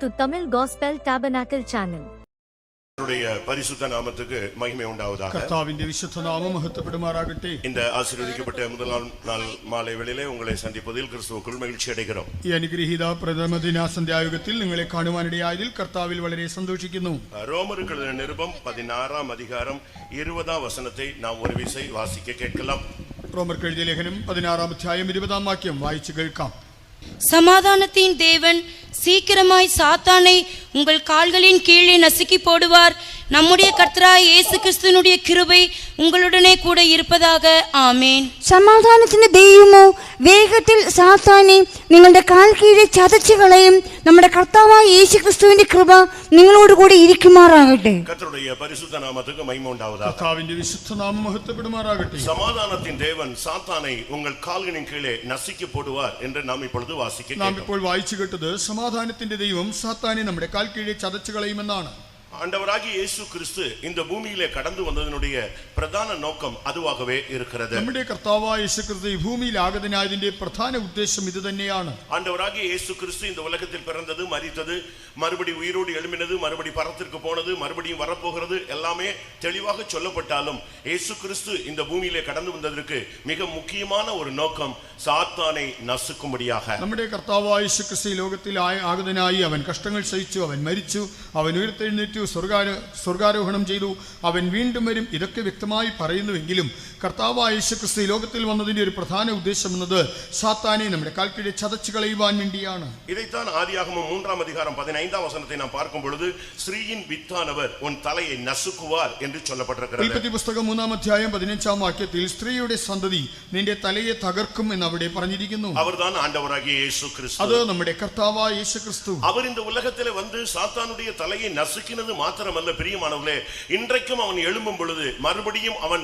to Tamil Gospel Tabernacle channel. பரிசுத்த நாமத்துக்கு மகிமை உண்டாவதாக. கர்த்தாவின் விசுத்த நாமம் மகிமைப்படுமாறாகட்ടെ. இந்த ஆசீர்வதிக்கப்பட்ட முதல் நாள் மாலை வேளையிலே உங்களை சந்திப்பதில் கிறிஸ்துவுக்குள் மகிழ்ச்சி அடைகிறோம். ഈ അനുഗ്രഹീത പ്രഥമ ദിന സന്ധ്യായുഗത്തിൽ നിങ്ങളെ കാണുവാനിടയായതിൽ കർത്താവിൽ വളരെ സന്തോഷിക്കുന്നു. ரோமருக்கு எழுதின நிருபம் 16ஆம் அதிகாரம் 20ஆம் வசனத்தை நாம் ஒரு விசை வாசிக்க கேட்கலாம். ரோமருக்கு எழுதிய ലേഖനം 16ஆம் അധ്യായം 20ஆம் വാക്യം വായിച്ചു കേൾക്കാം. சமாதானத்தின் தேவன் சீக்கிரமாய் சாத்தானை உங்கள் கால்களின் கீழே நசுக்கி போடுவார். நம்முடைய கர்த்தராகிய இயேசு கிறிஸ்துவினுடைய கிருபை உங்களுடனே கூட இருப்பதாக. ആമേൻ. സമാധാനത്തിന്റെ ദൈവമോ വേഗത്തിൽ സാത്താനെ നിങ്ങളുടെ കാൽ കീഴെ ചതച്ചു കളയും. നമ്മുടെ കർത്താവായ യേശു ക്രിസ്തുവിന്റെ കൃപ നിങ്ങളോട് കൂടി ഇരിക്കുമാറാകട്ടെ. கர்த்தருடைய பரிசுத்த நாமத்துக்கு மகிமை உண்டாவதாக. കർത്താവിന്റെ വിശുദ്ധ നാമം മഹത്വപ്പെടുമാറാകട്ടെ. சமாதானத்தின் தேவன் சாத்தானை உங்கள் கால்களின் கீழே நசுக்கி போடுவார் என்று நாம் இப்பொழுது வாசிக்க നാം ഇപ്പോൾ വായിച്ചു കേട്ടത് സമാധാനത്തിന്റെ ദൈവം സാത്താനെ നമ്മുടെ കാൽ കീഴെ ചതച്ചു കളയുമെന്നാണ്. ஆண்டவராகிய இயேசு கிறிஸ்து இந்த பூமியிலே கடந்து வந்ததனுடைய பிரதான நோக்கம் அதுவாகவே இருக்கிறது. നമ്മുടെ കർത്താവായ യേശു ക്രിസ്തു ഈ ഭൂമിയിൽ ആഗതനായതിന്റെ പ്രധാന ഉദ്ദേശം ഇത് തന്നെയാണ്. ஆண்டவராகிய இயேசு கிறிஸ்து இந்த உலகத்தில் பிறந்தது, மரித்தது, மறுபடி உயிரோடு எழும்பினது, மறுபடி பரத்திற்கு போனது, மறுபடியும் வரப்போகிறது எல்லாமே தெளிவாக சொல்லப்பட்டாலும் இயேசு கிறிஸ்து இந்த பூமியிலே கடந்து வந்ததற்கு மிக முக்கியமான ஒரு நோக்கம் சாத்தானை நசுக்கும்படியாக. നമ്മുടെ കർത്താവായ യേശു ക്രിസ്തു ഈ ലോകത്തിൽ ആഗതനായി അവൻ കഷ്ടങ്ങൾ സഹിച്ചു, അവൻ മരിച്ചു, അവൻ ഉയർത്തെഴുന്നേറ്റു, സ്വർഗാരോഹണം ചെയ്തു, അവൻ വീണ്ടും വരും. ഇതൊക്കെ വ്യക്തമായി പറയുന്നുവെങ്കിലും കർത്താവായ യേശു ക്രിസ്തു ഈ ലോകത്തിൽ വന്നതിന്റെ ഒരു പ്രധാന ഉദ്ദേശം എന്നത് സാത്താനെ നമ്മുടെ കാൽക്കീഴെ ചതച്ചു കളയുവാൻ വേണ്ടിയാണ്. இதைத்தான் ஆதியாகமம் 3ஆம் அதிகாரம் 15ஆம் வசனத்தை நாம் பார்க்கும் பொழுது ஸ்ரீயின் வித்தானவர் உன் தலையை நசுக்குவார் என்று சொல்லப்பட்டிருக்கிறது. ഉൽപ്പത്തി പുസ്തകം 3ആം അധ്യായം 15ആം വാക്യത്തിൽ സ്ത്രീയുടെ സന്തതി നിന്റെ തലയെ തകർക്കും എന്ന് അവിടെ പറഞ്ഞിരിക്കുന്നു. அவர்தான் ஆண்டவராகிய இயேசு கிறிஸ்து. അത് നമ്മുടെ കർത്താവായ യേശു ക്രിസ്തു. அவர் இந்த உலகத்திலே வந்து சாத்தானுடைய தலையை நசுக்கினது மாத்திரமல்ல பிரியமானவர்களே, இன்றைக்கும் அவன் எழும்பும் பொழுது மறுபடியும் அவன்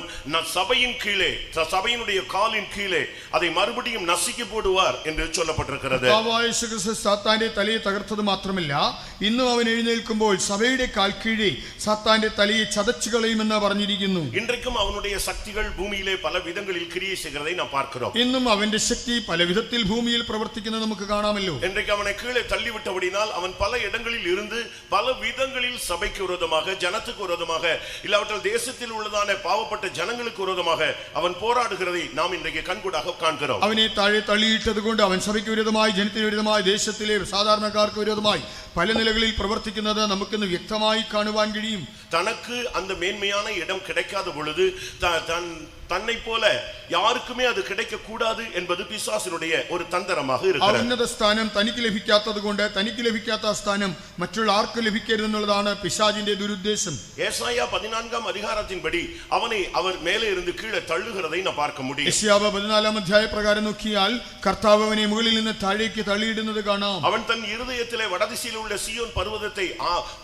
சபையின் கீழே, சபையினுடைய காலின் கீழே அதை மறுபடியும் நசுக்கி போடுவார் என்று சொல்லப்பட்டிருக்கிறது. കർത്താവായ യേശു ക്രിസ്തു സാത്താന്റെ തലയെ തകർത്തത് മാത്രമല്ല, ഇന്നും അവൻ എഴുന്നേൽക്കുമ്പോൾ സഭയുടെ കാൽ കീഴെ സാത്താന്റെ തലയെ ചതച്ചു കളയുമെന്ന് പറഞ്ഞിരിക്കുന്നു. இன்றைக்கும் அவனுடைய சக்திகள் பூமியிலே பல விதங்களில் கிரியை செய்கிறதை நாம் பார்க்கிறோம். ഇന്നും അവന്റെ ശക്തി പല വിധത്തിൽ ഭൂമിയിൽ പ്രവർത്തിക്കുന്നത് നമുക്ക് കാണാമല്ലോ. இன்றைக்கு அவனை கீழே தள்ளிவிட்டபடினால் அவன் பல இடங்களில் இருந்து பல விதங்களில் சபைக்கு விரோதமாக, ஜனத்துக்கு விரோதமாக, இல்லாவிட்டால் தேசத்தில் உள்ளதான பாவப்பட்ட ஜனங்களுக்கு விரோதமாக அவன் போராடுகிறதை நாம் இன்றைக்கு கண்கூடாக காண்கிறோம். അവനെ താഴെ തള്ളിയിട്ടത് കൊണ്ട് അവൻ സഭയ്ക്ക് വിരോധമായി, ജനത്തിന് വിരോധമായി, ദേശത്തിലെ സാധാരണക്കാർക്ക് വിരോധമായി പല നിലകളിൽ പ്രവർത്തിക്കുന്നത് നമുക്കിന്ന് വ്യക്തമായി കാണുവാൻ കഴിയും. தனக்கு அந்த மேன்மையான இடம் கிடைக்காத பொழுது தன்னை போல யாருக்குமே அது கிடைக்க கூடாது என்பது பிசாசினுடைய ஒரு தந்திரமாக இருக்கிறது. ഉന്നത സ്ഥാനം തനിക്ക് ലഭിക്കാത്തത് കൊണ്ട് തനിക്ക് ലഭിക്കാത്ത സ്ഥാനം മറ്റുള്ള ആർക്ക് ലഭിക്കരുതെന്നുള്ളതാണ് പിശാചിന്റെ ദുരുദ്ദേശം. ஏசாயா 14ஆம் அதிகாரத்தின்படி அவனை அவர் மேலே இருந்து கீழே தள்ளுகிறதை நாம் பார்க்க முடியும். യെശയ്യാവ് 14ആം അധ്യായ പ്രകാരം നോക്കിയാൽ കർത്താവ് അവനെ മുകളിൽ നിന്ന് താഴേക്ക് തള്ളിയിടുന്നത് കാണാം. அவன் தன் இருதயத்திலே வடதிசையில் உள்ள சீயோன் பர்வதத்தை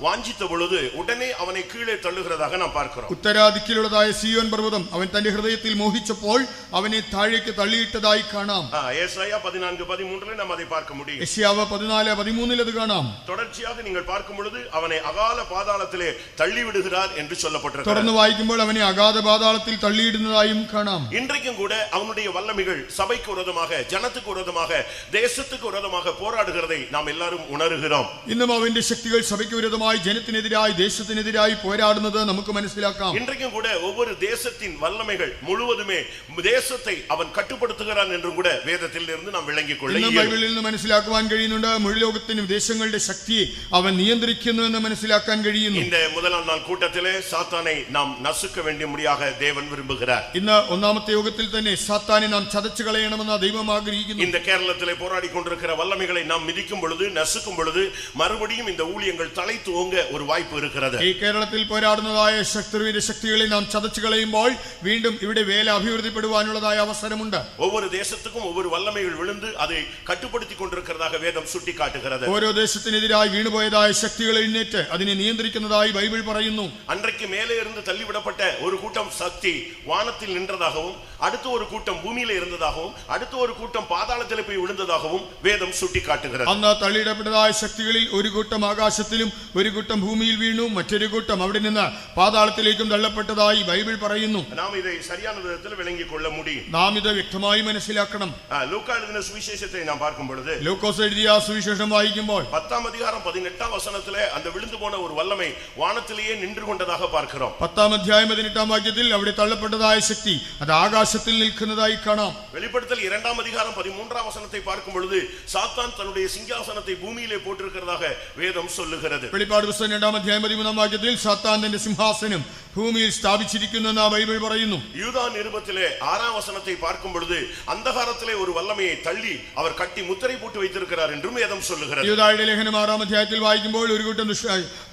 வாஞ்சித்த பொழுது உடனே அவனை கீழே தள்ளுகிறதாக நாம் பார்க்கிறோம். ഉത്തരാദിക്കിലുള്ളതായ സിയോൻ പർവ്വതം അവൻ തന്റെ ഹൃദയത്തിൽ മോഹിച്ചപ്പോൾ അവനെ താഴേക്ക് തള്ളിയിട്ടതായി കാണാം. ஏசாயா 14:13 நாம் அதை பார்க்க முடியும். യെശയ്യാവ് 14:13 അത് കാണാം. தொடர்ச்சியாக நீங்கள் பார்க்கும் பொழுது அவனை அகால பாதாளத்திலே தள்ளி விடுகிறார் என்று சொல்லப்பட்டிருக்கிறது. തുടർന്ന് വായിക്കുമ്പോൾ അവനെ അഗാധ പാതാളത്തിൽ തള്ളിയിടുന്നതായും കാണാം. இன்றைக்கும் கூட அவனுடைய வல்லமைகள் சபைக்கு விரோதமாக, ஜனத்துக்கு விரோதமாக, தேசத்துக்கு விரோதமாக போராடுகிறதை நாம் எல்லாரும் உணர்கிறோம். ഇന്നും അവന്റെ ശക്തികൾ സഭയ്ക്ക് വിരോധമായി, ജനത്തിനെതിരായി, ദേശത്തിനെതിരായി പോരാടുന്നത് നമുക്ക് മനസ്സിലാക്കാം. இன்றைக்கும் கூட ஒவ்வொரு தேசத்தின் வல்லமைகள் முழுவதுமே தேசத்தை அவன் கட்டுப்படுத்துகிறான் என்றும் கூட வேதத்தில் இருந்து நாம் விளங்கிக் கொள்ள ഇന്നും ബൈബിളിൽ നിന്ന് മനസ്സിലാക്കുവാൻ കഴിയുന്നുണ്ട്. മുഴു ലോകത്തിനും ദേശങ്ങളുടെ ശക്തിയെ അവൻ നിയന്ത്രിക്കുന്നു എന്ന് മനസ്സിലാക്കാൻ കഴിയുന്നു. இந்த முதலாம் நாள் கூட்டத்திலே சாத்தானை நாம் நசுக்க வேண்டியபடியாக தேவன் விரும்புகிறார். ഇന്ന് ഒന്നാമത്തെ യോഗത്തിൽ തന്നെ സാത്താനെ നാം ചതച്ചു കളയണമെന്ന് ദൈവം ആഗ്രഹിക്കുന്നു. இந்த கேரளத்திலே போராடி கொண்டிருக்கிற வல்லமைகளை நாம் மிதிக்கும் பொழுது, நசுக்கும் பொழுது மறுபடியும் இந்த ஊழியங்கள் தலை தூங்க ஒரு வாய்ப்பு இருக்கிறது. ഈ കേരളത്തിൽ പോരാടുന്നതായ ശത്രുവിന്റെ ശക്തികളെ നാം ചതച്ചു കളയുമ്പോൾ വീണ്ടും ഇവിടെ വേല അഭിവൃദ്ധിപ്പെടുവാനുള്ളതായ അവസരമുണ്ട്. ஒவ்வொரு தேசத்துக்கும் ஒவ்வொரு வல்லமைகள் விழுந்து அதை கட்டுப்படுத்திக் கொண்டிருக்கிறதாக வேதம் சுட்டிக்காட்டுகிறது. ഓരോ ദേശത്തിനെതിരായി വീണുപോയതായ ശക്തികൾ എഴുന്നേറ്റ് അതിനെ നിയന്ത്രിക്കുന്നതായി ബൈബിൾ പറയുന്നു. அன்றைக்கு மேலே இருந்து தள்ளிவிடப்பட்ட ஒரு கூட்டம் சக்தி வானத்தில் நின்றதாகவும், அடுத்த ஒரு கூட்டம் பூமியில இருந்ததாகவும், அடுத்த ஒரு கூட்டம் பாதாளத்தில் போய் விழுந்ததாகவும் வேதம் சுட்டிக்காட்டுகிறது. അന്ന് തള്ളിയിടപ്പെട്ടതായ ശക്തികളിൽ ഒരു കൂട്ടം ആകാശത്തിലും ഒരു കൂട്ടം ഭൂമിയിൽ വീണു, മറ്റൊരു കൂട്ടം അവിടെ നിന്ന് പാതാളത്തിലേക്കും തള്ളപ്പെട്ടതായി ബൈബിൾ പറയുന്നു. நாம் இதை சரியாக சரியான விதத்தில் விளங்கிக் கொள்ள முடியும். നാം ഇത് വ്യക്തമായി മനസ്സിലാക്കണം. லூக்கா எழுதின சுவிசேஷத்தை நாம் பார்க்கும் பொழுது, ലൂക്കോസ് എഴുതിയ സുവിശേഷം വായിക്കുമ്പോൾ 10 அதிகாரம் 18 வசனத்திலே அந்த விழுந்து போன ஒரு வல்லமை வானத்திலேயே நின்று கொண்டதாக பார்க்கிறோம். 10 അധ്യായം 18 വാക്യത്തിൽ അവിടെ തള്ളപ്പെട്ടതായ ശക്തി അത് ആകാശത്തിൽ നിൽക്കുന്നതായി കാണാം. வெளிப்படுத்தல் 2 அதிகாரம் 13 வசனத்தை பார்க்கும் பொழுது சாத்தான் தன்னுடைய சிங்காசனத்தை பூமியிலே போட்டிருக்கிறதாக வேதம் சொல்லுகிறது. വെളിപ്പാട് പുസ്തകം 2 അധ്യായം 13 വാക്യത്തിൽ സാത്താൻ തന്റെ സിംഹാസനം ഭൂമിയിൽ സ്ഥാപിച്ചിരിക്കുന്നെന്ന് ബൈബിൾ പറയുന്നു. യൂദാ നിരുപത്തിലെ 6 വസനത്തെ பார்க்கும் பொழுது അന്ധകാരത്തിലെ ഒരു വല്ലമയെ തള്ളി അവർ കട്ടി മുദ്രൈ പോട്ട് வைத்திருக்கிறார் என்றும் വേദം சொல்லுகிறது. യൂദായുടെ ലേഖനം 6 അധ്യായത്തിൽ വായിക്കുമ്പോൾ ഒരു കൂട്ടം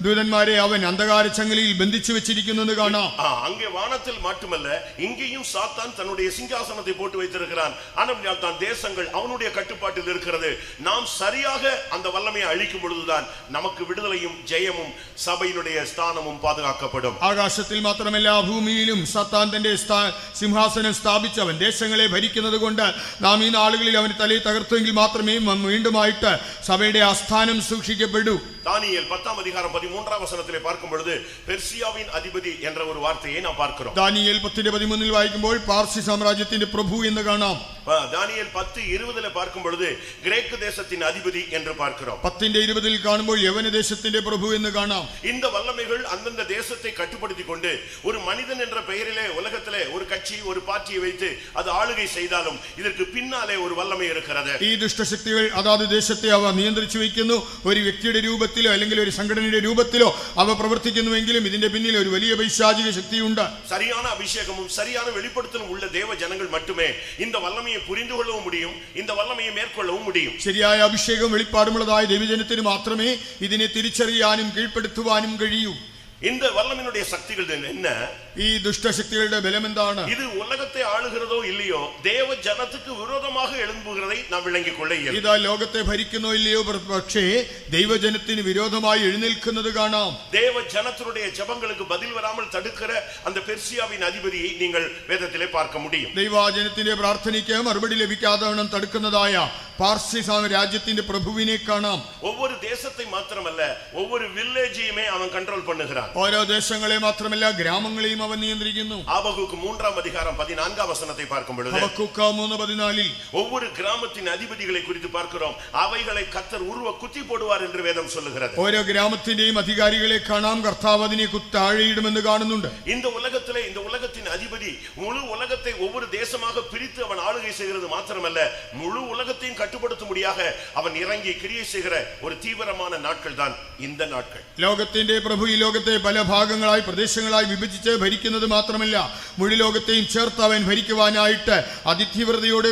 ദൂതന്മാരെ അവൻ അന്ധകാര ചങ്ങലയിൽ ബന്ധിച്ചു വെച്ചിരിക്കുന്നെന്ന് കാണാം. அங்கே வானத்தில் மட்டுமல்ல, இங்கேயும் சாத்தான் தன்னுடைய சிங்காசனத்தை போட்டு வைத்திருக்கிறான். ஆனால் தான் தேசங்கள் அவனுடைய கட்டுப்பாட்டில் இருக்கிறது. நாம் சரியாக அந்த வல்லமையை அழிக்கும் பொழுதுதான் நமக்கு விடுதலையும் ஜெயமும் சபையினுடைய ஸ்தானமும் பாதுகாக்கப்படும். ആകാശത്തിൽ മാത്രമല്ല, ഭൂമിയിലും സാത്താൻ തന്റെ സിംഹാസനം സ്ഥാപിച്ചവൻ ദേശങ്ങളെ ഭരിക്കുന്നത് കൊണ്ട് നാം ഈ നാളുകളിൽ അവന്റെ തലയെ തകർത്തെങ്കിൽ മാത്രമേ വീണ്ടുമായിട്ട് സഭയുടെ ആസ്ഥാനം സൂക്ഷിക്കപ്പെടൂ. தானியேல் 10 அதிகாரம் 13 வசனத்திலே பார்க்கும் பொழுது பெர்சியாவின் அதிபதி என்ற ஒரு வார்த்தையை நாம் பார்க்கிறோம். ദാനിയേൽ 10:13 വായിക്കുമ്പോൾ പാർസി സാമ്രാജ്യത്തിന്റെ പ്രഭു എന്ന് കാണാം. தானியேல் 10:20 பார்க்கும் பொழுது கிரேக்கு தேசத்தின் அதிபதி என்று பார்க்கிறோம். 10:20 കാണുമ്പോൾ യവന ദേശത്തിന്റെ പ്രഭു എന്ന് കാണാം. இந்த வல்லமைகள் அந்தந்த தேசத்தை கட்டுப்படுத்திக் கொண்டு ஒரு மனிதன் என்ற பெயரிலே உலகத்திலே ஒரு கட்சி ஒரு பார்ட்டியை வைத்து அது ஆளுகை செய்தாலும் இதற்கு பின்னாலே ஒரு வல்லமை இருக்கிறது. ഈ ദുഷ്ടശക്തികൾ അതാത് ദേശത്തെ അവ നിയന്ത്രിച്ചു വയ്ക്കുന്നു. ഒരു വ്യക്തിയുടെ രൂപത്തിലോ അല്ലെങ്കിൽ ഒരു സംഘടനയുടെ രൂപത്തിലോ അവ പ്രവർത്തിക്കുന്നുവെങ്കിലും ഇതിന്റെ പിന്നിൽ ഒരു വലിയ പൈശാചിക ശക്തിയുണ്ട്. சரியான அபிஷேகமும் சரியான வெளிப்படுத்தலும் உள்ள தேவ ஜனங்கள் மட்டுமே இந்த வல்லமையை புரிந்து கொள்ளவும் முடியும், இந்த வல்லமையை மேற்கொள்ளவும் முடியும். ശരിയായ അഭിഷേകം വെളിപ്പാടുമുള്ളതായ ദൈവജനത്തിന് മാത്രമേ ഇതിനെ തിരിച്ചറിയാനും കീഴ്പ്പെടുത്തുവാനും കഴിയൂ. இந்த வல்லமையினுடைய சக்திகள் என்ன? ഈ ദുഷ്ടശക്തികളുടെ ബലം എന്താണ്? இது உலகத்தை ஆளுகிறதோ இல்லையோ தேவ ஜனத்துக்கு விரோதமாக எழும்புகிறதை நாம் விளங்கிக் கொள்ள இயலும். ഇതാ ലോകത്തെ ഭരിക്കുന്നോ ഇല്ലയോ, പക്ഷേ ദൈവജനത്തിന് വിരോധമായി എഴുന്നേൽക്കുന്നത് കാണാം. தேவ ஜனத்தினுடைய ஜெபங்களுக்கு பதில் வராமல் தடுக்கிற அந்த பெர்சியாவின் அதிபதியை நீங்கள் வேதத்திலே பார்க்க முடியும். ദൈവജനത്തിന്റെ പ്രാർത്ഥനയ്ക്ക് മറുപടി ലഭിക്കാതെ തടുക്കുന്നതായ പാർസി രാജ്യത്തിന്റെ പ്രഭുവിനെ കാണാം. ஒவ்வொரு தேசத்தை மாத்திரமல்ல, ஒவ்வொரு வில்லேஜையுமே அவன் கண்ட்ரோல் பண்ணுகிறான். ഓരോ ദേശങ്ങളെ മാത്രമല്ല, ഗ്രാമങ്ങളെയും അവൻ നിയന്ത്രിക്കുന്നു. ஆபகுக்கு 3 அதிகாரம் 14 வசனத்தை பார்க்கும் பொழுது ഹബക്കൂക്ക് 3:14 ஒவ்வொரு கிராமத்தின் அதிபதிகளை குறித்து பார்க்கிறோம். அவைகளை கர்த்தர் உருவ குத்தி போடுவார் என்று வேதம் சொல்லுகிறது. ഓരോ ഗ്രാമത്തിന്റെയും അധികാരികളെ കാണാം. കർത്താവ് അതിനെ താഴെയിടുമെന്ന് കാണുന്നുണ്ട്. இந்த உலகத்திலே இந்த உலகத்தின் அதிபதி முழு உலகத்தை ஒவ்வொரு தேசமாக பிரித்து அவன் ஆளுகை செய்கிறது மாத்திரமல்ல, முழு உலகத்தையும் கட்டுப்படுத்தும்படியாக அவன் இறங்கி கிரியை செய்கிற ஒரு தீவிரமான நாட்கள் தான் இந்த நாட்கள். ലോകത്തിന്റെ പ്രഭു ഈ ലോകത്തെ പല ഭാഗങ്ങളായി പ്രദേശങ്ങളായി വിഭജിച്ച് ഭരിക്കുന്നത് മാത്രമല്ല, മുഴു ലോകത്തെയും ചേർത്ത് അവൻ ഭരിക്കുവാനായിട്ട് അതിതീവ്രതയോടെ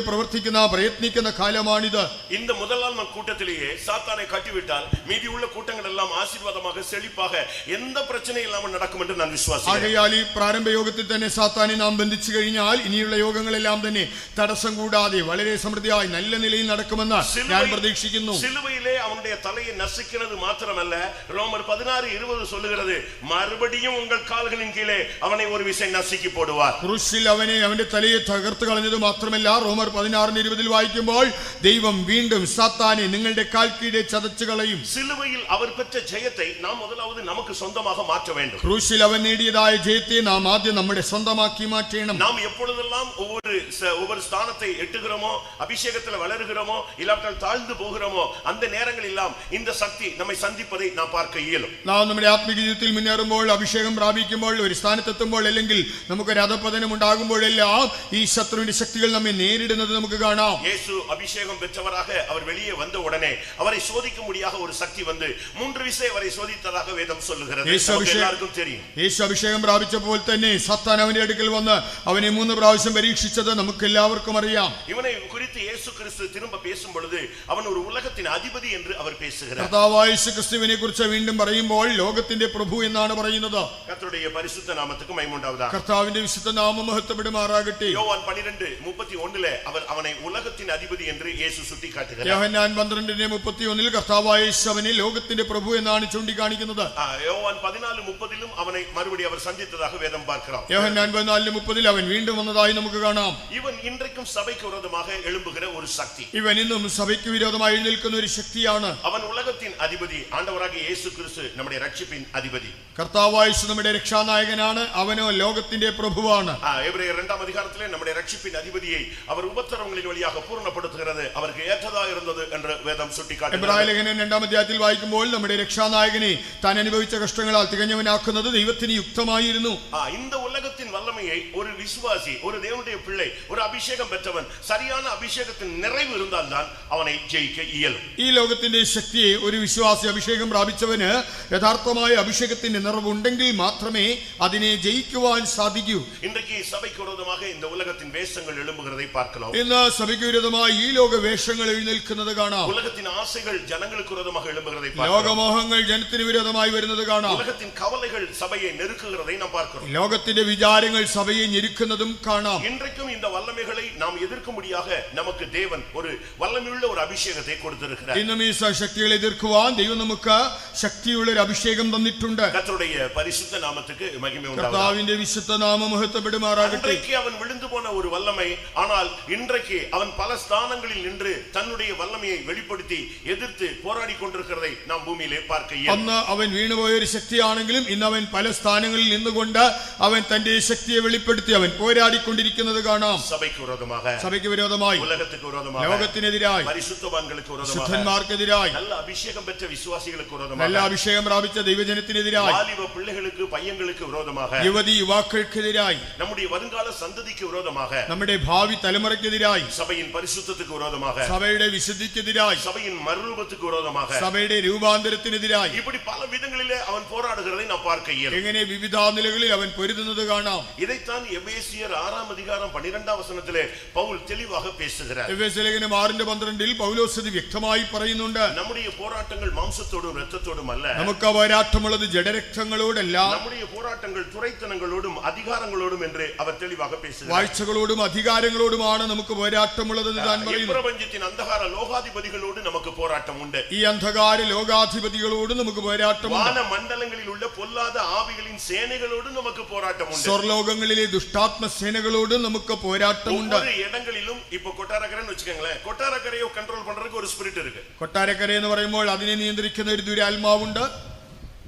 പ്രയത്നിക്കുന്ന കാലമാണിത്. இந்த முதல் நாள் கூட்டத்திலேயே சாத்தானை கட்டிவிட்டால் மீதி உள்ள கூட்டங்கள் எல்லாம் ஆசீர்வாதமாக செழிப்பாக எந்த பிரச்சனையும் இல்லாமல் நடக்கும் என்று நான் விசுவாசிக்கிறேன். ആകയാൽ ഈ പ്രാരംഭ യോഗത്തിൽ തന്നെ സാത്താനെ നാം ബന്ധിച്ചു കഴിഞ്ഞാൽ ഇനിയുള്ള യോഗങ്ങളെല്ലാം തന്നെ തടസ്സം കൂടാതെ വളരെ സമൃദ്ധിയായി നല്ല നിലയിൽ നടക്കുമെന്ന് ഞാൻ പ്രതീക്ഷിക്കുന്നു. சிலுவையிலே அவனுடைய தலையை நசுக்கிறது மாத்திரமல்ல, ரோமர் 16:20 சொல்லுகிறது, மறுபடியும் உங்கள் கால்களின் கீழே அவனை ஒரு விசை நசுக்கி போடுவார். ക്രൂശിൽ അവന്റെ തലയെ തകർത്ത് കളഞ്ഞത് മാത്രമല്ല, റോമർ 16:20 വായിക്കുമ്പോൾ ദൈവം വീണ്ടും സാത്താനെ നിങ്ങളുടെ കാൽ കീഴെ ചതച്ചു കളയും. சிலுவையில் அவர் பெற்ற ஜெயத்தை நாம் முதலாவது நமக்கு சொந்தமாக மாற்ற வேண்டும். ക്രൂശിൽ അവൻ നേടിയതായ ജയത്തെ നാം ആദ്യം നമ്മുടെ സ്വന്തമാക്കി മാറ്റണം. நாம் எப்பொழுதெல்லாம் ஒவ்வொரு ஸ்தானத்தை எட்டுகிறோமோ, அபிஷேகத்தில் வளருகிறோமோ, இல்லாவிட்டால் தாழ்ந்து போகிறோமோ, அந்த நேரங்கள் எல்லாம் இந்த சக்தி நம்மை சந்திப்பதை நாம் பார்க்க இயலும். നാം നമ്മുടെ ആത്മീയ ജീവിതത്തിൽ മുന്നേറുമ്പോൾ, അഭിഷേകം പ്രാപിക്കുമ്പോൾ, ഒരു സ്ഥാനത്തെത്തുമ്പോൾ, അല്ലെങ്കിൽ നമുക്കൊരു അധപതനം ഉണ്ടാകുമ്പോഴെല്ലാം ഈ ശത്രുവിന്റെ ശക്തികൾ നമ്മെ നേരിടുന്നത് നമുക്ക് കാണാം. இயேசு அபிஷேகம் பெற்றவராக அவர் வெளியே வந்த உடனே அவரை சோதிக்கும்படியாக ஒரு சக்தி வந்து 3 விசை அவரை சோதித்ததாக வேதம் சொல்லுகிறது. எல்லாருக்கும் தெரியும். യേശു അഭിഷേകം പ്രാപിച്ചപ്പോൾ തന്നെ സാത്താൻ അവന്റെ അടുക്കൽ വന്ന് അവനെ 3 പ്രാവശ്യം പരീക്ഷിച്ചത് നമുക്ക് എല്ലാവർക്കും അറിയാം. இவனை குறித்து இயேசு கிறிஸ்து திரும்ப பேசும் பொழுது அவன் ஒரு உலகத்தின் அதிபதி என்று அவர் பேசுகிறார். കർത്താവായ യേശു ക്രിസ്തുവിനെ കുറിച്ച് വീണ്ടും പറയുമ്പോൾ ലോകത്തിന്റെ പ്രഭു എന്നാണ് പറയുന്നത്. கர்த்தருடைய பரிசுத்த நாமத்துக்கு மகிமை உண்டாவதாக. കർത്താവിന്റെ വിശുദ്ധ നാമം മഹത്വപ്പെടുമാറാകട്ടെ. யோவான் 12:31 அவர் அவனை உலகத்தின் அதிபதி என்று இயேசு சுட்டிக்காட்டுகிறார். യോഹന്നാൻ 12:31 കർത്താവായ യേശു അവനെ ലോകത്തിന്റെ പ്രഭു എന്നാണ് ചൂണ്ടിക്കാണിക്കുന്നത്. யோவான் 14:30 அவனை மறுபடியும் அவர் சந்தித்ததாக வேதம் பார்க்கிறோம். യോഹന്നാൻ 14:30 അവൻ വീണ്ടും വന്നതായി നമുക്ക് കാണാം. இவன் இன்றைக்கும் சபைக்கு விரோதமாக எழும்புகிறான். எழும்புகிற ஒரு சக்தி. ഇവൻ ഇന്നും സഭയ്ക്ക് വിരോധമായി എഴുന്നേൽക്കുന്ന ഒരു ശക്തിയാണ്. அவன் உலகத்தின் அதிபதி, ஆண்டவராகிய இயேசு கிறிஸ்து நம்முடைய ரட்சிப்பின் அதிபதி. കർത്താവായ യേശു നമ്മുടെ രക്ഷാനായകനാണ്, അവനോ ലോകത്തിന്റെ പ്രഭുവാണ്. எபிரேயர் 2ஆம் அதிகாரத்திலே நம்முடைய ரட்சிப்பின் அதிபதியை அவர் உபத்திரவங்களின் வழியாக பூர்ணப்படுத்துகிறது, அவருக்கு ஏற்றதா இருந்தது என்று வேதம் சுட்டிக்காட்டுகிறது. എബ്രായ ലേഖനം 2ആം അധ്യായത്തിൽ വായിക്കുമ്പോൾ നമ്മുടെ രക്ഷാനായകനെ താൻ അനുഭവിച്ച കഷ്ടങ്ങളാൽ തികഞ്ഞവനാക്കുന്നത് ദൈവത്തിന് യുക്തമായിരുന്നു. இந்த உலகத்தின் வல்லமையை ஒரு விசுவாசி, ஒரு தேவனுடைய பிள்ளை, ஒரு அபிஷேகம் பெற்றவன் சரியான அபிஷேகத்தின் நிறைவு இருந்தால்தான் அவனை ஜெயிக்க இயலும். ഈ ലോകത്തിന്റെ ശക്തിയെ ഒരു വിശ്വാസി അഭിഷേകം പ്രാപിച്ചവന് യഥാർത്ഥമായ അഭിഷേകത്തിന്റെ നിറവുണ്ടെങ്കിൽ മാത്രമേ അതിനെ ജയിക്കുവാൻ സാധിക്കൂ. இன்றைக்கு சபைக்கு விரோதமாக இந்த உலகத்தின் வேஷங்கள் எழும்புகிறதை பார்க்கலாம். ഇന്ന് സഭയ്ക്ക് വിരോധമായി ഈ ലോക വേഷങ്ങൾ എഴുന്നേൽക്കുന്നത് കാണാം. உலகத்தின் ஆசைகள் ஜனங்களுக்கு விரோதமாக எழும்புகிறதை பார்க்கலாம். ലോകമോഹങ്ങൾ ജനത്തിന് വിരോധമായി വരുന്നത് കാണാം. உலகத்தின் கவலைகள் சபையை நெருக்குகிறதை நாம் பார்க்கிறோம். ലോകത്തിന്റെ വിചാരങ്ങൾ സഭയെ ഞെരുക്കുന്നതും കാണാം. இன்றைக்கும் இந்த வல்லமைகளை நாம் எதிர்க்கும்படியாக நமக்கு தேவன் ஒரு வல்லமையுள்ள ஒரு அபிஷேகத்தை கொடுத்திருக்கிறார். ഇന്നും ഈ ശക്തികളെ എതിർക്കുവാൻ ദൈവം നമുക്ക് ശക്തിയുള്ള ഒരു അഭിഷേകം തന്നിട്ടുണ്ട്. கர்த்தருடைய பரிசுத்த நாமத்துக்கு மகிமை உண்டாவதாக. കർത്താവിന്റെ വിശുദ്ധ നാമം മഹത്വപ്പെടുമാറാകട്ടെ. அன்றைக்கு அவன் விழுந்து போன ஒரு வல்லமை, ஆனால் இன்றைக்கு அவன் பல ஸ்தானங்களில் நின்று தன்னுடைய வல்லமையை வெளிப்படுத்தி எதிர்த்து போராடி கொண்டிருக்கிறதை நாம் பூமியிலே பார்க்க இயலும். അന്ന് അവൻ വീണുപോയ ഒരു ശക്തിയാണെങ്കിലും ഇന്ന് അവൻ പല സ്ഥാനങ്ങളിൽ നിന്നുകൊണ്ട് അവൻ തന്റെ ശക്തിയെ വെളിപ്പെടുത്തി അവൻ പോരാടിക്കൊണ്ടിരിക്കുന്നത് കാണാം. സഭയ്ക്ക് വിരോധமாக, സഭയ്ക്ക് വിരോധമായി, ഉലകத்துக்கு വിരോധமாக, ലോകത്തിനെതിരായി, പരിശുദ്ധവാന്കൾക്ക് വിരോധமாக, ശുദ്ധന്മാർക്കെതിരായി, நல்ல அபிஷேகம் பெற்ற விசுவாசிகளுக்கு விரோதமாக, നല്ല അഭിഷേകം പ്രാപിച്ച ദൈവജനത്തിനെതിരായി, வாலிப பிள்ளைகளுக்கு പയ്യங்களுக்கு വിരോധமாக, യുവതി യുവാക്കൾക്കെതിരായി, நம்முடைய வருங்கால சந்ததிக்கு விரோதமாக, നമ്മുടെ ഭാവി തലമുറയ്ക്കെതിരായി, சபையின் பரிசுத்தத்துக்கு விரோதமாக, സഭയുടെ വിശുദ്ധിക്കെതിരായി, சபையின் மறுரூபத்துக்கு விரோதமாக, സഭയുടെ രൂപാന്തരത്തിനെതിരായി, இப்படி பல விதங்களிலே அவன் போராடுகிறதை நாம் பார்க்க இயலும். എങ്ങനെ വിവിധ നിലകളിൽ അവൻ പൊരുതുന്നത് കാണാം. இதைத்தான் எபேசியர் 6ஆம் அதிகாரம் 12ஆம் வசனத்திலே பவுல் தெளிவாக பேசுகிறார். എഫേസ്യ ലേഖനം 6:12 പൗലോസ് ഇത് വ്യക്തമായി പറയുന്നുണ്ട്. நம்முடைய போராட்டங்கள் மாம்சத்தோடும் இரத்தத்தோடும் அல்ல, നമുക്ക് പോരാട്ടമുള്ളത് ജഡരക്തങ്ങളോടല്ല, நம்முடைய போராட்டங்கள் துரைத்தனங்களோடும் அதிகாரங்களோடும் என்று அவர் தெளிவாக பேசுகிறார். വാഴ്ചകളോടും അധികാരങ്ങളോടുമാണ് നമുക്ക് പോരാട്ടമുള്ളതെന്ന് താൻ പറയുന്നു. பிரபஞ்சத்தின் அந்தகார லோகாதிபதிகளோடு நமக்கு போராட்டம் உண்டு. ഈ അന്ധകാര ലോകാധിപതികളോട് നമുക്ക് പോരാട്ടമുണ്ട്. வான மண்டலங்களில் உள்ள பொல்லாத ஆவிகளின் சேனைகளோடு நமக்கு போராட்டம் உண்டு. സ്വർലോകങ്ങളിലെ ദുഷ്ടാത്മ സേനകളോട് നമുക്ക് പോരാട്ടമുണ്ട്. ஒவ்வொரு இடங்களிலும் இப்ப கொட்டாரக்கரைன்னு வச்சுக்கோங்களேன், கொட்டாரக்கரையை கண்ட்ரோல் பண்றதுக்கு ஒரு ஸ்பிரிட் இருக்கு. കൊട്ടാരക്കര എന്ന് പറയുമ്പോൾ അതിനെ നിയന്ത്രിക്കുന്ന ഒരു ദുരാത്മാവുണ്ട്.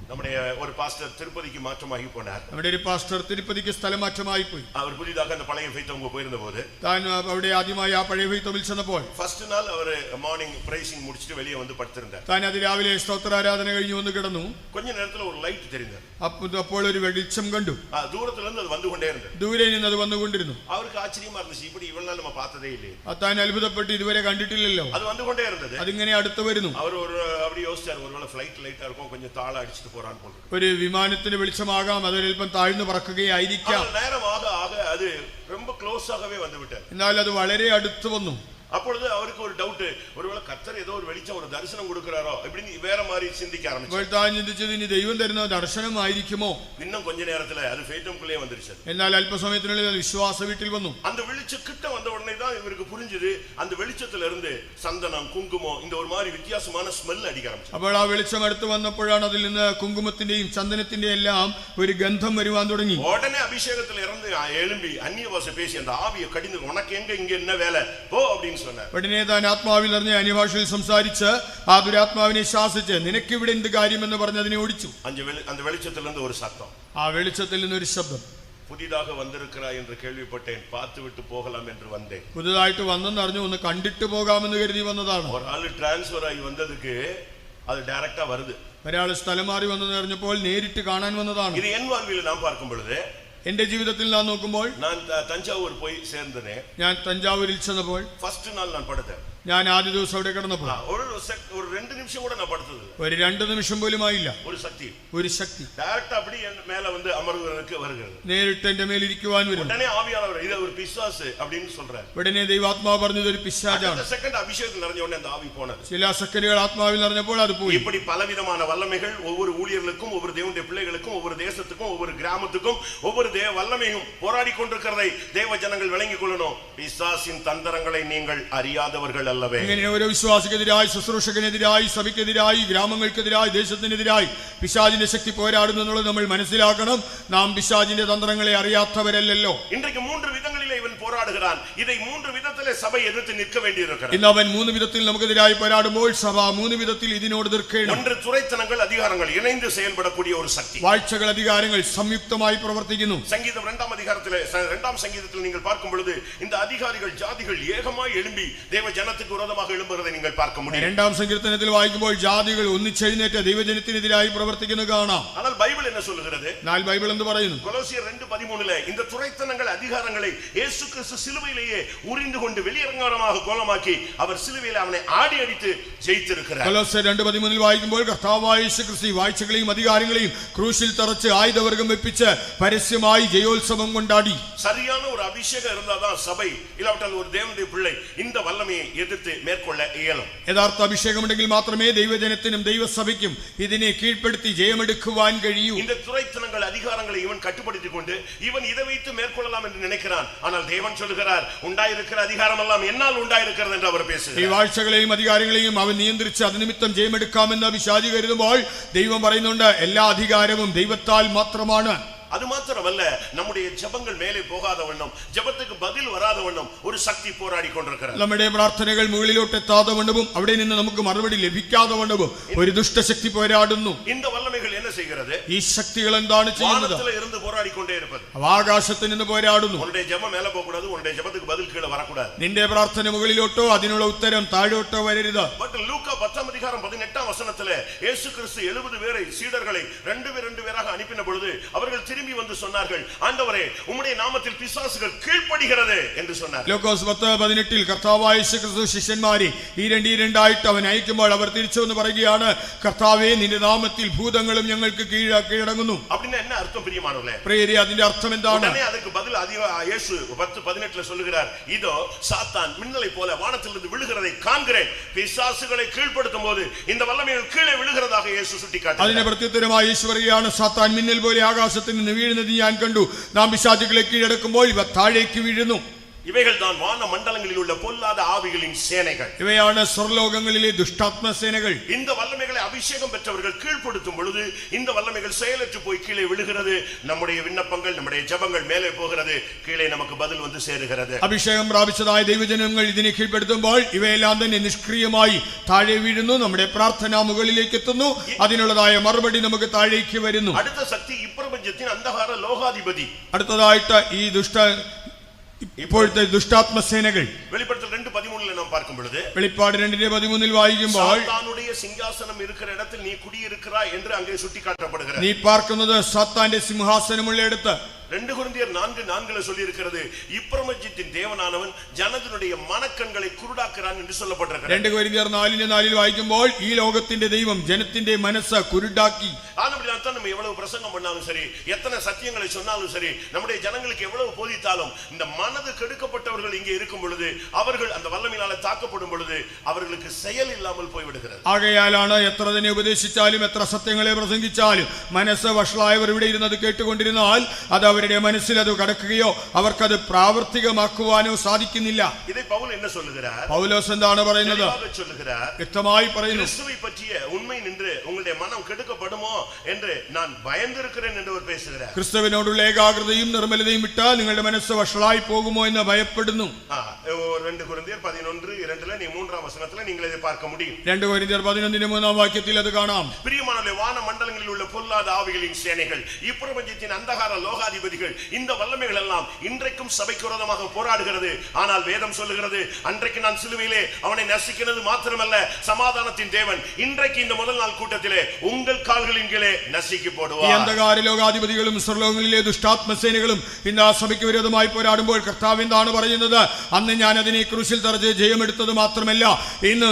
நம்முடைய ஒரு பாஸ்டர் திருப்பதிக்கு மாற்றமாகி போனார். നമ്മുടെ ഒരു പാസ്റ്റർ തിരുപ്പതിക്ക് സ്ഥലം മാറ്റമായി പോയി. அவர் புதிதாக அந்த பழைய ஃபெய்த்தவங்க போயிருந்த போது താൻ അവിടെ ആദ്യമായി ആ പഴയ ഫെയ്ത്തോവിൽ ചെന്നപ്പോൾ ஃபர்ஸ்ட் நாள் அவர் மார்னிங் பிரைசிங் முடிச்சிட்டு வெளியே வந்து படுத்திருந்தார். താൻ അതിരാവിലെ സ്തോത്രാരാധന കഴിഞ്ഞു വന്ന് കിടന്നു. கொஞ்ச நேரத்துல ஒரு லைட் தெரிந்தது. അപ്പോൾ ഒരു വെളിച്ചം കണ്ടു. தூரத்துல இருந்து அது வந்து கொண்டே இருந்தது. ദൂരെ നിന്ന് അത് വന്നുകൊണ്ടിരുന്നു. அவருக்கு ஆச்சரியமா இருந்துச்சு, இப்படி இவ்வளவு நாள் நம்ம பார்த்ததே இல்லையே. താൻ അത്ഭുതപ്പെട്ട് ഇതുവരെ കണ്ടിട്ടില്ലല്ലോ. அது வந்து கொண்டே இருந்தது. അതിങ്ങനെ അടുത്ത് വരുന്നു. அவர் ஒரு அப்படி யோசிச்சார், ஒருவேளை ஃளைட் லைட்டா இருக்கும், கொஞ்சம் தாள அடிச்சிட்டு போறான்னு போல. ഒരു വിമാനത്തിന് വെളിച്ചമാകാം, അതൊരൽപ്പം താഴ്ന്നു പറക്കുകയായിരിക്കാം. நேரமாக ஆக அது ரொம்ப க்ளோஸ் ஆகவே வந்து விட்டார். എന്നാൽ അത് വളരെ അടുത്ത് വന്നു. அப்பொழுது அவருக்கு ஒரு டவுட், ஒருவேளை கர்த்தர் ஏதோ ஒரு வெளிச்சம், ஒரு தரிசனம் கொடுக்கிறாரோ இப்படின்னு வேற மாதிரி சிந்திக்க ஆரம்பிச்சார். അപ്പോൾ താൻ ചിന്തിച്ചത് ഇനി ദൈവം തരുന്ന ദർശനമായിരിക്കുമോ. இன்னும் கொஞ்ச நேரத்துல அது ஃபேட்டம்குள்ளே வந்துருச்சு. എന്നാൽ അല്പസമയത്തിനുള്ളിൽ അത് വിശ്വാസ വീട്ടിൽ വന്നു. அந்த வெளிச்சம் கிட்ட வந்த உடனே தான் இவருக்கு புரிஞ்சது, அந்த வெளிச்சத்துல இருந்து சந்தனம், குங்குமம், இந்த ஒரு மாதிரி வித்தியாசமான ஸ்மெல் அடிக்க ஆரம்பிச்சு. അപ്പോൾ ആ വെളിച്ചം അടുത്ത് വന്നപ്പോഴാണ് അതിൽ നിന്ന് കുങ്കുമത്തിന്റെയും ചന്ദനത്തിന്റെയും എല്ലാം ഒരു ഗന്ധം വരുവാൻ തുടങ്ങി. உடனே அபிஷேகத்துல இருந்து எழும்பி அந்நிய பாஷை பேசி அந்த ஆவியை கடிந்து, உனக்கு எங்க இங்க என்ன வேலை போ அப்படின்னு சொன்னார். ഉടനെ താൻ ആത്മാവിൽ നിറഞ്ഞ അന്യഭാഷയിൽ സംസാരിച്ച് ആ ദുരാത്മാവിനെ ശാസിച്ച് നിനക്കിവിടെ എന്ത് കാര്യമെന്ന് പറഞ്ഞ് അതിനെ ഓടിച്ചു. அந்த வெளிச்சத்துல இருந்து ஒரு சத்தம், ആ വെളിച്ചത്തിൽ നിന്നൊരു ശബ്ദം, புதிதாக வந்திருக்கிறாய் என்று கேள்விப்பட்டேன், பார்த்து விட்டு போகலாம் என்று வந்தேன். പുതുതായിട്ട് വന്നെന്ന് അറിഞ്ഞു, ഒന്ന് കണ്ടിട്ട് പോകാമെന്ന് കരുതി വന്നതാണ്. ஒரு ஆளு டிரான்ஸ்பர் ஆகி வந்ததுக்கு அது டைரக்டா வருது. ഒരാൾ സ്ഥലം മാറി വന്നെന്ന് അറിഞ്ഞപ്പോൾ നേരിട്ട് കാണാൻ വന്നതാണ്. இது என் வாழ்வில் நான் பார்க்கும் பொழுது, എന്റെ ജീവിതത്തിൽ ഞാൻ നോക്കുമ്പോൾ, நான் தஞ்சாவூர் போய் சேர்ந்தேன். ഞാൻ തഞ്ചാവൂരിൽ ചെന്നപ്പോൾ ஃபர்ஸ்ட் நாள் நான் படுத்தேன். ഞാൻ ആദ്യ ദിവസം അവിടെ കിടന്നപ്പോൾ ஒரு 2 நிமிஷம் கூட நான் படுத்தது, ഒരു 2 നിമിഷം പോലും ആയില്ല. ஒரு சக்தி டைரக்டா அப்படி என் மேல வந்து அமர்வதற்கு வருகிறது. നേരിട്ട് എന്റെ മേൽ ഇരിക്കുവാൻ വരുന്നു. உடனே ஆவியானவர் இது ஒரு பிசாசு அப்படினு சொல்றார். ഉടനെ ദൈവാത്മാവ് പറഞ്ഞത് ഒരു പിശാചാണ്. அந்த செகண்ட் அபிஷேகம் நிறைஞ்ச உடனே அந்த ஆவி போனது. ചില സെക്കൻഡുകൾ ആത്മാവിൽ നിറഞ്ഞപ്പോൾ അത് പോയി. இப்படி பலவிதமான வல்லமைகள் ஒவ்வொரு ஊழியர்களுக்கும், ஒவ்வொரு தேவனுடைய பிள்ளைகளுக்கும், ஒவ்வொரு தேசத்துக்கும், ஒவ்வொரு கிராமத்துக்கும், ஒவ்வொரு தேவ வல்லமையும் போராடி கொண்டிருக்கிறதை தேவ ஜனங்கள் விளங்கிக் கொள்ளணும். பிசாசின் தந்திரங்களை நீங்கள் அறியாதவர்கள் அல்லவே. ഇങ്ങനെ ഓരോ വിശ്വാസിക്കെതിരായി, ശുശ്രൂഷകനെതിരായി, സഭയ്ക്കെതിരായി, ഗ്രാമങ്ങൾക്കെതിരായി, ദേശത്തിനെതിരായി പിശാചിന്റെ ശക്തി പോരാടുന്നു എന്നുള്ളത് നമ്മൾ മനസ്സിലാക്കണം. നാം പിശാചിന്റെ തന്ത്രങ്ങളെ അറിയാത്തവരല്ലല്ലോ. இன்றைக்கு 3 விதங்களிலே இவன் போராடுகிறான். இதை 3 விதத்திலே சபை எதிர்த்து நிற்க வேண்டியிருக்கிறது. ഇന്ന് അവൻ 3 വിധത്തിൽ നമുക്കെതിരായി പോരാടുമ്പോൾ സഭ 3 വിധത്തിൽ ഇതിനോട് നിൽക്കണം. ஒன்று துரைத்தனங்கள் அதிகாரங்கள் இணைந்து செயல்படக்கூடிய ஒரு சக்தி. വാഴ്ചകൾ അധികാരങ്ങൾ സംയുക്തമായി പ്രവർത്തിക്കുന്നു. சங்கீதம் 2ஆம் அதிகாரத்திலே 2ஆம் சங்கீதத்தில் நீங்கள் பார்க்கும் பொழுது இந்த அதிகாரிகள் ஜாதிகள் ஏகமாய் எழும்பி தேவ ஜனத்துக்கு விரோதமாக எழும்புவதை நீங்கள் பார்க்க முடியும். 2ஆം സങ്കീർത്തനത്തിൽ വായിക്കുമ്പോൾ ജാതികൾ ഒന്നിച്ചെഴുന്നേറ്റ് ദൈവജനത്തിനെതിരായി പ്രവർത്തിക്കുന്നത് കാണാം. ஆனால் பைபிள் என்ன சொல்லுகிறது? എന്നാൽ ബൈബിൾ എന്ത് പറയുന്നു? கொலோசியர் 2:13 இந்த துரைத்தனங்கள் அதிகாரங்களை இயேசு கிறிஸ்து சிலுவையிலேயே உரிந்து கொண்டு வெளியரங்கமாக கோலமாக்கி அவர் சிலுவையில் அவனை ஆடி அடித்து ஜெயித்திருக்கிறார். കൊലോസ്യർ 2:13 വായിക്കുമ്പോൾ കർത്താവായ യേശു ക്രിസ്തു വാഴ്ചകളെയും അധികാരങ്ങളെയും ക്രൂശിൽ തറച്ച് ആയുധവർഗം വെപ്പിച്ച് പരസ്യമായി ജയോത്സവം കൊണ്ടാടി. சரியான ஒரு அபிஷேகம் இருந்தாதான் சபை இல்லாவிட்டால் ஒரு தேவனுடைய பிள்ளை இந்த வல்லமையை எதிர்த்து மேற்கொள்ள இயலும். യഥാർത്ഥ അഭിഷേകമുണ്ടെങ്കിൽ മാത്രമേ ദൈവജനത്തിനും ദൈവസഭയ്ക്കും ഇതിനെ കീഴ്പ്പെടുത്തി ജയമെടുക്കുവാൻ കഴിയൂ. இந்த துரைத்தனங்கள் அதிகாரங்களை இவன் கட்டுப்படுத்திக் கொண்டு இவன் இதை வைத்து மேற்கொள்ளலாம் என்று நினைக்கிறான். ஆனால் தேவன் சொல்லுகிறார் உண்டாயிருக்கிற அதிகாரம் எல்லாம் என்னால் உண்டாயிருக்கிறது என்று அவர் பேசுகிறார். ഈ വാഴ്ചകളെയും അധികാരങ്ങളെയും അവൻ നിയന്ത്രിച്ച് അതിനിമിത്തം ജയമെടുക്കാമെന്ന് പിശാചി കരുതുമ്പോൾ ദൈവം പറയുന്നുണ്ട് എല്ലാ അധികാരവും ദൈവത്താൽ മാത്രമാണ്. அது மாத்திரமல்ல, நம்முடைய ஜெபங்கள் மேலே போகாத வண்ணம், ஜெபத்துக்கு பதில் வராத வண்ணம் ஒரு சக்தி போராடி கொண்டிருக்கிறது. നമ്മുടെ പ്രാർത്ഥനകൾ മുകളിലോട്ട് എത്താതെ വണ്ണവും അവിടെ നിന്ന് നമുക്ക് മറുപടി ലഭിക്കാതെ വണ്ണവും ഒരു ദുഷ്ടശക്തി പോരാടുന്നു. இந்த வல்லமைகள் என்ன செய்கிறது? ഈ ശക്തികൾ എന്താണ് ചെയ്യുന്നത്? வானத்திலே இருந்து போராடி கொண்டே இருப்பது. ആകാശത്തിൽ നിന്ന് പോരാടുന്നു. உன்னுடைய ஜெபம் மேலே போக கூடாது, உன்னுடைய ஜெபத்துக்கு பதில் கீழே வர கூடாது. നിന്റെ പ്രാർത്ഥന മുകളിലോട്ടോ അതിനുള്ള ഉത്തരം താഴോട്ടോ വരരുത്. பட் லூக்கா 10ஆம் அதிகாரம் 18ஆம் வசனத்திலே இயேசு கிறிஸ்து 70 பேரை சீடர்களை 2 பேராக அனுப்பின பொழுது அவர்கள் திரும்பி வந்து சொன்னார்கள், ஆண்டவரே உம்முடைய நாமத்தில் பிசாசுகள் கீழ்ப்படிகிறது என்று சொன்னார். ലൂക്കോസ് 10:18 കർത്താവായ യേശു ക്രിസ്തു ശിഷ്യന്മാരെ രണ്ടായിട്ട് അവൻ അയക്കുമ്പോൾ അവർ തിരിച്ചു വന്ന് പറയുകയാണ്, കർത്താവേ നിന്റെ നാമത്തിൽ ഭൂതങ്ങളും ഞങ്ങൾക്ക് കീഴടങ്ങുന്നു. அப்படினா என்ன அர்த்தம் பிரியமானவர்களே? പ്രിയരേ, അതിന്റെ അർത്ഥം എന്താണ്? உடனே அதுக்கு பதில் இயேசு 10:18 சொல்லுகிறார், இதோ சாத்தான் மின்னலை போல வானத்திலிருந்து விழுகிறதை காண்கிறேன். பிசாசுகளை கீழ்ப்படுத்தும் போது இந்த வல்லமைகள் கீழே விழுகிறதாக இயேசு சுட்டிக்காட்டுகிறார். അതിന്റെ പ്രത്യുത്തരമായി യേശു പറയുകയാണ്, സാത്താൻ മിന്നൽ പോലെ ആകാശത്തിൽ നിന്ന് വീഴുന്നത് ഞാൻ കണ്ടു. നാം പിശാചുകളെ കീഴടക്കുമ്പോൾ ഇവ താഴേക്ക് വീഴുന്നു. இவைகள் தான் வான மண்டலங்களில் உள்ள பொல்லாத ஆவிகளின் சேனைகள். ഇവയാണ് സ്വർലോകങ്ങളിലെ ദുഷ്ടാത്മ സേനകൾ. இந்த வல்லமைகளை அபிஷேகம் பெற்றவர்கள் கீழ்ப்படுத்தும் பொழுது இந்த வல்லமைகள் செயலற்று போய் கீழே விழுகிறது. நம்முடைய விண்ணப்பங்கள், நம்முடைய ஜெபங்கள் மேலே போகிறது, கீழே நமக்கு பதில் வந்து சேருகிறது. അഭിഷേകം പ്രാപിച്ചതായ ദൈവജനങ്ങൾ ഇതിനെ കീഴ്പ്പെടുത്തുമ്പോൾ ഇവയെല്ലാം തന്നെ നിഷ്ക്രിയമായി താഴെ വീഴുന്നു. നമ്മുടെ പ്രാർത്ഥന മുകളിലേക്ക് എത്തുന്നു. അതിനുള്ളതായ മറുപടി നമുക്ക് താഴേക്ക് വരുന്നു. അടുത്ത ശക്തി ഇപ്രപഞ്ചത്തിൻ അന്ധകാര ലോകാധിപതി. അടുത്തതായിട്ട് ഈ ഇപ്പോഴത്തെ ദുഷ്ടാത്മ സേനകൾ വെളിപ്പെടുത്തൽ 2:13 നാം பார்க்கும் பொழுது, വെളിപ്പാട് 2:13 വായിക്കുമ്പോൾ സാത്താനുடைய സിംഹാസനം இருக்கிற இடத்தில் நீ குடியிருக்கிறாய் என்று அங்கே சுட்டிக்காட்டப்படுகிறது. നീ പാർക്കുന്നത് സാത്താന്റെ സിംഹാസനമുള്ളിടത്ത്. 2 കൊരിന്ത്യർ 4:4 சொல்லி இருக்கிறது, இப்பிரபஞ்சத்தின் தேவனானவன் ஜனத்தினுடைய மனக்கண்களை குருடாக்குறான் என்று சொல்லப்பட்டிருக்கிறது. 2 കൊരിന്ത്യർ 4:4 വായിക്കുമ്പോൾ ഈ ലോകത്തിന്റെ ദൈവം ജനത്തിന്റെ മനസ്സ് കുരുടാക്കി. ஆனபடியால்தான் நம்ம எவ்வளவு பிரசங்கம் பண்ணாலும் சரி, எத்தனை சத்தியங்களை சொன்னாலும் சரி, நம்முடைய ஜனங்களுக்கு எவ்வளவு போதித்தாலும் இந்த மனது கெடுக்கப்பட்டவர்கள் இங்கே இருக்கும் பொழுது, அவர்கள் அந்த வல்லமையினால தாக்கப்படும் பொழுது அவர்களுக்கு செயல் இல்லாமல் போய்விடுகிறது. ആകയാലാണ് എത്ര തന്നെ ഉപദേശിച്ചാലും എത്ര സത്യങ്ങളെ പ്രസംഗിച്ചാലും മനസ്സ് വഷളായവർ ഇവിടെ ഇരുന്നത് കേട്ടുകൊണ്ടിരുന്നാൽ അത് അവരുടെ മനസ്സിൽ അത് കടക്കുകയോ അവർക്കത് പ്രാവർത്തികമാക്കുവാനോ സാധിക്കുന്നില്ല. இதை பவுல் என்ன சொல்லுகிறார்? പൗലോസ് എന്താണ് പറയുന്നത്? சொல்லுகிறார், വ്യക്തമായി പറയുന്നു, கிறிஸ்துவை பற்றிய உண்மை நின்று உங்களுடைய மனம் கெடுக்கப்படுமோ என்று நான் பயந்திருக்கிறேன் என்று அவர் பேசுகிறார். ക്രിസ്തുവിനോടുള്ള ഏകാഗ്രതയും നിർമ്മലതയും വിട്ടാൽ നിങ്ങളുടെ മനസ്സ് വഷളായി പോകുമോ എന്ന് ഭയപ്പെടുന്നു. 2 കൊരിന്ത്യർ 11:2 நீ 3ஆம் வசனத்துல நீங்கள் இதை பார்க்க முடியும். 2 കൊരിന്ത്യർ 11:3 വാക്യത്തിൽ അത് കാണാം. பிரியமானவர்களே, வான மண்டலங்களில் உள்ள பொல்லாத ஆவிகளின் சேனைகள், இப்பிரபஞ்சத்தின் அந்தகார லோகாதிபதிகள், இந்த வல்லமைகள் எல்லாம் இன்றைக்கும் சபைக்கு விரோதமாக போராடுகிறது. ஆனால் வேதம் சொல்லுகிறது, அன்றைக்கு நான் சிலுவையிலே அவனை நசுக்கினது மாத்திரமல்ல, சமாதானத்தின் தேவன் இன்றைக்கு இந்த முதல் நாள் கூட்டத்திலே உங்கள் கால்களின் கீழே நசுக்கி போடுவார். ഈ അന്ധകാര ലോകാധിപതികളും സ്വർലോകങ്ങളിലെ ദുഷ്ടാത്മസേനകളും ഇന്ന് ആ സഭയ്ക്ക് വിരോധമായി പോരാടുമ്പോൾ കർത്താവ് എന്താണ് പറയുന്നത്? അന്ന് ഞാൻ അതിനെ ക്രൂശിൽ തറച്ച് ജയമെടുത്തത് മാത്രമല്ല, ഇന്ന്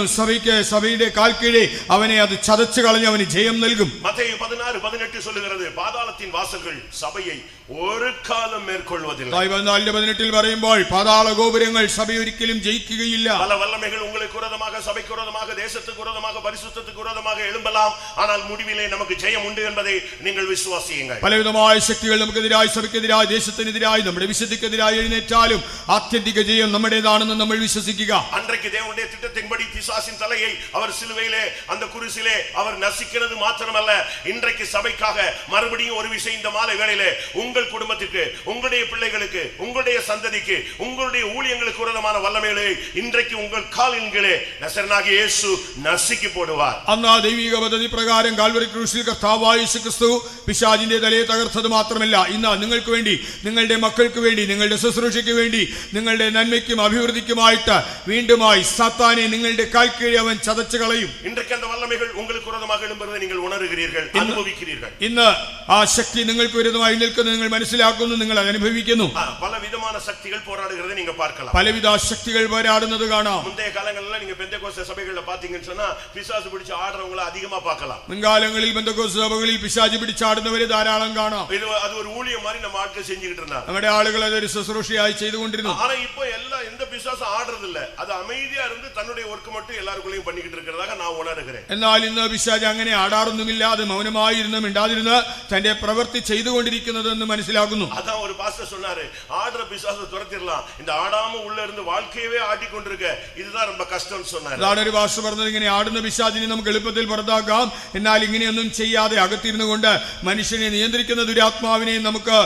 സഭയുടെ കാൽക്കീഴെ അവനെ അത് ചതച്ചു കളഞ്ഞ് അവന് ജയം നൽകും. മത്തയി 16:18 சொல்லுகிறது, பாதாளத்தின் வாசல்கள் சபையை ഒരു കാലം മേற்കൊള്ളുവതില്ല. 14:18 പറയുമ്പോൾ പാതാള ഗോപുരങ്ങൾ സഭയെ ഒരിക്കലും ജയിക്കുകയില്ല. பல வல்லமைகள் உங்களுக்கு விரோதமாக, சபைக்கு விரோதமாக, தேசத்துக்கு விரோதமாக, பரிசுத்தத்துக்கு விரோதமாக எழும்பலாம். ஆனால் முடிவிலே நமக்கு ஜெயம் உண்டு என்பதை நீங்கள் விசுவாசியுங்கள். പലവിധമായ ശക്തികൾ നമുക്കെതിരായി, സഭയ്ക്കെതിരായി, ദേശത്തിനെതിരായി, നമ്മുടെ വിശുദ്ധിക്കെതിരായി എഴുന്നേറ്റാലും ആത്യന്തിക ജയം നമ്മുടേതാണെന്ന് നമ്മൾ വിശ്വസിക്കുക. அன்றைக்கு தேவனுடைய திட்டத்தின்படி பிசாசின் தலையை அவர் சிலுவையிலே அந்த குருசிலே அவர் நசிக்கிறது மாத்திரமல்ல, இன்றைக்கு சபைக்காக மறுபடியும் ஒரு விஷயம் இந்த மாலை வேளையிலே உங்கள் குடும்பத்திற்கு, உங்களுடைய பிள்ளைகளுக்கு, உங்களுடைய சந்ததிக்கு, உங்களுடைய ஊழியங்களுக்கு விரோதமான வல்லமைகளை இன்றைக்கு உங்கள் காலின் கீழே நசரேயனாகிய இயேசு நசுக்கி போடுவார். അന്ന് ദൈവിക പദ്ധതി പ്രകാരം കാൽവരി ക്രൂശിൽ കർത്താവായ യേശു ക്രിസ്തു പിശാചിന്റെ തലയെ തകർത്തത് മാത്രമല്ല, ഇന്ന് നിങ്ങൾക്ക് വേണ്ടി, നിങ്ങളുടെ മക്കൾക്ക് വേണ്ടി, നിങ്ങളുടെ ശുശ്രൂഷയ്ക്ക് വേണ്ടി, നിങ്ങളുടെ നന്മയ്ക്കും അഭിവൃദ്ധിക്കുമായിട്ട് വീണ്ടുമായി സാത്താനെ നിങ്ങളുടെ കാൽക്കീഴെ അവൻ ചതച്ചു കളയും. இன்றைக்கு அந்த வல்லமைகள் உங்களுக்கு விரோதமாக எழும்புவதை நீங்கள் உணர்கிறீர்கள், அனுபவிக்கிறீர்கள். ഇന്ന് ആ ശക്തി നിങ്ങൾക്ക് വിരുദ്ധമായി നിൽക്കുന്നത് നിങ്ങൾ മനസ്സിലാക്കുന്നു, നിങ്ങൾ അത് അനുഭവിക്കുന്നു. பலவிதமான சக்திகள் போராடுகிறதை நீங்க பார்க்கலாம். പലവിധ ശക്തികൾ പോരാടുന്നത് കാണാം. முந்தைய காலங்களில் நீங்க பெந்தேகோஸ்தே சபைகள்ல பாத்தீங்கன்னு சொன்னா பிசாசு பிடிச்சு ஆடுறவங்களை அதிகமா பார்க்கலாம். മുൻകാലങ്ങളിൽ പെന്തക്കോസ്ത് സഭകളിൽ പിശാച് പിടിച്ചാടുന്നവരെ ധാരാളം കാണാം. அது ஒரு ஊழியம் மாதிரி நம்ம ஆட்கள் செஞ்சுக்கிட்டு இருந்தாங்க. നമ്മുടെ ആളുകൾ അതൊരു ശുശ്രൂഷയായി ചെയ്തുകൊണ്ടിരുന്നു. ஆனா இப்போ எந்த பிசாசும் ஆடுறது இல்ல, அது அமைதியா இருந்து தன்னுடைய ஒர்க் மட்டும் எல்லாருக்குள்ளேயும் பண்ணிக்கிட்டு இருக்கிறதாக நான் உணர்கிறேன். എന്നാൽ ഇന്ന് പിശാച് അങ്ങനെ ആടാറൊന്നുമില്ല, അത് മൗനമായിരുന്ന് മിണ്ടാതിരുന്ന് തന്റെ പ്രവൃത്തി ചെയ്തുകൊണ്ടിരിക്കുന്നതെന്ന് മനസ്സിലാക്കുന്നു. அதான் ஒரு பாஸ்டர் சொன்னாரு, ஆடுற பிசாசை துரத்திடலாம், இந்த ஆடாம உள்ள இருந்து வாழ்க்கையவே ஆடிக்கொண்டிருக்க இதுதான் ரொம்ப கஷ்டம்னு சொன்னாரு. അതാണ് ഒരു പാസ്റ്റർ പറഞ്ഞത്, ഇങ്ങനെ ആടുന്ന പിശാചിനെ നമുക്ക് എളുപ്പത്തിൽ പുറത്താക്കാം, എന്നാൽ ഇങ്ങനെയൊന്നും ചെയ്യാതെ അകത്തിരുന്നു കൊണ്ട് മനുഷ്യനെ നിയന്ത്രിക്കുന്ന ദുരാത്മാവിനെ നമുക്ക്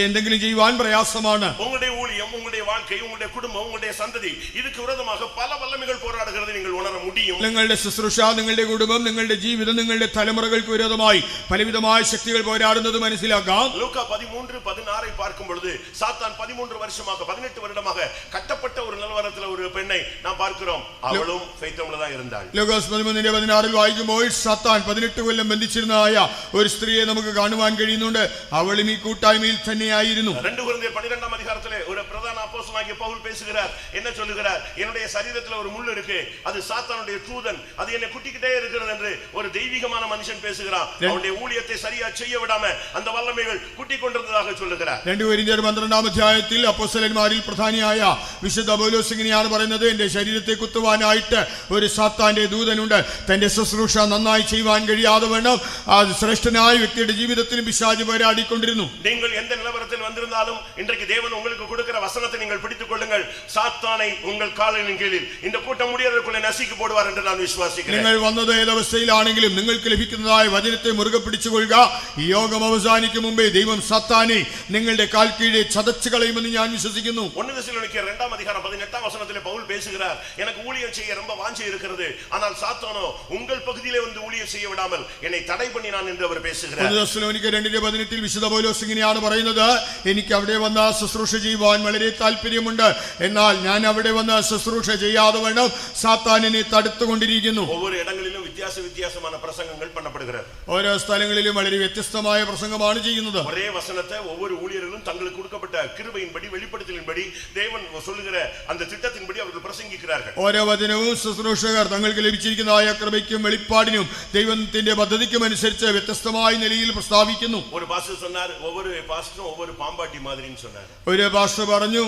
എന്തെങ്കിലും ചെയ്യുവാൻ പ്രയാസമാണ്. உங்களுடைய ஊழியம், உங்களுடைய வாழ்க்கை, உங்களுடைய குடும்பம், உங்களுடைய சந்ததி, இதுக்கு விரோதமாக பல வல்லமைகள் போராடுகிறது நீங்கள் உணர முடியும். നിങ്ങളുടെ ശുശ്രൂഷ, നിങ്ങളുടെ കുടുംബം, നിങ്ങളുടെ ജീവിതം, നിങ്ങളുടെ തലമുറകൾക്ക് വിരോധമായി പലവിധമായ ശക്തികൾ പോരാടുന്നത് മനസ്സിലാക്കാം. ലൂക്കാ 13:16 பார்க்கும் பொழுது சாத்தான் 13 வருஷமாக 18 வருடமாக கட்டப்பட்ட ஒரு நிலவரத்தில் ஒரு பெண்ணை நாம் பார்க்கிறோம். அவளும் ஃபெய்த்தோம்ல தான் இருந்தாள். ലൂക്കോസ് 13:16 വായിക്കുമ്പോൾ സാത്താൻ 18 കൊല്ലം ബന്ധിച്ചിരുന്നതായ ഒരു സ്ത്രീയെ നമുക്ക് കാണുവാൻ കഴിയുന്നുണ്ട്. അവളും ഈ കൂട്ടായ്മയിൽ തന്നെയായിരുന്നു. 2 കൊരിന്ത്യർ 12 அதிகாரத்திலே ஒரு பிரதான அப்போஸ்தலனாகிய பவுல் பேசுகிறார். என்ன சொல்லுகிறார்? என்னுடைய சரீரத்தில் ஒரு முள் இருக்கு, அது சாத்தானுடைய தூதன், அது என்னை குட்டிக்கிட்டே இருக்கிறது என்று ஒரு தெய்வீகமான மனுஷன் பேசுகிறான். அவனுடைய ஊழியத்தை சரியா செய்ய விடாம அந்த வல்லமைகள் குட்டி கொண்டிருந்ததாக சொல்லுகிறார். 2 കൊരിന്ത്യർ 12 അധ്യായത്തിൽ അപ്പോസ്തലന്മാരിൽ പ്രധാനിയായ വിശുദ്ധ പൗലോസ് ഇങ്ങനെയാണ് പറയുന്നത്, എന്റെ ശരീരത്തെ കുത്തുവാനായിട്ട് ഒരു സാത്താന്റെ ദൂതനുണ്ട്. തന്റെ ശുശ്രൂഷ നന്നായി ചെയ്യുവാൻ കഴിയാതെ വേണം അത് ശ്രേഷ്ഠനായ വ്യക്തിയുടെ ജീവിതത്തിലും പിശാച് പോരാടിക്കൊണ്ടിരുന്നു. நீங்கள் எந்த நிலவரத்தில் வந்திருந்தாலும் இன்றைக்கு தேவன் உங்களுக்கு கொடுக்கிற வசனத்தை நீங்கள் பிடித்துக் கொள்ளுங்கள். சாத்தானை உங்கள் காலின் கீழில் இந்த கூட்டம் முடியறதுக்குள்ளே நசுக்கி போடுவார் என்று நான் വിശ്വസിക്കുന്നു. നിങ്ങൾ വന്നത് ഏതവസ്ഥയിലാണെങ്കിലും നിങ്ങൾക്ക് ലഭിക്കുന്നതായ വചനത്തെ മുറുകെ പിടിച്ചുകൊള്ളുക. ഈ യോഗം അവസാനിക്കും മുമ്പേ ദൈവം സാത്താനെ നിങ്ങളുടെ കാൽ കീഴെ ചതച്ചു കളയുമെന്ന് ഞാൻ വിശ്വസിക്കുന്നു. 1 தெசலோனிக்கேயர் 2 அதிகாரம் 18 வசனத்திலே பவுல் பேசுகிறார், எனக்கு ஊழியம் செய்ய ரொம்ப வாஞ்சை இருக்கிறது, ஆனால் சாத்தானோ உங்கள் பகுதியிலே வந்து ஊழியம் செய்ய விடாமல் என்னை தடை பண்ணினான் என்று அவர் பேசுகிறார். 1 തെസ്സലോനിക്കർ 2:18 വിശുദ്ധ പൗലോസ് ഇങ്ങനെയാണ് പറയുന്നത്, എനിക്ക് അവിടെ വന്ന ശുശ്രൂഷ ചെയ്യുവാൻ വളരെ താല്പര്യമുണ്ട്, എന്നാൽ ഞാൻ അവിടെ വന്ന് ശുശ്രൂഷ ചെയ്യാതെ വേണം സാത്താൻ എന്നെ തടുത്തുകൊണ്ടിരിക്കുന്നു. ஒவ்வொரு இடங்களிலும் வித்தியாசமான பிரசங்கங்கள் பண்ணப்படுகிறது. ഓരോ സ്ഥലങ്ങളിലും വളരെ വ്യത്യസ്തമായ പ്രസംഗമാണ് ചെയ്യുന്നത്. ஒரே வசனத்தை ஒவ்வொரு ஊழியர்களும் தங்களுக்கு கொடுக்கப்பட்ட கிருபையின்படி வெளிப்படுத்தலின்படி தேவன் சொல்லுகிற அந்த திட்டத்தின்படி அவர்கள் பிரசங்கிக்கிறார்கள். ഓരോ വചനവും ശുശ്രൂഷകർ തങ്ങൾക്ക് ലഭിച്ചിരിക്കുന്നതായ കൃപയ്ക്കും വെളിപ്പാടിനും ദൈവത്തിന്റെ പദ്ധതിക്കും അനുസരിച്ച് വ്യത്യസ്തമായ നിലയിൽ പ്രസ്താവിക്കുന്നു. ஒரு பாஸ்டர் சொன்னார், ஒவ்வொரு பாஸ்டரும் ஒவ்வொரு பாம்பாட்டி மாதிரின்னு சொன்னார். ഒരു പാസ്റ്റർ പറഞ്ഞു,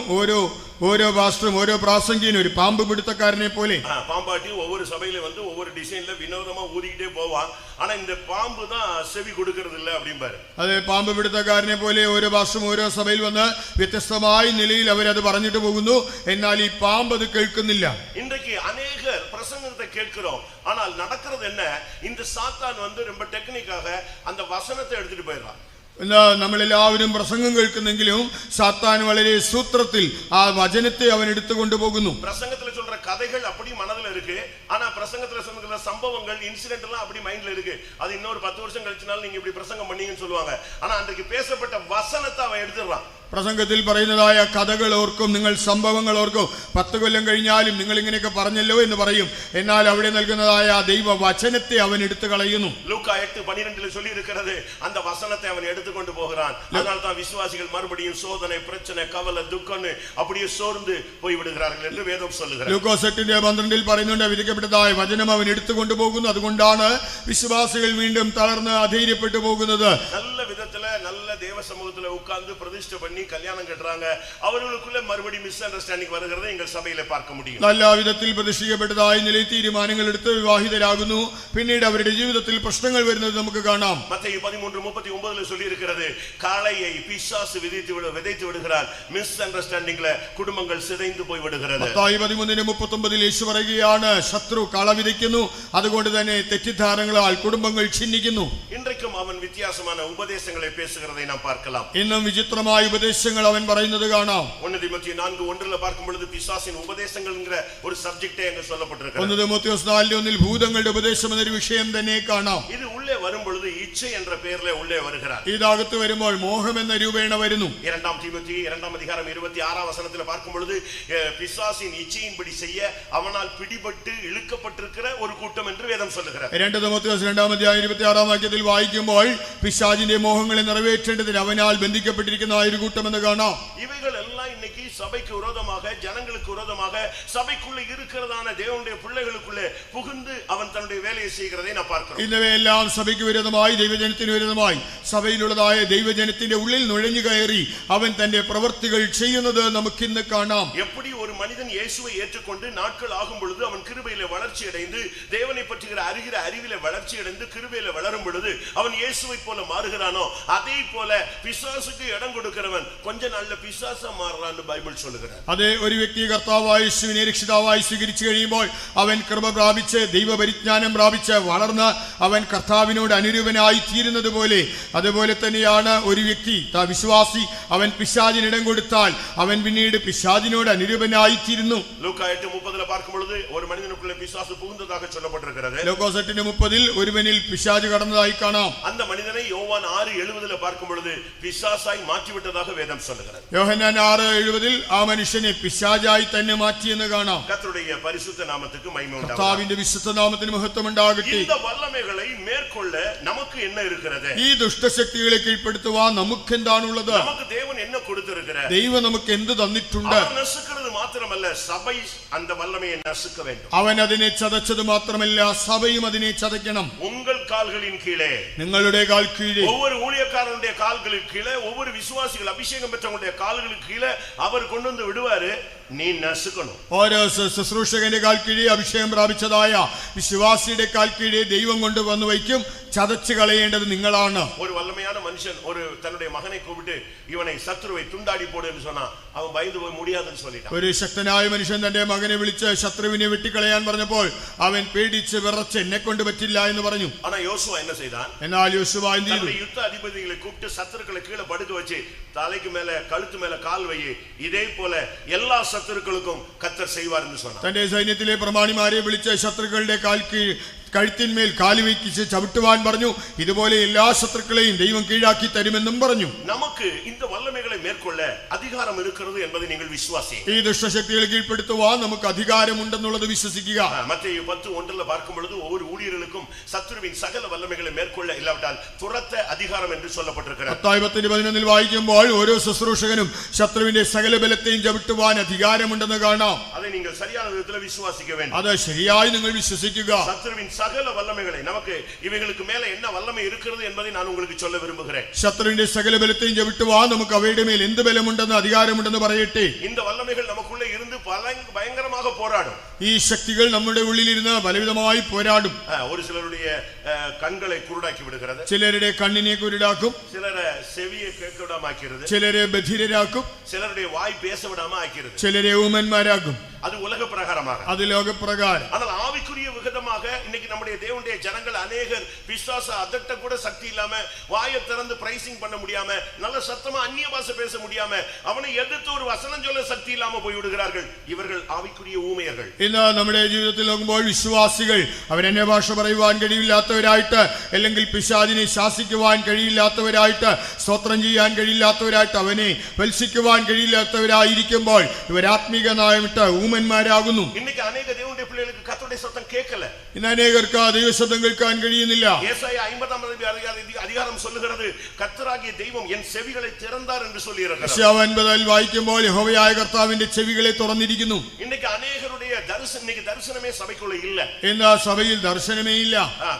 ഓരോ പാസ്റ്ററും ഓരോ പ്രാസംഗികനും ഒരു പാമ്പ് പിടുത്തക്കാരനെ പോലെ. பாம்பாட்டி ஒவ்வொரு சபையில வந்து ஒவ்வொரு டிசைன்ல வினோதமா ஊதிக்கிட்டே போவான், ஆனா இந்த பாம்பு தான் செவி கொடுக்கிறது இல்ல அப்படிம்பாரு. അതെ, പാമ്പ് പിടുത്തക്കാരനെ പോലെ ഓരോ പാസ്റ്ററും ഓരോ സഭയിൽ വന്ന് വ്യത്യസ്തമായ നിലയിൽ അവരത് പറഞ്ഞിട്ട് പോകുന്നു, എന്നാൽ ഈ പാമ്പ് അത് കേൾക്കുന്നില്ല. இன்றைக்கு அநேகர் பிரசங்கத்தை கேட்கிறோம், ஆனால் நடக்கிறது என்ன? இந்த சாத்தான் வந்து ரொம்ப டெக்னிக்காக அந்த வசனத்தை எடுத்துட்டு போயிடுறான். നമ്മളെല്ലാവരും പ്രസംഗം കേൾക്കുന്നെങ്കിലും സാത്താൻ വളരെ സൂത്രത്തിൽ ആ വചനത്തെ അവൻ എടുത്തുകൊണ്ടു പോകുന്നു. பிரசங்கத்துல சொல்ற கதைகள் அப்படி மனதுல இருக்கு, ஆனா பிரசங்கத்துல சொல்ற சம்பவங்கள் இன்சிடென்ட் எல்லாம் அப்படி மைண்ட்ல இருக்கு. அது இன்னொரு 10 வருஷம் கழிச்சனால நீங்க இப்படி பிரசங்கம் பண்ணீங்கன்னு சொல்லுவாங்க, ஆனா அன்றைக்கு பேசப்பட்ட வசனத்தை அவன் எடுத்துறான். പ്രസംഗത്തിൽ പറയുന്നതായ കഥകൾ ഓർക്കും, നിങ്ങൾ സംഭവങ്ങൾ ഓർക്കും. 10 കൊല്ലം കഴിഞ്ഞാലും നിങ്ങൾ ഇങ്ങനെയൊക്കെ പറഞ്ഞല്ലോ എന്ന് പറയും, എന്നാൽ അവിടെ നൽകുന്നതായ ദൈവ വചനത്തെ അവൻ എടുത്തു കളയുന്നു. ലൂക്കാ 8:12 சொல்லி இருக்கிறது, அந்த வசனத்தை அவன் எடுத்துக்கொண்டு போகிறான். அதனால தான் விசுவாசிகள் மறுபடியும் சோதனை, பிரச்சனை, கவலை, துக்கம்னு அப்படியே சோர்ந்து போய் விடுகிறார்கள் என்று வேதம் சொல்லுகிறது. ലൂക്കോസ് 8:12 പറയുന്നുണ്ട്, വിധിക്കപ്പെട്ടതായ വചനം അവൻ എടുത്തുകൊണ്ടു പോകുന്നു. അതുകൊണ്ടാണ് വിശ്വാസികൾ വീണ്ടും തളർന്ന് അധൈര്യപ്പെട്ടു പോകുന്നത്. நல்ல விதத்துல நல்ல தேவ சமூகத்துல உட்கார்ந்து பிரதிஷ்டை பண்ணி கல்யாணம் கட்டுறாங்க. அவர்களுக்குள்ள மறுபடி மிஸ் அண்டர்ஸ்டாண்டிங் வருகிறதை எங்கள் சபையில பார்க்க முடியும். നല്ല വിധത്തിൽ പ്രതിഷ്ഠിക്കപ്പെട്ടതായ നിലയിൽ തീരുമാനങ്ങൾ എടുത്ത് വിവാഹിതരാകുന്നു. പിന്നീട് അവരുടെ ജീവിതത്തിൽ പ്രശ്നങ്ങൾ വരുന്നത് നമുക്ക് കാണാം. മത്തായി 13:39 சொல்லி இருக்கிறது, காளையை பிசாசு விதைத்து விடுகிறார். மிஸ் அண்டர்ஸ்டாண்டிங்ல குடும்பங்கள் சிதைந்து போய் விடுகிறது. മത്തായി 13:39 യേശു പറയുകയാണ്, ശത്രു കള വിതയ്ക്കുന്നു, അതുകൊണ്ട് തന്നെ തെറ്റിദ്ധാരണകളാൽ കുടുംബങ്ങൾ ഛിന്നിക്കുന്നു. இன்றைக்கும் அவன் வித்தியாசமான உபதேசங்களை பேசுகிறதை நாம் பார்க்கலாம். ഇന്നും വിചിത്രമായ ഉപദേശങ്ങൾ അവൻ പറയുന്നത് കാണാം. 1 தீமோத்தேயு 4:1 பார்க்கும் பொழுது பிசாசின் உபதேசங்கள்ங்கற ஒரு சப்ஜெக்டே அங்க சொல்லப்பட்டிருக்கிறது. 1 தீமோத்தேயுസ് 4:1 ഭൂതങ്ങളുടെ ഉപദേശം എന്നൊരു വിഷയം തന്നെ കാണാം. இது உள்ளே வரும் பொழுது இச்சை என்ற பெயரிலே உள்ளே வருகிறார். ഇതകത്ത് വരുമ്പോൾ മോഹം എന്ന രൂപേണ വരുന്നു. 2 தீமோத்தேயு 2 அதிகாரம் 26 வசனத்தில் பார்க்கும் பொழுது பிசாசின் இச்சையின்படி செய்ய அவனால் பிடிபட்டு இழுக்கப்பட்டிருக்கிற ஒரு கூட்டம் என்று வேதம் சொல்லுகிறது. 2 தீமோத்தேயுസ് 2 അധ്യായം 26 വാക്യത്തിൽ വായിക്കുമ്പോൾ പിശാചിന്റെ മോഹങ്ങളെ നിറവേറ്റേണ്ടതിന് അവനാൽ ബന്ധിക്കപ്പെട്ടിരിക്കുന്ന ഒരു കൂട്ടം എന്ന് കാണാം. இவைகள் எல்லாம் இன்னைக்கு சபைக்கு விரோதமாக, ஜனங்களுக்கு விரோதமாக, சபைக்குள்ள இருக்கிறதான தேவனுடைய பிள்ளைகளுக்குள்ளே புகுந்து அவன் தன்னுடைய வேலையை செய்கிறதை நான் பார்க்கிறோம். ഇവയെല്ലാം സഭയ്ക്ക് വിരോധമായി, ദൈവജനത്തിന് വിരോധമായി, സഭയിലുള്ളതായ ദൈവജനത്തിന്റെ ഉള്ളിൽ നുഴഞ്ഞു കയറി അവൻ തന്റെ പ്രവൃത്തികൾ ചെയ്യുന്നത് നമുക്കിന്ന് കാണാം. எப்படி ஒரு மனிதன் இயேசுவை ஏற்றுக்கொண்டு நாட்கள் ஆகும் பொழுது அவன் கிருபையிலே வளர்ச்சி அடைந்து தேவனை பற்றிய அறிவிலே வளர்ச்சி அடைந்து கிருபையிலே வளரும் பொழுது அவன் இயேசுவை போல மாறுகிறானோ, அதே போல பிசாசுக்கு இடம் கொடுக்கிறவன் கொஞ்ச நாள்ல பிசாசா மாறுறான்னு பைபிள் சொல்லுகிறது. അതേ ഒരു വ്യക്തി കർത്താവായ യേശുവിനെ രക്ഷിതാവായി സ്വീകരിച്ചു കഴിയുമ്പോൾ അവൻ കൃപ പ്രാപിച്ച് ദൈവപരിജ്ഞാനം പ്രാപിച്ച് വളർന്ന് അവൻ കർത്താവിനോട് അനുരൂപനായി തീരുന്നത് പോലെ, അതുപോലെ തന്നെയാണ് ഒരു വ്യക്തി വിശ്വാസി അവൻ പിശാചിനിടം കൊടുത്താൽ അവൻ പിന്നീട് പിശാചിനോട് അനുരൂപനായി തീരുന്നു. ലൂക്കാ 8:30 பார்க்கும் பொழுது ஒரு மனிதனுக்குள்ளே பிசாசு புகுந்ததாக சொல்லப்பட்டிருக்கிறது. ലൂക്കോസ് 8:30 ഒരുവനിൽ പിശാച് കടന്നതായി കാണാം. அந்த மனிதனை யோவான் 6:70 பார்க்கும் பொழுது பிசாசாய் மாற்றிவிட்டதாக வேதம் சொல்லுகிறது. യോഹന്നാൻ 6:70 ആ മനുഷ്യനെ പിശാചായി തന്നെ മാറ്റിയെന്ന് കാണാം. കർത്തരുடைய பரிசுத்த நாமத்துக்கு மகிமை உண்டாகட்ടെ. കർത്താവിന്റെ വിശുദ്ധ നാമത്തിന് മഹത്വം ഉണ്ടാകട്ടെ. இந்த வல்லமைகளை மேற்கொள்ள நமக்கு என்ன இருக்கிறது? ഈ ദുഷ്ടശക്തികളെ കീഴ്പ്പെടുത്തുവാൻ നമുക്ക് എന്താണുള്ളത്? നമുക്ക് தேவன் என்ன கொடுத்திருக்கிறார்? ദൈവം നമുക്ക് എന്ത് തന്നിട്ടുണ്ട്? അവൻ നശിക്കുന്നത് മാത്രമല്ല, സഭ அந்த வல்லமையை நசுக்க வேண்டும். അവൻ അതിനെ ചതച്ചത് മാത്രമല്ല, സഭയും അതിനെ ചതയ്ക്കണം. உங்கள் கால்களின் கீழே, നിങ്ങളുടെ കാൽ കീഴെ, ஒவ்வொரு ஊழியக்காரனுடைய கால்களுக்கு கீழே, ஒவ்வொரு விசுவாசிகள் அபிஷேகம் பெற்றவங்களுடைய கால்களுக்கு கீழே அவர் கொண்டு வந்து விடுவாரு. നീ നശിക്കണം. ഓരോ ശുശ്രൂഷകന്റെ കാൽ കീഴെ, അഭിഷേകം പ്രാപിച്ചതായ വിശ്വാസിയുടെ കാൽ കീഴെ ദൈവം കൊണ്ടുവന്നു വയ്ക്കും. ചതച്ചു കളയേണ്ടത് നിങ്ങളാണ്. ഒരു വല്ലമയാണ് മനുഷ്യൻ ഒരു തന്റെ മകനെ കൂപ്പിട്ട് ഇവനെ ശത്രുവെ തുണ്ടാടി പോട് എന്ന് சொன்னா അവൻ ഭയந்து പോയി മുടിയാതെന്ന് சொல்லிட்டான். ഒരു ശക്തനായ മനുഷ്യൻ തന്റെ മകനെ വിളിച്ച് ശത്രുവിനെ വെട്ടിക്കളയാൻ പറഞ്ഞപ്പോൾ അവൻ പേടിച്ച് വിറച്ച് എന്നെ കൊണ്ട് പറ്റില്ല എന്ന് പറഞ്ഞു. ஆனா யோசுவா என்ன செய்தான்? എന്നാൽ യോശുവ എന്ത് ചെയ്തു? യുദ്ധ അധിപതികളെ കൂപ്പിട്ട് ശത്രുക്കളെ കീഴെ പടുക്ക വെച്ച് തലയ്ക്ക് മേലെ കഴുത്ത് മേലെ കാൽ വയ്യേ, ഇതേ പോലെ എല്ലാ ശത്രുക്കൾക്കും കർത്തർ செய்வார் എന്ന് சொன்னான். തന്റെ സൈന്യത്തിലെ പ്രമാണിമാരെ വിളിച്ച് ശത്രുക്കളുടെ കഴുത്തിന്മേൽ കാലുവയ്ക്കിച്ച് ചവിട്ടുവാൻ പറഞ്ഞു. ഇതുപോലെ എല്ലാ ശത്രുക്കളെയും ദൈവം കീഴാക്കി തരുമെന്നും പറഞ്ഞു. നമുക്ക് இந்த வல்லமைகளை மேற்கொள்ள அதிகாரம் இருக்கிறது என்பதை நீங்கள் விசுவாசி. ഈ ദുഷ്ടശക്തികളെ കീഴ്പ്പെടുത്തുവാൻ നമുക്ക് അധികാരമുണ്ടെന്നുള്ളത് വിശ്വസിക്കുക. മത്തായി 10:1 பார்க்கும் பொழுது ஒவ்வொரு ஊழியர்களுக்கும் சத்துருவின் சகல வல்லமைகளை மேற்கொள்ள இல்லாவிட்டால் துரத்த அதிகாரம் என்று சொல்லப்பட்டிருக்கிறது. മത്തായി 10:11 വായിക്കുമ്പോൾ ഓരോ ശുശ്രൂഷകനും ശത്രുവിന്റെ സകല ബലത്തെയും ചവിട്ടുവാൻ അധികാരമുണ്ടെന്ന് കാണാം. அதை நீங்கள் சரியான விதத்தில் விசுவாசிக்க வேண்டும். അത് ശരിയായി നിങ്ങൾ വിശ്വസിക്കുക. சத்துருவின் சகல வல்லமைகளை, நமக்கு இவைகளுக்கு மேல என்ன வல்லமை இருக்கிறது என்பதை நான் உங்களுக்கு சொல்ல விரும்புகிறேன். ശത്രുവിന്റെ സകല ബലത്തെയും ചവിട്ടുവാൻ നമുക്ക് അവയുടെ മേൽ എന്ത് ബലമുണ്ടെന്ന് അധികാരമുണ്ടെന്ന് പറയട്ടെ. இந்த வல்லமைகள் நமக்குள்ளே இருந்து பயங்கரமாக போராடும். ഈ ശക്തികൾ നമ്മുടെ ഉള്ളിലിരുന്ന് പലവിധമായി പോരാടും. ஒரு சிலருடைய கண்களை குருடாக்கி விடுகிறது, ചിലരുടെ കണ്ണിനെ കുരുടാക്കും, சிலரை செவியை கேட்க விடாம ஆக்கிறது, ചിലരെ ബധിരരാക്കും, சிலருடைய வாய் பேச விடாம ஆக்கிறது. ചിലരെ ഊമന്മാരാക്കും. அது உலக பிரகாரமாக. അത് ലോകപ്രകാരം. ஆனால் ஆவிக்குரிய விதமாக இன்னைக்கு நம்முடைய தேவனுடைய ஜனங்கள் அநேகர் பிசாச அதட்ட கூட சக்தி இல்லாம, வாயை திறந்து பிரைசிங் பண்ண முடியாம, நல்ல சத்தமா அந்நிய பாஷை பேச முடியாம, அவனை எதிர்த்து ஒரு வசனம் சொல்ல சக்தி இல்லாம போய் விடுகிறார்கள். இவர்கள் ஆவிக்குரிய ஊமையர்கள். ഇന്ന് നമ്മുടെ ജീവിതത്തിൽ നോക്കുമ്പോൾ വിശ്വാസികൾ അവർ അന്യഭാഷ പറയുവാൻ കഴിയില്ലാത്തവരായിട്ട്, അല്ലെങ്കിൽ പിശാചിനെ ശാസിക്കുവാൻ കഴിയില്ലാത്തവരായിട്ട്, സ്തോത്രം ചെയ്യാൻ കഴിയില്ലാത്തവരായിട്ട്, അവനെ വത്സിക്കുവാൻ കഴിയില്ലാത്തവരായിരിക്കുമ്പോൾ ഇവർ ആത്മീക നയമിട്ട് ഊമന്മാരാകുന്നു. இன்னைக்கு அநேக தேவனுடைய பிள்ளைகளுக்கு கர்த்தருடைய சத்தம் கேட்கல. ഇന്ന് അനേകർക്ക് ദൈവശബ്ദം കേൾക്കാൻ കഴിയുന്നില്ല. ஏசாயா 50 அதிகாரம் சொல்லுகிறது, கர்த்தராகிய தெய்வம் என் செவிகளை திறந்தார் என்று சொல்லி இருக்கிறார். 50 വായിക്കുമ്പോൾ യഹോവയായ കർത്താവിന്റെ ചെവികളെ തുറന്നിരിക്കുന്നു. இன்னைக்கு அநேகருடைய இன்னைக்கு தரிசனமே சபைக்குள்ள இல்ல. ഇന്ന് സഭയിൽ ദർശനമേ ഇല്ല.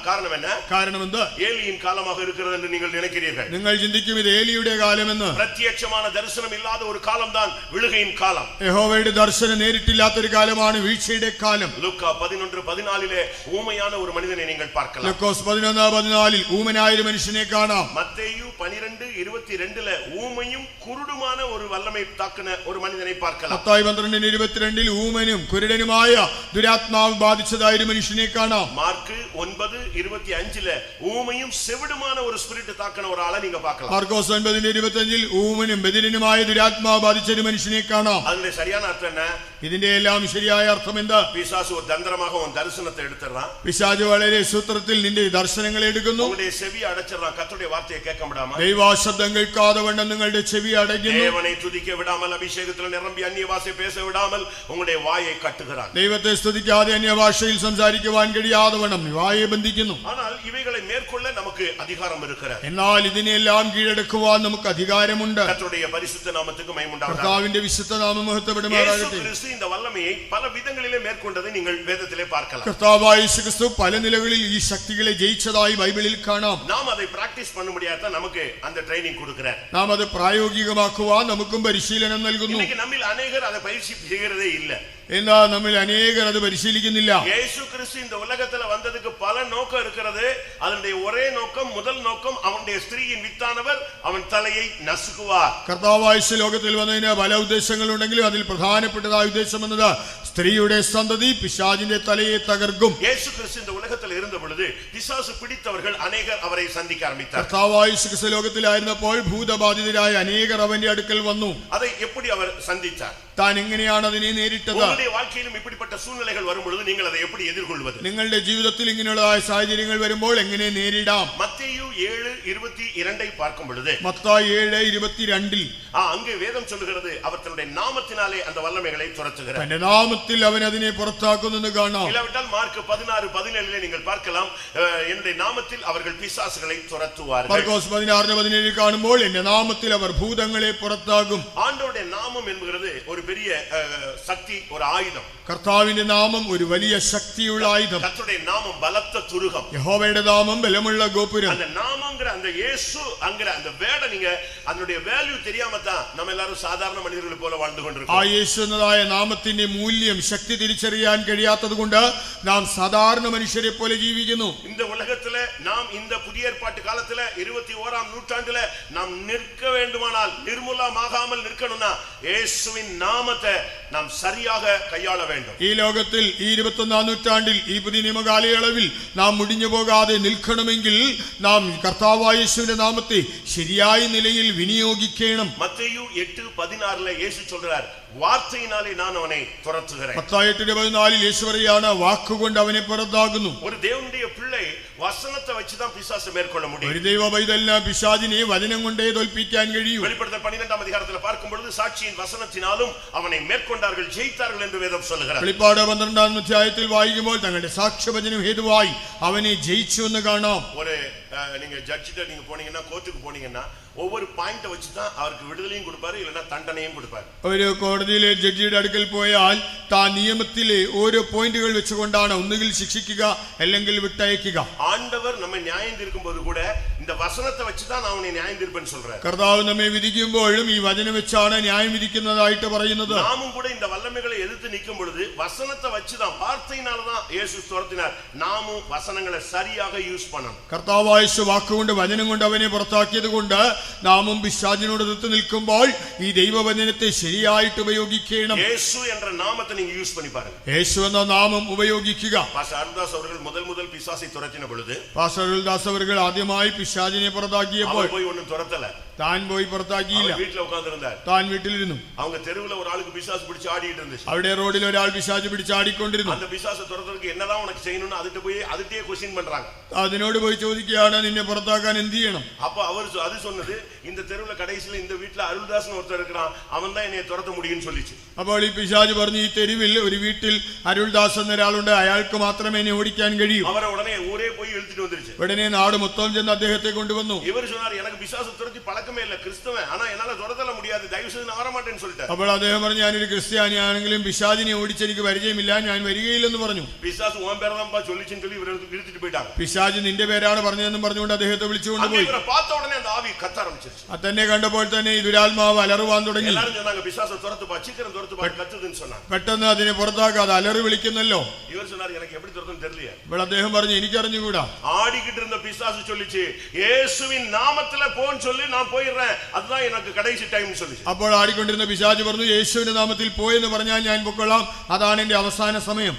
காரணம் என்ன? കാരണം എന്ത്? ஏலியின் காலமாக இருக்கிறது என்று நீங்கள் நினைக்கிறீர்கள். നിങ്ങൾ ചിന്തിക്കും ഇത് ഏലിയുടെ കാലമെന്ന്. பிரத்யட்சமான தரிசனம் இல்லாத ஒரு காலம் தான் விழுகையின் காலம். യഹോവയുടെ ദർശനം നേരിട്ടില്ലാത്ത ഒരു കാലമാണ് വീഴ്ചയുടെ കാലം. ലൂക്കാ 11:14 ஊமையான ஒரு மனிதனை நீங்கள் பார்க்கலாம். ലൂക്കോസ് 11:14 ഊമനായ ഒരു മനുഷ്യനെ കാണാം. മത്തേയു 12:22 ஊமையும் குருடுமான ஒரு வல்லமை தாக்கின ஒரு மனிதனை பார்க்கலாம். മത്തായി 12:22 ഊമനും കുരുടനുമായ ദുരാത്മാവ് ബാധിച്ചതായ ഒരു മനുഷ്യനെ കാണാം. മാർക്ക് 9:25 ஊமையும் செவிடுமான ஒரு ஸ்பிரிட் தாக்கின ஒரு ஆளை நீங்க பார்க்கலாம். മാർക്കോസ് 9:25 ഊമനും ബധിരനുമായ ദുരാത്മാവ് ബാധിച്ച ഒരു മനുഷ്യനെ കാണാം. അതിന്റെ ശരിயான അർത്ഥം என்ன? ഇതിന്റെ എല്ലാം ശരിയായ അർത്ഥം എന്താ? പിശാച് ഒരു തന്ത്രமாக ഉൻ ദർശനത്തെ എടുത്തിറാൻ. പിശാച് വളരെ സൂത്രത്തിൽ നിന്റെ ദർശനങ്ങളെ എടുക്കുന്നു. നിങ്ങളുടെ ചെവി അടച്ചിറാൻ. കർത്തരുടെ വാർത്തയെ കേൾക്കാൻ വിടാമ. ദൈവശബ്ദം കേൾക്കാതെ വണ്ണം നിങ്ങളുടെ ചെവി അടയ്ക്കുന്നു. ദേവനെ തുതിക്ക വിടാമൽ അഭിഷേകത്തിൽ നിറമ്പി അന്യഭാഷ പേശ വിടാമൽ നിങ്ങളുടെ വായെ കട്ടുகிறாൻ. ദൈവത്തെ സ്തുതിക്കാതെ അന്യഭാഷയിൽ സംസാരിക്കുവാൻ കഴിയാതെ വണ്ണം വായെ ബന്ധിക്കുന്നു. എന്നാൽ ഇവകളെ മേൽക്കൊള്ള നമുക്ക് അധികാരം ഇരിക്കുന്നു. എന്നാൽ ഇതിനെല്ലാം കീഴടക്കുവാൻ നമുക്ക് അധികാരമുണ്ട്. കർത്തരുടെ പരിശുദ്ധ നാമത്തിക്ക് മഹിമയുണ്ടാകട്ടെ. കർത്താവിന്റെ വിശുദ്ധ നാമം മഹത്വപ്പെടുമാറാകട്ടെ. യേശു இந்த வல்லமையை பல விதங்களிலே மேற்கொண்டதை நீங்கள் வேதத்திலே பார்க்கலாம். കർത്താവായ യേശു ക്രിസ്തു പല നിലകളിൽ ഈ ശക്തികളെ ജയിച്ചതായി ബൈബിളിൽ കാണാം. നാം அதை പ്രാക്ടീസ് பண்ண முடியாத നമുക്ക് அந்த ட்ரைனிங் கொடுக்கிறார். നാം അത് പ്രായോഗികമാക്കുവാൻ നമുക്കും പരിശീലനം നൽകുന്നു. இன்னைக்கு நம்மில் अनेகர் அதை பயிற்சி செய்கிறதே இல்ல. എന്നാ നമ്മൾ അനേകർ അത് പരിശീലിക്കുന്നില്ല. യേശു ക്രിസ്തു இந்த உலகத்துல வந்ததுக்கு பல நோக்கம் இருக்கிறது. அதனுடைய ஒரே நோக்கம், முதல் நோக்கம், அவனுடைய ஸ்திரீயின் வித்தானவர் அவன் தலையை நசுக்குவார். കർത്താവായ യേശു ലോകത്തിൽ വന്നതിന് പല ഉദ്ദേശങ്ങളുണ്ടെങ്കിലും അതിൽ പ്രധാനപ്പെട്ടതായ ഉദ്ദേശം എന്നത് സ്ത്രീയുടെ സന്തതി പിശാചിന്റെ തലയെ തകർക്കും. യേശു ക്രിസ്തു இந்த உலகத்தில் இருந்த பொழுது பிசாசு பிடித்தவர்கள் அநேகர் அவரை சந்திக்க ஆரம்பித்தார். കർത്താവായ യേശു ക്രിസ്തു ലോകത്തിലായിരുന്നപ്പോൾ ഭൂതബാധിതരായ അനേകർ അവന്റെ അടുക്കൽ വന്നു. அதை எப்படி அவர் சந்தித்தார்? താൻ എങ്ങനെയാണ് അതിനെ നേരിട്ടത്? உங்களுடைய வாழ்க்கையிலும் இப்படிப்பட்ட சூழ்நிலைகள் வரும் பொழுது நீங்கள் அதை எப்படி எதிர்கொள்வது? നിങ്ങളുടെ ജീവിതത്തിൽ ഇങ്ങനെയുള്ളതായ സാഹചര്യങ്ങൾ വരുമ്പോൾ എങ്ങനെ നേരിടാം? മത്തേയു 7:22 பார்க்கும் பொழுது മത്തായി 7:22 அங்கே வேதம் சொல்லுகிறது அவர் தன்னுடைய நாமத்தினாலே அந்த வல்லமைகளை துரத்துகிறார். തന്റെ നാമത്തിൽ അവൻ അതിനെ പുറത്താക്കുന്നെന്ന് കാണാം. இல்லாவிட்டால் மார்க் 16:17 நீங்கள் பார்க்கலாம், என்னுடைய நாமத்தில் அவர்கள் பிசாசுகளை துரத்துவார்கள். മാർക്കോസ് 16:17 കാണുമ്പോൾ എന്റെ നാമത്തിൽ അവർ ഭൂതങ്ങളെ പുറത്താക്കും. ஆண்டவருடைய நாமம் என்கிறது ஒரு பெரிய சக்தி, ஒரு ஆயுதம். കർത്താവിന്റെ നാമം ഒരു വലിയ ശക്തിയുള്ള ആയുധം. கர்த்தருடைய நாமம் பலத்த துருகம். യഹോവയുടെ നാമം ബലമുള്ള ഗോപുരം. அந்த நாமம்ங்கற அந்த இயேசு அங்கற அந்த வேட நீங்க அதனுடைய வேல்யூ தெரியாம தான் நம்ம எல்லாரும் சாதாரண மனிதர்களை போல வாழ்ந்து கொண்டிருக்கோம். ആ യേശു എന്നതായ നാമത്തിന്റെ മൂല്യം, ശക്തി തിരിച്ചറിയാൻ കഴിയാത്തതുകൊണ്ട് നാം സാധാരണ മനുഷ്യരെ പോലെ ജീവിക്കുന്നു. இந்த உலகத்துல நாம் இந்த புதிய ஏற்பாட்டு காலத்துல 21ஆம் நூற்றாண்டுல நாம் நிற்க வேண்டுமானால், நிர்மூலமாகாமல் நிற்கணும்னா இயேசுவின் நாமத்தை நாம் சரியாக கையாள வேண்டும். ഈ ലോകത്തിൽ ഈ 21ആം നൂറ്റാണ്ടിൽ ഈ പുതിയ നിയമകാലയളവിൽ നാം മുടിഞ്ഞു പോകാതെ നിൽക്കണമെങ്കിൽ നാം കർത്താവായ യേശുവിന്റെ നാമത്തെ ശരിയായ നിലയിൽ വിനിയോഗിക്കണം. മത്തേയു 8:16 യേശു சொல்றார், வார்த்தையினாலே நான் அவனை துரத்துகிறேன். മത്തായി 8:14 യേശു പറയാണ്, വാക്കുകൊണ്ട് അവനെ പുറത്താകുന്നു. ஒரு தேவனுடைய பிள்ளை வசனத்தை வச்சு தான் பிசாசை மேற்கொள்ள முடியும். ഒരു ദൈവ പൈതലിന് പിശാചിനെ വചനം കൊണ്ടേ തോൽപ്പിക്കാൻ കഴിയും. வெளிப்படுத்தல் 12ஆம் அதிகாரத்தில் பார்க்கும் பொழுது சாட்சியின் வசனத்தினாலும் அவனை மேற்கொண்டார்கள், ஜெயித்தார்கள் என்று வேதம் சொல்லுகிறது. വെളിപ്പാട് 12ആം അധ്യായത്തിൽ വായിക്കുമ്പോൾ തങ്ങളുടെ സാക്ഷ്യവചനം ഹേതുവായി അവനെ ജയിച്ചു എന്ന് കാണാം. ஒரு நீங்க ஜட்ஜிட்ட நீங்க போனீங்கன்னா, கோர்ட்டுக்கு போனீங்கன்னா ஒவ்வொரு பாயிண்ட வச்சு தான் அவருக்கு விடுதலையும் கொடுப்பாரு, இல்லனா தண்டனையும் கொடுப்பாரு. ഒരു കോടതിയിലെ ജഡ്ജിയുടെ അടുക്കൽ പോയാൽ താൻ നിയമത്തിലെ ഓരോ പോയിന്റുകൾ വെച്ചുകൊണ്ടാണ് ഒന്നുകിൽ ശിക്ഷിക്കുക അല്ലെങ്കിൽ വിട്ടയക്കുക. ஆண்டவர் நம்மை நியாயம் தீர்க்கும்போது கூட இந்த வசனத்தை வச்சு தான் அவனை நியாயம் தீர்ப்பேன்னு சொல்றாரு. കർത്താവ് നമ്മെ വിധിക്കുമ്പോഴും ഈ വചനം വെച്ചാണ് ന്യായം വിധിക്കുന്നതായിട്ട് പറയുന്നത്. நாமும் கூட இந்த வல்லமைகளை எதிர்த்து நிற்கும் பொழுது வசனத்தை வச்சு தான், வார்த்தையினால தான் இயேசு துரத்தினார். நாமும் வசனங்களை சரியாக யூஸ் பண்ணணும். കർത്താവായ യേശു വാക്കുകൊണ്ട് വചനം കൊണ്ട് അവനെ പുറത്താക്കിയത് കൊണ്ട് നാമും പിശാചിനോട് എതിർത്ത് നിൽക്കുമ്പോൾ ഈ ദൈവവചനത്തെ ശരിയായിട്ട് ഉപയോഗിക്കണം. യേശു என்ற நாமத்தை நீங்க யூஸ் பண்ணி பாருங்க. യേശു എന്ന നാമം ഉപയോഗിക്കുക. பாஸ்டர் அருள்தாஸ் அவர்கள் முதல் பிசாசை துரத்தின பொழுது, പാസ്റ്റർ അരുൾദാസ് അവர்கள் ആദ്യമായി പിശാചിനെ പുറത്താക്കിയപ്പോൾ போய் ஒண்ணும் துரத்தல, താൻ പോയി പുറത്താക്കിയില്ല. வீட்டுல உட்கார்ந்து இருந்தார். താൻ വീട്ടിലിരുന്നു. அவங்க தெருவுல ஒரு ஆளுக்கு பிசாசு பிடிச்சு ஆடிட்டு இருந்துச்சு. അവിടെ റോഡിൽ ഒരാൾ പിശാച് പിടിച്ചാടിക്കൊണ്ടിരുന്നു. அந்த பிசாசை துரத்துறதுக்கு என்னதான் உனக்கு செய்யணும்னு അതിട്ട് പോയി അതിട്ടே क्वेश्चन பண்றாங்க. അതിനോട് പോയി ചോദിക്കുകയാണ്, നിന്നെ പുറത്താക്കാൻ എന്ത് ചെയ്യണം? அப்ப அவர் அது சொன்னது, இந்த தெருவுல கடைசில இந்த வீட்டுல அருள்தாஸ்னு ஒருத்தர் இருக்கிறான், அவன் தான் என்னை துரத்த முடியும்னு சொல்லிச்சு. അപ്പോൾ ഈ പിശാച് പറഞ്ഞു, ഈ തെരുവിൽ ഒരു വീട്ടിൽ അരുൾദാസ് എന്നൊരാളുണ്ട്, അയാൾക്ക് മാത്രമേ എന്നെ ഓടിക്കാൻ കഴിയൂ. அவரை உடனே ஊரே போய் இழுத்துட்டு வந்துருச்சு. ഉടനെ നാട് മൊത്തം ചെന്ന് അദ്ദേഹത്തെ കൊണ്ടുവന്നു. இவர் சொன்னார், எனக்கு பிசாசு துரத்தி பழக்கம் பழக்கமே இல்ல கிறிஸ்தவன், ஆனா என்னால துரத்தல முடியாது, தயவு செய்து நான் வர மாட்டேன்னு சொல்லிட்டேன். അപ്പോൾ അദ്ദേഹം പറഞ്ഞു ഞാനൊരു ക്രിസ്ത്യാനിയാണെങ്കിലും പിശാചിനെ ഓടിച്ചെനിക്ക് പരിചയമില്ല, ഞാൻ വരികയില്ലെന്ന് പറഞ്ഞു. பிசாசு உன் பேரை தான் சொல்லிச்சுன்னு சொல்லி இவருக்கு இழுத்துட்டு போயிட்டாங்க. പിശാച് നിന്റെ പേരാണ് പറഞ്ഞതെന്നും പറഞ്ഞുകൊണ്ട് അദ്ദേഹത്തെ വിളിച്ചുകൊണ്ട് പോയി. இவரை பார்த்த உடனே அந்த ஆவி கத்த ஆரம்பிச்சிருச்சு. തന്നെ കണ്ടപ്പോൾ തന്നെ ഈ ദുരാത്മാവ് അലറുവാൻ തുടങ്ങി. எல்லாரும் சொன்னாங்க பிசாசை துரத்துப்பா, சீக்கிரம் துரத்துப்பா, கத்துதுன்னு சொன்னாங்க. പെട്ടെന്ന് അതിനെ പുറത്താക്കാതെ അലറി വിളിക്കുന്നല്ലോ. இவர் சொன்னார் எனக்கு எப்படி துரத்துன்னு தெரியல. അപ്പോൾ അദ്ദേഹം പറഞ്ഞു എനിക്കറിഞ്ഞുകൂടാ. ஆடிக்கிட்டு இருந்த பிசாசு சொல்லிச்சு இயேசுவின் நாமத்துல போன்னு சொல்லி நான் போயிடுறேன், அதுதான் எனக்கு கடைசி டைம்னு சொல்லிச்சு. അപ്പോൾ ആടിക്കൊണ്ടിരുന്ന പിശാച് പറഞ്ഞു യേശുവിന്റെ നാമത്തിൽ പോയെന്ന് പറഞ്ഞാൽ ഞാൻ പൊക്കോളാം, അതാണ് എന്റെ അവസാന സമയം.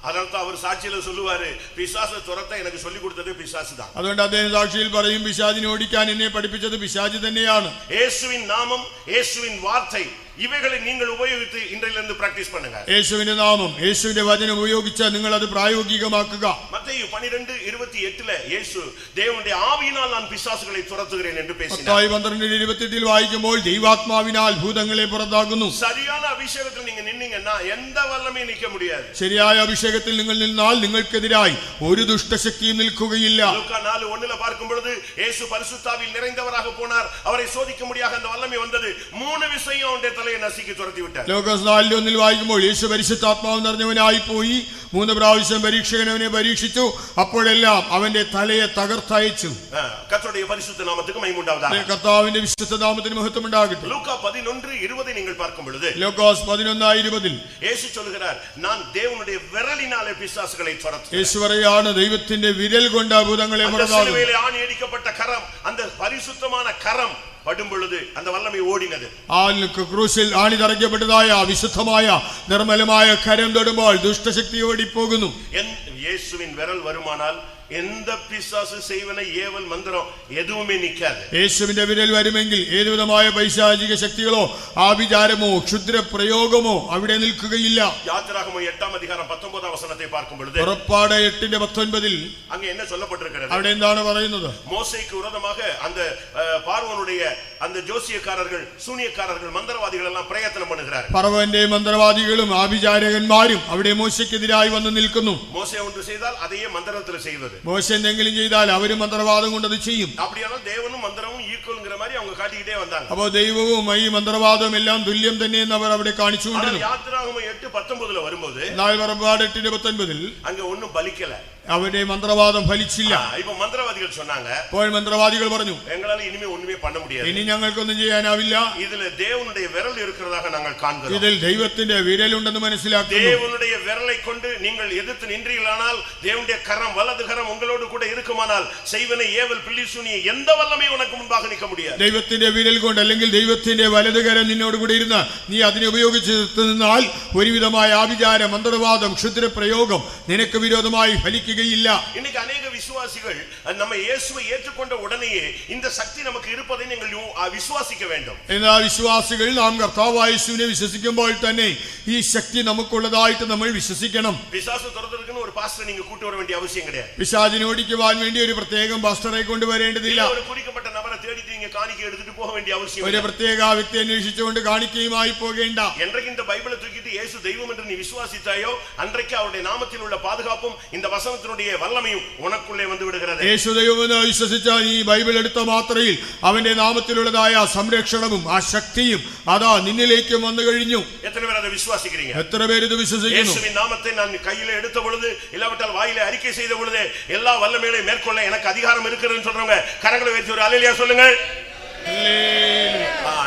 அதனால அவர் சாட்சியில சொல்லுவாரு பிசாசை துரத்த எனக்கு சொல்லி கொடுத்தது பிசாசு தான். അതുകൊണ്ട് അദ്ദേഹം സാക്ഷിയിൽ പറയും പിശാചിനെ ഓടിക്കാൻ എന്നെ പഠിപ്പിച്ചത് പിശാച് തന്നെയാണ്. യേശുവിൻ നാമം, യേശുവിൻ വാர்த்தை ഇവകളെ നിങ്ങൾ ഉപയോഗിച്ച് ഇൻട്രയിലിருந்து പ്രാക്ടീസ് பண்ணுங்க. യേശുവിന്റെ നാമം, യേശുവിന്റെ വചനം ഉപയോഗിച്ച് നിങ്ങൾ അത് പ്രായോഗികമാക്കുക. മത്തായി 12:28 യേശു ദേവന്റെ ആവിയാൽ ഞാൻ പിശാചുകളെ തുരത്തുகிறேன் എന്ന് പേശിനാർ. മത്തായി 12:28 വായിക്കുമ്പോൾ ദൈവാത്മാവിനാൽ ഭൂതങ്ങളെ പുറത്താക്കുന്നു. ശരിയായ അഭിഷേകത്തിൽ നിങ്ങൾ നിന്നീங்கன்னா എந்த വല്ലമേ നിൽക്ക முடியாது. ശരിയായ അഭിഷേകത്തിൽ നിങ്ങൾ നിന്നാൽ നിങ്ങൾക്കെതിരായി ഒരു ദുഷ്ടശക്തിയും നിൽക്കുകയില്ല. ലൂക്കാ 4:1 பார்க்கும் பொழுது യേശു പരിശുദ്ധാവിൽ നിറഞ്ഞവരാக போனார், അവരെ ശോധിக்க முடியாத அந்த വല്ലമേ വന്നത് മൂന്ന് വിഷയം അവന്റെ തലയെ നസിക്കി തുരത്തി വിട്ടാർ. ലൂക്കോസ് 4:1 വായിക്കുമ്പോൾ യേശു പരിശുദ്ധാത്മാവ് നിറഞ്ഞവനായി പോയി 3 പ്രാവശ്യം പരീക്ഷകൻ അവനെ പരീക്ഷിച്ചു, അപ്പോഴെല്ലാം അവന്റെ തലയെ തകർത്തയച്ചു. കർത്താവിന്റെ പരിശുദ്ധ നാമത്തിற்கு മഹിമ ഉണ്ടാവதாக. കർത്താവിന്റെ വിശുദ്ധ നാമത്തിന് മഹത്വം ഉണ്ടാകട്ടെ. ലൂക്കാ 11:20 നിങ്ങൾ பார்க்கும் பொழுது ലൂക്കോസ് 11:20 യേശു சொல்கிறார் நான் தேவனுடைய விரலினாலே பிசாசுகளை துரத்துவேன். യേശു പറയാണ് ദൈവത്തിന്റെ വിരൽ കൊണ്ട് ഭൂതങ്ങളെ പുറത്താക്കും. സിലുവയിൽ ആണിയടിക്കപ്പെട്ട കരം, அந்த பரிசுத்தமான கரம் படும் பொழுது அந்த வல்லமை ஓடினது. ക്രൂശിൽ ആണി തറയ്ക്കപ്പെട്ടതായ വിശുദ്ധമായ നിർമ്മലമായ കരം തൊടുമ്പോൾ ദുഷ്ടശക്തി ഓടിപ്പോകുന്നു. യേശുവിൻ വിരൽ വരുമാനാൽ எந்த பிசாசு செய்வன ஏவல் மந்திரம் எதுவுமே நிக்காது. യേശുവിന്റെ വിരൽ വരുമെങ്കിൽ ഏതുവിധമായ പൈശാചിക ശക്തികളോ ആഭിചാരമോ ക്ഷുദ്ര പ്രയോഗമോ അവിടെ നിൽക്കുകയില്ല. யாத்திராகமம் 8:19 வசனத்தை பார்க்கும் பொழுது പുറപ്പാട് 8:19 அங்க என்ன சொல்லப்பட்டிருக்கிறது? അവിടെ എന്താണ് പറയുന്നത്? மோசேக்கு விரோதமாக அந்த பார்வோனுடைய அந்த ஜோசியக்காரர்கள், சூனியக்காரர்கள், மந்திரவாதிகள் எல்லாம் பிரயத்தனம் பண்ணுகிறார். ഫറവോന്റെ മന്ത്രവാദികളും ആഭിചാരകന്മാരും അവിടെ മോശയ്ക്കെതിരായി വന്ന് നിൽക്കുന്നു. மோசே ஒன்று செய்தால் அதையே மந்திரத்தில் செய்வது. മോശ എന്തെങ്കിലും ചെയ്താൽ അവരും മന്ത്രവാദം കൊണ്ട് അത് ചെയ്യും. அப்படியானால் தேவனும் மந்திரமும் ஈக்குவல்ங்கற மாதிரி அவங்க காட்டிக்கிட்டே வந்தாங்க. അപ്പോൾ ദൈവവും ഈ മന്ത്രവാദവും എല്ലാം തുല്യം തന്നെയെന്ന് അവർ അവിടെ കാണിച്ചുകൊണ്ടിരുന്നു. யாத்திராகமம் 8:19 வரும்போது എന്നാൽ പുറപ്പാട് 8:19 அங்க ஒண்ணும் பலிக்கல. അവരുടെ മന്ത്രവാദം ഫലിച്ചില്ല. இப்போ മന്ത്രവാദികൾ சொன்னாங்க, അപ്പോൾ മന്ത്രവാദികൾ പറഞ്ഞു எங்களால இனிமே ஒண்ணுமே பண்ண முடியாது, ഇനി ഞങ്ങൾക്കൊന്നും ചെയ്യാനാവില്ല. ഇതിൽ தேவனுடைய விரல் இருக்கிறதாக நாங்கள் காண்கிறோம். ഇതിൽ ദൈവത്തിന്റെ വിരലുണ്ടെന്ന് മനസ്സിലാക്കുന്നു. தேவனுடைய விரலை கொண்டு நீங்கள் எதிர்த்து நின்றீர்களானால், தேவனுடைய கரம், வலது கரம் உங்களோடு கூட இருக்குமானால், செய்வனை ஏவல் பில்லி சூனிய எந்த வல்லமை உனக்கு முன்பாக நிற்க முடியாது. ദൈവത്തിന്റെ വിരൽ കൊണ്ട് അല്ലെങ്കിൽ ദൈവത്തിന്റെ വലതുകരം നിന്നോട് കൂടെ ഇരുന്ന് നീ അതിനെ ഉപയോഗിച്ച് നിന്നാൽ ഒരുവിധമായ ആഭിചാര മന്ത്രവാദം ക്ഷുദ്ര പ്രയോഗം നിനക്ക് വിരോധമായി ഫലിക്കുകയില്ല. இன்னைக்கு अनेक விசுவாசிகள் நம்ம இயேசுவை ஏற்றுக்கொண்ட உடனேயே இந்த சக்தி நமக்கு இருப்பதை நீங்கள் விசுவாசிக்க வேண்டும். എന്നാൽ വിശ്വാസികൾ നാം കർത്താവായ യേശുവിനെ വിശ്വസിക്കുമ്പോൾ തന്നെ ഈ ശക്തി നമുക്കുള്ളതായിട്ട് നമ്മൾ വിശ്വസിക്കണം. பிசாசு துரத்துறதுக்கு ஒரு பாஸ்டர் நீங்க கூட்டி வர வேண்டிய அவசியம் கிடையாது. പിശാചിനെ ഓടിക്കുവാൻ വേണ്ടി ഒരു പ്രത്യേകം പാസ്റ്ററെ കൊണ്ടുവരേണ്ടതില്ല. ஒரு குறிக்கப்பட்ட நபரை தேடிட்டு நீங்க காணிக்கை எடுத்துட்டு போக வேண்டிய அவசியம் ഒരു പ്രത്യേക വ്യക്തി അന്വേഷിച്ചുകൊണ്ട് കാണിക്കയുമായി പോകേണ്ട. என்றைக்கு இந்த பைபிளை தூக்கிட்டு இயேசு தெய்வம் என்று நீ விசுவாசித்தாயோ அன்றைக்கு அவருடைய நாமத்தில் உள்ள பாதுகாப்பும் இந்த வசனத்தினுடைய வல்லமையும் உனக்குள்ளே வந்து விடுகிறது. യേശു ദൈവമെന്ന് വിശ്വസിച്ചാൽ ഈ ബൈബിൾ എടുത്ത മാത്രയിൽ അവന്റെ നാമത്തിലുള്ളതായ സംരക്ഷണവും ആ ശക്തിയും അതാ നിന്നിലേക്കും വന്നു കഴിഞ്ഞു. எத்தனை பேர் அதை விசுவாசிக்கிறீங்க? എത്ര പേര് ഇത് വിശ്വസിക്കുന്നു? இயேசுவின் நாமத்தை நான் கையில எடுத்த பொழுது, இல்லாவிட்டால் வாயில அறிக்கை செய்த பொழுது எல்லா வல்லமைகளையும் மேற்கொள்ள எனக்கு அதிகாரம் இருக்குதுன்னு சொல்றவங்க கரங்களை வைத்து ஒரு அல்லேலூயா சொல்லுங்க.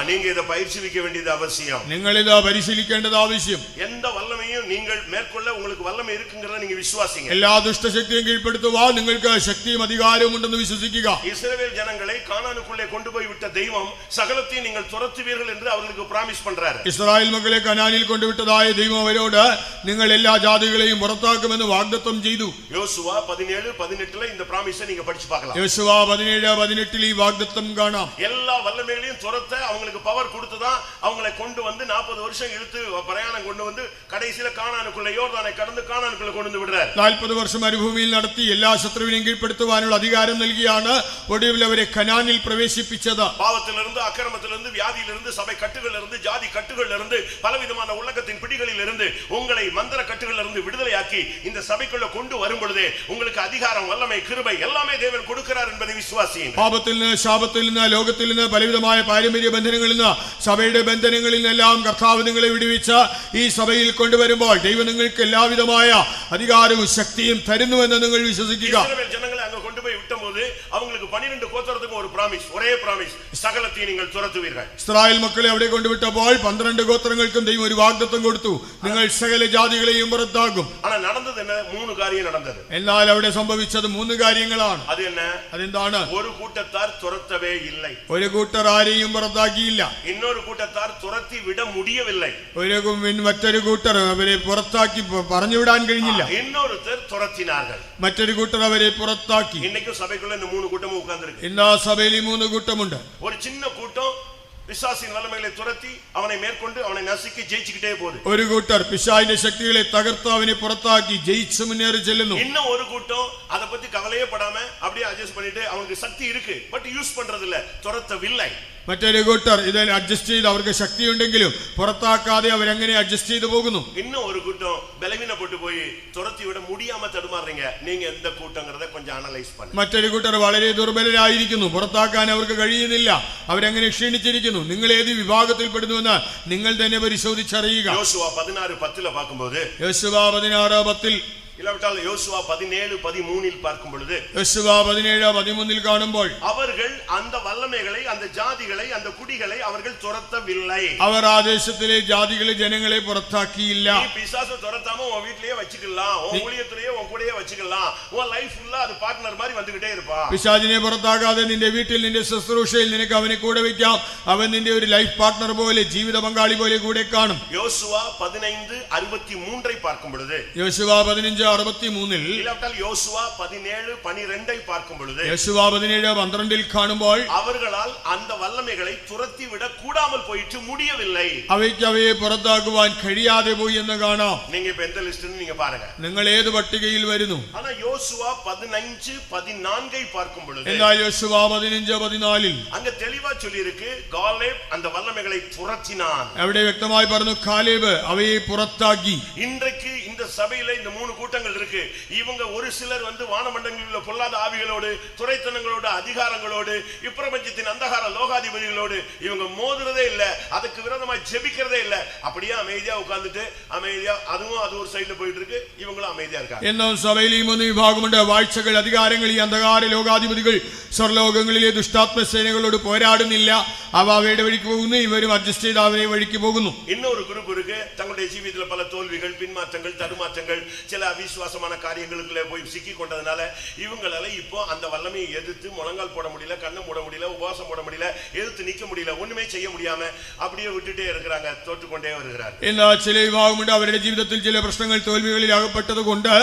நீங்க இத பயிற்சிக்க வேண்டியது அவசியம். നിങ്ങൾ ഇത് പരിശീലിക്കേണ്ടത് ആവശ്യം. எந்த வல்லமையும் நீங்கள் மேற்கொள்ள உங்களுக்கு வல்லமை இருக்குங்கறத நீங்க விசுவாசிங்க. എല്ലാ ദുഷ്ടശക്തിയും കീഴ്പ്പെടുത്തുവാൻ നിങ്ങൾക്ക് ശക്തിയും അധികാരവും ഉണ്ടെന്ന് വിശ്വസിക്കുക. இஸ்ரவேல் ஜனங்களை கானானுக்குள்ளே கொண்டு போய் விட்ட தெய்வம் சகலத்தையும் நீங்கள் துரத்துவீர்கள் என்று அவர்களுக்கு பிராமிஸ் பண்றாரு. ഇസ്രായേൽ മക്കളെ കനാനിൽ കൊണ്ടുവിട്ടതായ ദൈവം അവരോട് നിങ്ങൾ എല്ലാ ജാതികളെയും പുറത്താക്കുമെന്ന് വാഗ്ദത്തം ചെയ്തു. യോശുവ 17:18 இந்த பிராமிஸை நீங்க படிச்சு பார்க்கலாம். യോശുവ 17:18 ഈ വാഗ്ദത്തം കാണാം. எல்லா வல்லமைகளையும் துரத்த அவங்களுக்கு பவர் கொடுத்துதான் அவங்களை கொண்டு வந்து 40 வருஷம் இழுத்து பிரயாணம் கொண்டு வந்து கடைசியில கானானுக்குள்ள யோர்தானை கடந்து கானானுக்குள்ள கொண்டு வந்து விடுறார். 40 വർഷം മരുഭൂമിയിൽ നടത്തി എല്ലാ ശത്രുവിനെയും കീഴ്പ്പെടുത്തുവാനുള്ള അധികാരം നൽകിയാണ് ഒടുവിൽ അവരെ കനാനിൽ പ്രവേശിപ്പിച്ചത്. பாவத்திலிருந்து, அக்கிரமத்திலிருந்து, வியாதியிலிருந்து, சபை கட்டுகளிலிருந்து, ஜாதி கட்டுகளிலிருந்து, பலவிதமான உலகத்தின் பிடிகளிலிருந்து உங்களை மந்திர கட்டுகளில் இருந்து விடுதலையாக்கி இந்த சபைக்குள்ள கொண்டு வரும் பொழுதே உங்களுக்கு அதிகாரம், வல்லமை, கிருபை எல்லாமே தேவன் கொடுக்கிறார் என்பதை விசுவாசியுங்கள். പാപത്തിൽ നിന്ന്, ശാപത്തിൽ നിന്ന്, ലോകത്തിൽ നിന്ന്, പലവിധമായ പാരമ്പര്യ ബന്ധനങ്ങളിൽ നിന്ന്, സഭയുടെ ബന്ധനങ്ങളിൽ നിന്നെല്ലാം കർത്താവ് നിങ്ങളെ വിടുവിച്ച ഈ സഭയിൽ കൊണ്ടുവരുമ്പോൾ ദൈവം നിങ്ങൾക്ക് എല്ലാവിധമായ അധികാരവും ശക്തിയും തരുന്നുവെന്ന് നിങ്ങൾ വിശ്വസിക്കുക. ജനങ്ങളെ അങ്ങ് കൊണ്ടുപോയി വിട്ടപ്പോൾ അവங்களுக்கு 12 ഗോത്രത്തിനും ഒരു പ്രോമിസ്, ഒരേ പ്രോമിസ്, സകലത്തെയും നിങ്ങൾ തുരത്തുവീர்கள். ഇസ്രായേൽ മക്കളെ അവിടെ കൊണ്ടുവിട്ടപ്പോൾ 12 ഗോത്രങ്ങൾക്കും ദൈവം ഒരു വാഗ്ദത്തം കൊടുത്തു, നിങ്ങൾ സകല ജാതികളെയും പുറത്താക്കും. ஆனால் நடந்தது என்ன? 3 காரியம் நடந்தது. എന്നാൽ അവിടെ സംഭവിച്ചത് 3 കാര്യങ്ങളാണ്. அது என்ன? അതെന്താണ്? ஒரு கூட்டத்தார் துரத்தவே இல்லை. ഒരു കൂട്ടർ ആരെയും പുറത്താക്കിയില്ല. இன்னொரு கூட்டத்தார் துரத்தி விட முடியவில்லை. മറ്റൊരു കൂട്ടർ അവരെ പുറത്താക്കി പറഞ്ഞുവിടാൻ കഴിഞ്ഞില്ല. இன்னொருத்தர் துரத்தினார்கள். മറ്റൊരു കൂട്ടർ അവരെ പുറത്താക്കി. இன்னைக்கு சபைக்குள்ள இந்த 3 கூட்டமும் உட்கார்ந்திருக்கு. ഇന്ന് ആ സഭയിൽ 3 കൂട്ടമുണ്ട്. ஒரு சின்ன கூட்டம் பிசாசின் வல்லமைகளை துரத்தி அவனை மேற்கொண்டு அவனை நசுக்கி ஜெயிச்சுக்கிட்டே போகுது. ഒരു കൂട്ടർ പിശാചിന്റെ ശക്തികളെ തകർത്ത് അവനെ പുറത്താക്കി ജയിച്ചു മുന്നേറി ചെല്ലുന്നു. இன்னும் ஒரு கூட்டம் அதை பத்தி கவலையே படாம அப்படியே அட்ஜஸ்ட் பண்ணிட்டு அவனுக்கு சக்தி இருக்கு, பட் யூஸ் பண்றது இல்ல, துரத்தவில்லை. മറ്റൊരു കൂട്ടർ ഇതിൽ അഡ്ജസ്റ്റ് ചെയ്ത് അവർക്ക് ശക്തിയുണ്ടെങ്കിലും പുറത്താക്കാതെ അവരെങ്ങനെ അഡ്ജസ്റ്റ് ചെയ്ത് പോകുന്നു. இன்னும் ஒரு கூட்டம் பலவீனப்பட்டு போய் துரத்தி விட முடியாம தடுமாறுறீங்க. நீங்க எந்த கூட்டங்கறத கொஞ்சம் அனலைஸ் பண்ணுங்க. മറ്റൊരു കൂട്ടർ വളരെ ദുർബലരായിരിക്കുന്നു, പുറത്താക്കാൻ അവർക്ക് കഴിയുന്നില്ല, അവരെങ്ങനെ ക്ഷീണിച്ചിരിക്കുന്നു. നിങ്ങൾ ഏത് വിഭാഗത്തിൽപ്പെടുന്നുവെന്ന് നിങ്ങൾ തന്നെ പരിശോധിച്ചറിയുക. യോശുവ 16:10 பார்க்கும்போது, യോശുവ 16:10 இல்லாவிட்டால் யோசுவா 17:13 பார்க்கும் பொழுது, யோசுவா 17:13 കാണുമ്പോൾ அவர்கள் அந்த வல்லமைகளை, அந்த ஜாதிகளை, அந்த குடிகளை அவர்கள் துரத்தவில்லை. അവർ ആ ദേശത്തിലെ ജാതികളെ, ജനങ്ങളെ പുറത്താക്കിയില്ല. நீ பிசாசை துரத்தாம உன் வீட்லயே வச்சுக்கலாம், உன் ஊழியத்திலேயே உன் கூடயே வச்சுக்கலாம், உன் லைஃப் ஃபுல்லா அது பார்ட்னர் மாதிரி வந்துகிட்டே இருப்பான். പിശാചിനെ പുറത്താക്കാതെ നിന്റെ വീട്ടിൽ, നിന്റെ ശുശ്രൂഷയിൽ നിനക്ക് അവനെ കൂടെ വെക്കാം. അവൻ നിന്റെ ഒരു ലൈഫ് പാർട്ട്ണർ പോലെ, ജീവിത പങ്കാളി പോലെ കൂടെ കാണും. யோசுவா 15:63 பார்க்கும் பொழுது, യോശുവ 15:63 இல்லாவிட்டால் யோசுவா 17:12 பார்க்கும் பொழுது, யோசுവ 17:12 കാണുമ്പോൾ அவர்களால் அந்த வல்லமைகளை துரத்தி விட கூடாமல் போயிட்டு முடியவில்லை. അവയ്ക്ക് അവയെ പുറത്താക്കുവാൻ കഴിയാതെ പോയി എന്ന് കാണാം. நீங்க இப்ப எந்த லிஸ்ட்னு நீங்க பாருங்க. നിങ്ങൾ ഏത് പട്ടികയിൽ വരുന്നു? ஆனா யோசுவா 15:14 பார்க்கும் பொழுது, എന്നാൽ യോശുവ 15:14 அங்க தெளிவா சொல்லி இருக்கு, காலேப் அந்த வல்லமைகளை துரத்தினான். അവിടെ വ്യക്തമായി പറഞ്ഞു, കാലേബ് അവയെ പുറത്താക്കി. இன்றைக்கு இந்த சபையில இந்த 3 கூட்டங்கள் இருக்கு. இவங்க ஒரு சிலர் வானமண்டலங்களில் உள்ள பொல்லாத ஆவிகளோடு, துரைத்தனங்களோடு, அதிகாரங்களோடு, இப்பிரபஞ்சத்தின் அந்தகார லோகாதிபதிகளோடு இவங்க மோதுறதே இல்ல, அதுக்கு விரோதமா ஜெபிக்கிறதே இல்ல. அப்படியே அமைதியா உட்கார்ந்துட்டு அமைதியா அதுவும் அது ஒரு சைடுல போயிட்டு இருக்கு, இவங்களும் அமைதியா இருக்காங்க. എന്നാൽ സഭയിൽ ഈ 3 വിഭാഗമുണ്ട്. വാഴ്ചകൾ, അധികാരങ്ങൾ, ഈ അന്ധകാര ലോകാധിപതികൾ സ്വർലോകങ്ങളിലെ ദുഷ്ടാത്മ സേനകളോട് പോരാടുന്നില്ല. അവ അവയുടെ വഴിക്ക് പോകുന്നു, ഇവരും അഡ്ജസ്റ്റ് ചെയ്ത് അവരെ വഴിക്ക് പോകുന്നു. இன்னொரு குரூப் இருக்கு, தங்களுடைய ஜீவிதத்தில் பல தோல்விகள், பின்மாற்றங்கள், தடுமாற்றங்கள், சில அவிசுவாசமான காரியங்களுக்குள்ள போய் சிக்கி கொண்டதுனால இவங்களால இப்போ அந்த வல்லமையை எதிர்த்து முழங்கால் போட முடியல, கண்ணு மூட முடியல, உபவாசம் போட முடியல, எதிர்த்து நிக்க முடியல, ஒண்ணுமே செய்ய முடியாம அப்படியே விட்டுட்டே இருக்கிறாங்க, தோற்றுக்கொண்டே வருகிறார். എന്നാൽ ചില വിഭാഗമുണ്ട്, അവരുടെ ജീവിതത്തിൽ ചില പ്രശ്നങ്ങൾ, തോൽവികളിൽ അകപ്പെട്ടത് കൊണ്ട്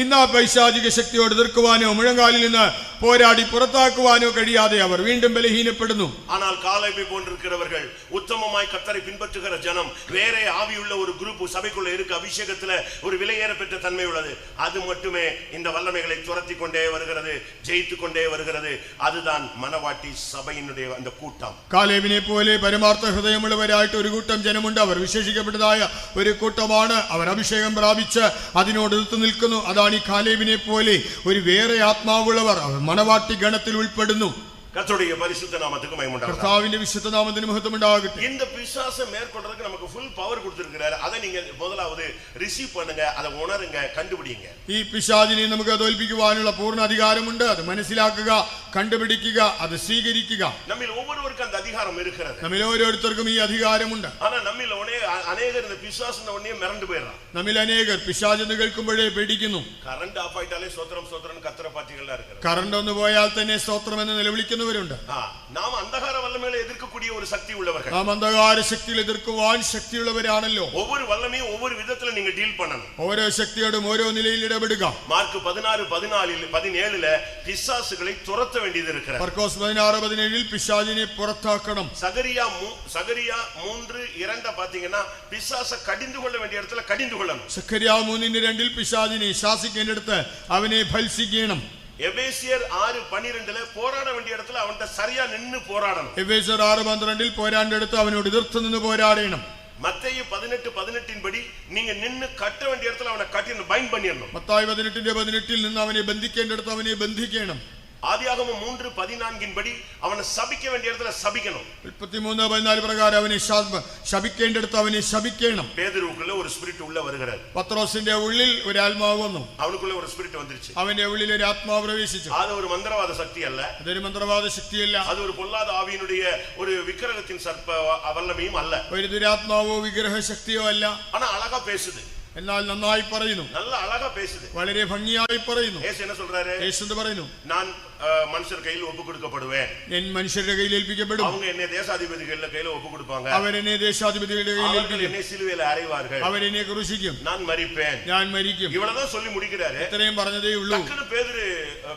ഇന്ന് ആ പൈശാചിക ശക്തിയോട് എതിർക്കുവാനോ മുഴങ്കാലിൽ നിന്ന് പോരാടി പുറത്താക്കുവാനോ കഴിയാതെ അവർ വീണ്ടും ബലഹീനപ്പെടുന്നു. ஆனால் காலேபை போன்றிருக்கிறவர்கள், உத்தமமாய் கர்த்தரை பின்பற்றுகிற ஜனம், வேற ஆவியுள்ள ஒரு குரூப் சபைக்குள்ள இருக்கு, அபிஷேகத்துல ஒரு விலையேற பெற்ற தன்மை உள்ளது. அது மட்டுமே இந்த வல்லமைகளை துரத்தி கொண்டே வருகிறது, ஜெயித்து கொண்டே வருகிறது. அதுதான் மனவாட்டி சபையினுடைய அந்த கூட்டம். കാലേബിനെ പോലെ പരമാർത്ഥ ഹൃദയമുള്ളവരായിട്ട് ഒരു കൂട്ടം ജനമുണ്ട്. അവർ വിശേഷിക്കപ്പെട്ടതായ ഒരു കൂട്ടമാണ്. അവർ അഭിഷേകം പ്രാപിച്ച് അതിനോട് എതിർത്ത് നിൽക്കുന്നു. അതാണ് ഈ കാലേബിനെ പോലെ ഒരു വേറെ ആത്മാവുള്ളവർ. അവർ മണവാട്ടി ഗണത്തിൽ ഉൾപ്പെടുന്നു. கர்த்தருடைய பரிசுத்த நாமத்துக்கு மகிமை உண்டாகட்டும். കർത്താവിന്റെ വിശുദ്ധ നാമത്തിന് മഹത്വം ഉണ്ടാകട്ടെ. இந்த பிசாசை மேற்கொள்றதுக்கு நமக்கு ஃபுல் பவர் கொடுத்திருக்கிறார். அதை நீங்க முதலாவது ரிசீவ் பண்ணுங்க, அதை உணருங்க, கண்டுபிடிங்க. ഈ പിശാചിനെ നമുക്ക് തോൽപ്പിക്കുവാനുള്ള പൂർണ്ണ അധികാരമുണ്ട്. അത് മനസ്സിലാക്കുക, കണ്ടുപിടിക്കുക, അത് സ്വീകരിക്കുക. நம்மில் ஒவ்வொருவருக்கும் அந்த அதிகாரம் இருக்கிறது. നമ്മിൽ ഓരോരുത്തർക്കും ഈ അധികാരമുണ്ട്. ஆனா நம்மில் அநேகர் இந்த பிசாசுன உடனே மிரண்டு போயிடுறான். നമ്മിൽ അനേകർ പിശാചെന്ന് കേൾക്കുമ്പോഴേ പേടിക്കുന്നു. கரண்ட் ஆஃப் ஆயிட்டாலே ஸ்தோத்திரம் ஸ்தோத்திரம் கத்திர பாத்திகளா இருக்கு. കറണ്ട് ഒന്ന് പോയാൽ തന്നെ സ്തോത്രം എന്ന് നിലവിളിക്കുന്നവരുണ്ട്. நாம் அந்தகார வல்லமைகளை எதிர்க்கக்கூடிய ஒரு சக்தி உள்ளவர்கள். നാം അന്ധകാര ശക്തിയിൽ എതിർക്കുവാൻ ശക്തിയുള്ളവരാണല്ലോ. ஒவ்வொரு வல்லமையும் ஒவ்வொரு விதத்துல நீங்க டீல் பண்ணணும். ഓരോ ശക്തിയോടും ഓരോ നിലയിൽ ഇടപെടുക. மார்க் 16:17 பிசாசுகளை துரத்த வேண்டியது இருக்கிறது. മർക്കോസ് 16:17 പിശാചിനെ പുറത്താക്കണം. சகரியா 3:2 பாத்தீங்கன்னா பிசாசை கடிந்து கொள்ள வேண்டிய இடத்துல கடிந்து கொள்ளணும். സഖരിയാ 3:2 പിശാചിനെ ശാസിക്കേണ്ടിടത്ത് അവനെ ഭത്സിക്കണം. எபேசியர் 6:12 போராட வேண்டிய இடத்துல அவன்கிட்ட சரியா நின்னு போராடணும். എഫേസ്യർ 6:12 പോരാണ്ടടുത്ത് അവനോട് എതിർത്ത് നിന്ന് പോരാടണം. மத்தேயு 18:18 படி நீங்க நின்னு கட்ட வேண்டிய இடத்துல அவனை கட்டி பைண்ட் பண்ணிரணும். മത്തായി 18:18 നിന്ന് അവനെ ബന്ധിക്കേണ്ടിടത്ത് അവനെ ബന്ധിക്കണം. ஆதியாகமம் 3:14 படி அவனை சபிக்க வேண்டிய இடத்துல சபிக்கணும். 33:14 പ്രകാരം അവനെ ശപിക്കേണ്ടിടത്ത് അവനെ ശപിക്കണം. பேதுருவுக்குள்ள ஒரு ஸ்பிரிட் உள்ள வருகிறது. പത്രോസിന്റെ ഉള്ളിൽ ഒരു ആത്മാവ് വന്നു. அவனுக்குள்ள ஒரு ஸ்பிரிட் வந்துருச்சு. അവന്റെ ഉള്ളിൽ ഒരു ആത്മാവ് പ്രവേശിച്ചു. அது ஒரு மந்திரவாத சக்தி அல்ல. അതൊരു മന്ത്രവാദ ശക്തിയല്ല. அது ஒரு பொல்லாத ஆவியினுடைய ஒரு விக்கிரகத்தின் சர்ப்ப வல்லமையும் அல்ல. ഒരു ദുരാത്മാവോ വിഗ്രഹ ശക്തിയോ അല്ല. ஆனா அழகா பேசுது. എന്നാൽ നന്നായി പറയുന്നു. நல்ல அழகா பேசுது. വളരെ ഭംഗിയായി പറയുന്നു. യേശു என்ன சொல்றாரு? യേശു പറയുന്നു, நான் மனுஷர் கையில் ஒப்பு கொடுக்கப்படுவேன். ഞാൻ മനുഷ്യരുടെ കയ്യിൽ ഏൽപ്പിക്കപ്പെടും. அவங்க என்னை தேசாதிபதிകളുടെ கைയിൽ ஒப்பு கொடுப்பாங்க. അവരെന്നെ ദേശാധിപതികളുടെ കയ്യിൽ ഏൽപ്പിക്കും. என்னை சிலுவையில் அறைவார்கள். അവരെന്നെ ക്രൂശിക്കും. நான் மரிப்பேன். ഞാൻ മരിക്കും. இவ்வளவுதான் சொல்லி முடிக்கிறாரு. ഇത്രയും പറഞ്ഞതേ ഉള്ളൂ. டக்குனு பேதுரு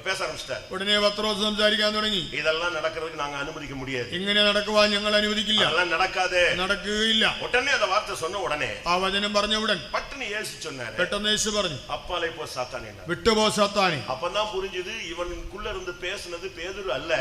பேச ஆரம்பிச்சார். ഉടനെ പത്രോസ് സംസാരിക്കാൻ തുടങ്ങി. இதெல்லாம் நடக்கிறதுக்கு நாங்க அனுமதிக்க முடியாது. ഇങ്ങനെ നടക്കുവാൻ ഞങ്ങൾ അനുവദിക്കില്ല. அதெல்லாம் நடக்காதே. നടക്കുകയില്ല. உடனே அந்த வார்த்தை சொன்ன உடனே ആ വചനം പറഞ്ഞ ഉടൻ பட்டுன்னு இயேசு சொன்னாரு. പെട്ടെന്ന് യേശു പറഞ്ഞു, அப்பாலே போ சாத்தானே. വിട്ടുപോ സാത്താനേ. அப்பதான் புரிஞ்சது இவனுக்குள்ள இருந்து பேசுனது பேதுரு அல்ல,